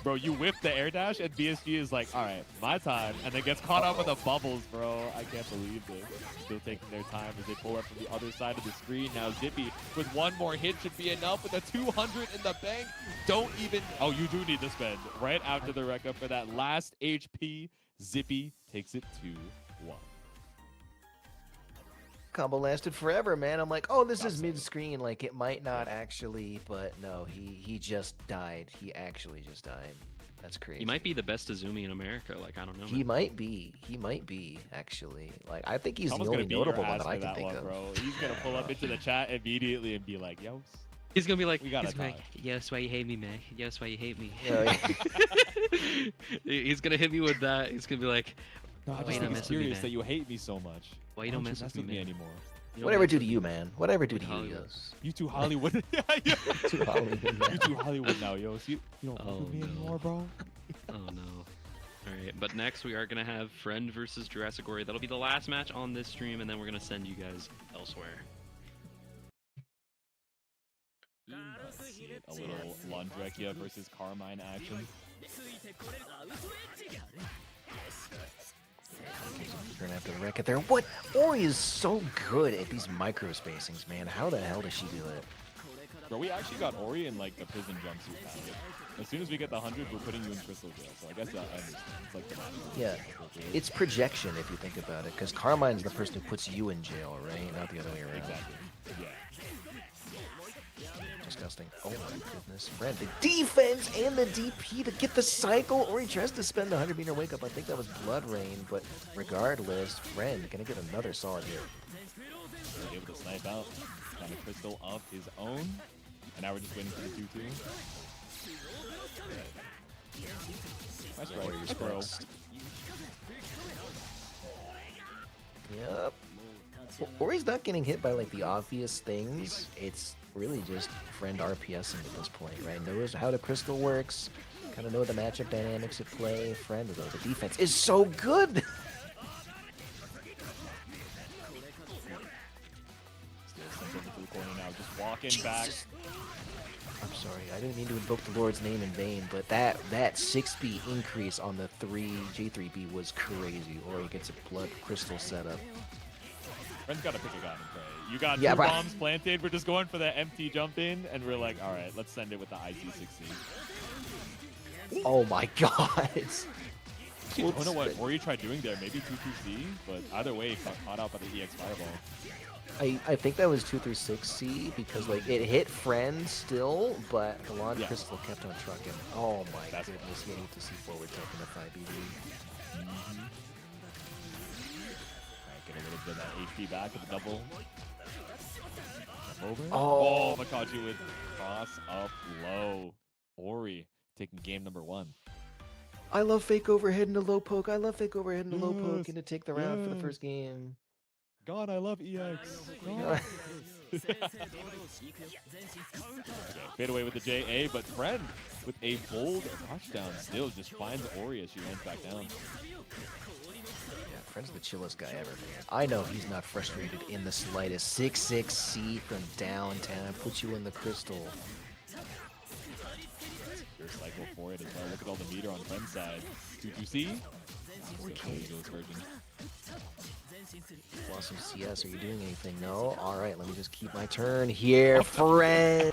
Speaker 1: Bro, you whip the air dash and BSG is like, all right, my time, and then gets caught up with the bubbles, bro. I can't believe this. Still taking their time as they pull up from the other side of the screen. Now Zippy with one more hit should be enough with a 200 in the bank. Don't even, oh, you do need to spend right after the wreck up for that last HP. Zippy takes it 2-1.
Speaker 3: Combo lasted forever, man. I'm like, oh, this is mid-screen. Like, it might not actually, but no, he just died. He actually just died. That's crazy.
Speaker 2: He might be the best Izumi in America. Like, I don't know.
Speaker 3: He might be. He might be, actually. Like, I think he's
Speaker 1: Someone's
Speaker 3: the only
Speaker 1: gonna beat your
Speaker 3: notable one
Speaker 1: ass
Speaker 3: that I
Speaker 1: for
Speaker 3: can think
Speaker 1: one,
Speaker 3: of.
Speaker 1: bro. He's going to pull up into the chat immediately and be like, yo.
Speaker 2: He's gonna be like,
Speaker 1: We gotta
Speaker 2: he's gonna be
Speaker 1: talk.
Speaker 2: like, yeah, that's why you hate me, man. Yeah, that's why you hate me.
Speaker 3: Yeah,
Speaker 2: He's gonna hit me with that. He's gonna be like,
Speaker 1: No, I
Speaker 2: why
Speaker 1: just
Speaker 2: you
Speaker 1: think
Speaker 2: not
Speaker 1: it's
Speaker 2: mess with me,
Speaker 1: curious
Speaker 2: man?
Speaker 1: that you hate me so much.
Speaker 2: Why you don't mess
Speaker 1: mess
Speaker 2: with me, man?
Speaker 1: anymore?
Speaker 2: You don't
Speaker 3: Whatever
Speaker 2: mess
Speaker 3: do
Speaker 2: with
Speaker 3: to
Speaker 2: me.
Speaker 3: you, man. Whatever do to you,
Speaker 2: Hollywood.
Speaker 3: Yos.
Speaker 1: You too Hollywood. Yeah, yeah.
Speaker 3: Too Hollywood, man.
Speaker 1: You too Hollywood now, yo. So you don't fuck
Speaker 2: Oh,
Speaker 1: with me
Speaker 2: no.
Speaker 1: anymore, bro.
Speaker 2: Oh no. Alright, but next we are gonna have Friend versus Jurassic Warrior. That'll be the last match on this stream, and then we're gonna send you guys elsewhere.
Speaker 1: Let's see it. A little Lundrekia versus Carmine action.
Speaker 3: You're gonna have to wreck it there. What? Ori is so good at these micro spacings, man. How the hell does she do it?
Speaker 1: Bro, we actually got Ori in like the prison jumpsuit packet. As soon as we get the 100, we're putting you in crystal jail. So I guess I understand. It's like the
Speaker 3: Yeah, it's projection if you think about it, because Carmine's the person who puts you in jail, right? Not the other way around.
Speaker 1: exactly. Yeah.
Speaker 3: Disgusting. Oh my goodness, Friend. The defense and the DP to get the cycle, or he tries to spend the 100-meter wake up. I think that was Blood Rain, but regardless, Friend gonna get another solid hit.
Speaker 1: We're able to snipe out. Found a crystal of his own. And now we're just waiting for the 2-2. Nice right.
Speaker 3: Warriors
Speaker 1: Nice throw.
Speaker 3: next. Yep. Ori's not getting hit by like the obvious things. It's really just Friend RPSing at this point, right? Knows how the crystal works. Kind of know the matchup dynamics at play. Friend, though, the defense is so good.
Speaker 1: Still sent over to the corner now, just walking back.
Speaker 3: I'm sorry, I didn't mean to invoke the Lord's name in vain, but that 6B increase on the J3B was crazy. Ori gets a blood crystal setup.
Speaker 1: Friend's got to pick a god and pray. You got
Speaker 3: Yeah,
Speaker 1: two
Speaker 3: but-
Speaker 1: bombs planted. We're just going for the empty jump in, and we're like, all right, let's send it with the IC-16.
Speaker 3: Oh my god.
Speaker 1: I don't know what Ori tried doing there. Maybe 2-2C, but either way, he got caught out by the EX Fireball.
Speaker 3: I think that was 236C because like it hit Friend still, but the launch
Speaker 1: Yeah.
Speaker 3: crystal kept on trucking. Oh my
Speaker 1: That's
Speaker 3: goodness, you need to see forward taking the 5BD.
Speaker 1: Alright, get a little bit of that HP back with the double. Jump over.
Speaker 3: Oh.
Speaker 1: Makaji with cross up low. Ori taking game number 1.
Speaker 3: I love fake overhead into low poke. I love fake overhead into low poke
Speaker 1: Yes,
Speaker 3: and to take the round for the
Speaker 1: yes.
Speaker 3: first game.
Speaker 1: God, I love EX.
Speaker 3: God.
Speaker 1: Okay, fade away with the JA, but Friend with a bold touchdown still just finds Ori as she lands back down.
Speaker 3: Yeah, Friend's the chillest guy ever, man. I know he's not frustrated in the slightest. 6-6C from downtown puts you in the crystal.
Speaker 1: Your cycle for it as well. Look at all the meter on Friend's side. 2-2C. Version.
Speaker 3: Blossom CS, are you doing anything? No? Alright, let me just keep my turn here, Friend!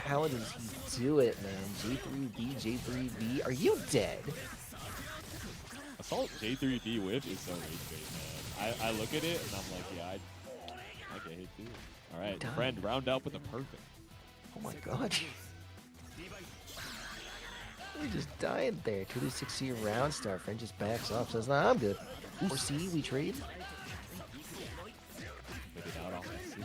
Speaker 3: How does he do it, man? J3B, J3B, are you dead?
Speaker 1: Assault J3B whip is so rage bait, man. I look at it and I'm like, yeah, I get hit too. Alright,
Speaker 3: Done.
Speaker 1: Friend, round out with a perfect.
Speaker 3: Oh my god. We just died there. 2-6C round star. Friend just backs off, says, nah, I'm good. Or C, we trade.
Speaker 1: Put it out off the 6B.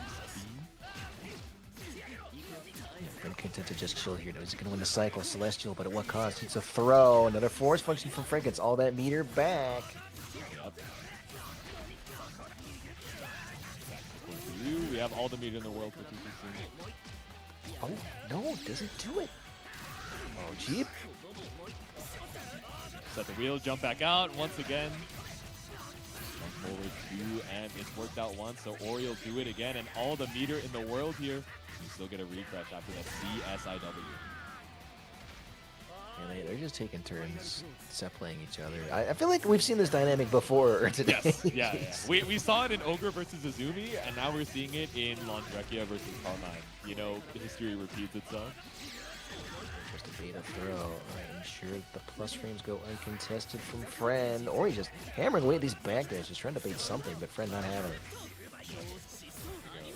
Speaker 3: Friend content to just chill here. Knows he's gonna win the cycle. Celestial, but at what cost? It's a throw. Another force function from Friend gets all that meter back.
Speaker 1: Yep. For you, we have all the meter in the world for 2-2C.
Speaker 3: Oh, no, doesn't do it. Oh, Jeep.
Speaker 1: Set the wheel, jump back out once again. Jump forward 2, and it's worked out once, so Ori will do it again, and all the meter in the world here. You still get a refresh after the CSIW.
Speaker 3: Yeah, they're just taking turns playing each other. I feel like we've seen this dynamic before today.
Speaker 1: Yes, yeah. We saw it in Ogre versus Azumi, and now we're seeing it in Laundrekia versus Carmine. You know, history repeats itself.
Speaker 3: Just a beta throw. Alright, ensure the plus frames go uncontested from Friend. Or he's just hammering away at these back days, just trying to bait something, but Friend not having it.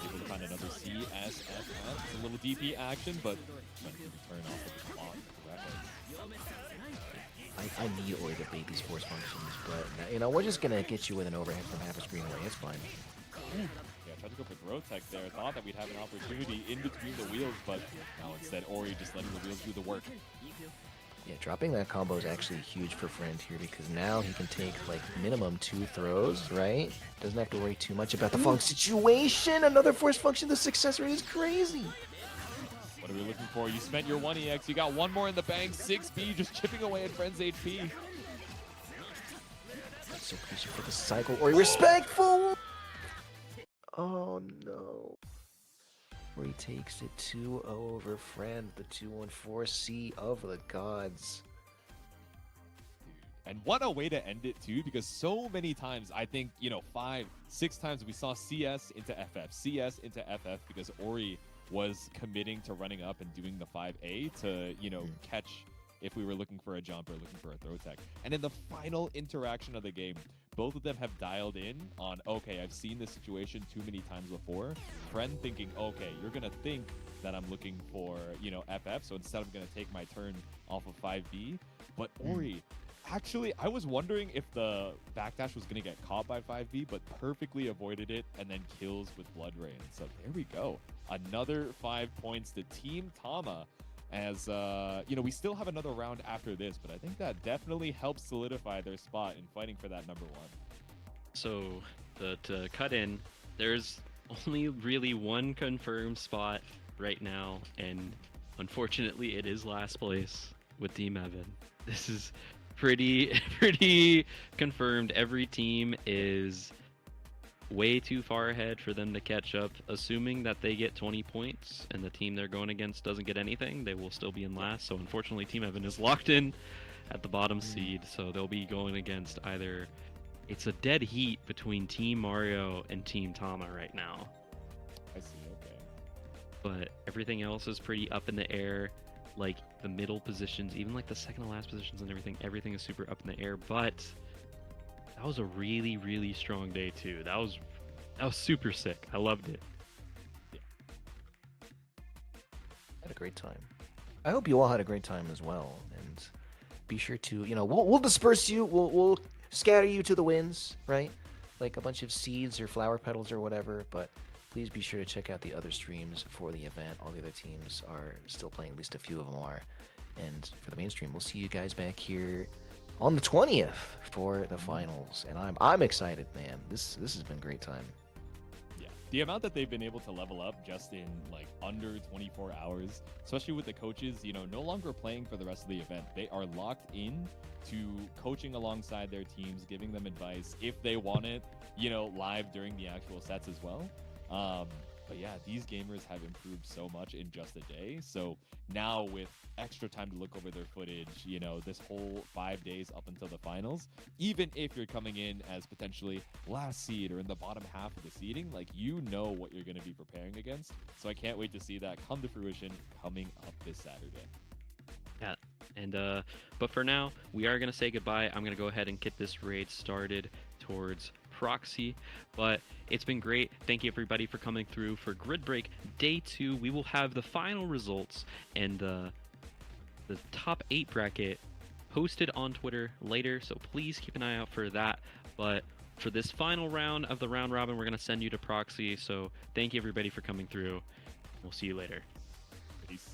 Speaker 1: Able to find another CSFF. It's a little DP action, but Friend can return off of the block correctly.
Speaker 3: I need Ori to bait these force functions, but you know, we're just gonna get you with an overhead from half a screen away. It's fine.
Speaker 1: Yeah, tried to go for throw tech there. Thought that we'd have an opportunity in between the wheels, but now instead Ori just letting the wheels do the work.
Speaker 3: Yeah, dropping that combo is actually huge for Friend here because now he can take like minimum 2 throws, right? Doesn't have to worry too much about the funk situation. Another force function, the success rate is crazy.
Speaker 1: What are we looking for? You spent your 1 EX. You got one more in the bank. 6B just chipping away at Friend's HP.
Speaker 3: So patient for the cycle. Ori respectful. Oh no. Ori takes it 2-0 over Friend, the 2-1-4C of the gods.
Speaker 1: And what a way to end it too, because so many times, I think, 5, 6 times we saw CS into FF, CS into FF, because Ori was committing to running up and doing the 5A to, catch if we were looking for a jump or looking for a throw tech. And in the final interaction of the game, both of them have dialed in on, okay, I've seen this situation too many times before. Friend thinking, okay, you're going to think that I'm looking for, FF, so instead I'm going to take my turn off of 5B. But Ori, actually, I was wondering if the backdash was going to get caught by 5B, but perfectly avoided it and then kills with Blood Rain. So there we go. Another 5 points to Team Tama. As, we still have another round after this, but I think that definitely helps solidify their spot in fighting for that number 1.
Speaker 2: So, to cut in, there's only really one confirmed spot right now, and unfortunately it is last place with Team Evan. This is pretty confirmed. Every team is way too far ahead for them to catch up. Assuming that they get 20 points and the team they're going against doesn't get anything, they will still be in last. So unfortunately, Team Evan is locked in at the bottom seed, so they'll be going against either... It's a dead heat between Team Mario and Team Tama right now.
Speaker 1: I see, okay.
Speaker 2: But everything else is pretty up in the air. Like the middle positions, even like the second to last positions and everything is super up in the air. But that was a really strong day too. That was super sick. I loved it.
Speaker 1: Yeah.
Speaker 3: Had a great time. I hope you all had a great time as well. And be sure to, we'll disperse you. We'll scatter you to the winds, right? Like a bunch of seeds or flower petals or whatever. But please be sure to check out the other streams for the event. All the other teams are still playing. At least a few of them are. And for the mainstream, we'll see you guys back here on the 20th for the finals, and I'm excited, man. This has been a great time.
Speaker 1: Yeah, the amount that they've been able to level up just in like under 24 hours, especially with the coaches, no longer playing for the rest of the event. They are locked in to coaching alongside their teams, giving them advice if they want it, live during the actual sets as well. But yeah, these gamers have improved so much in just a day. So now with extra time to look over their footage, this whole 5 days up until the finals, even if you're coming in as potentially last seed or in the bottom half of the seeding, like what you're going to be preparing against. So I can't wait to see that come to fruition coming up this Saturday.
Speaker 2: Yeah, and but for now, we are going to say goodbye. I'm going to go ahead and get this raid started towards Proxy, but it's been great. Thank you everybody for coming through for Grid Break Day 2. We will have the final results and the top 8 bracket posted on Twitter later, so please keep an eye out for that. But for this final round of the round robin, we're going to send you to Proxy, so thank you everybody for coming through. We'll see you later.
Speaker 1: Peace.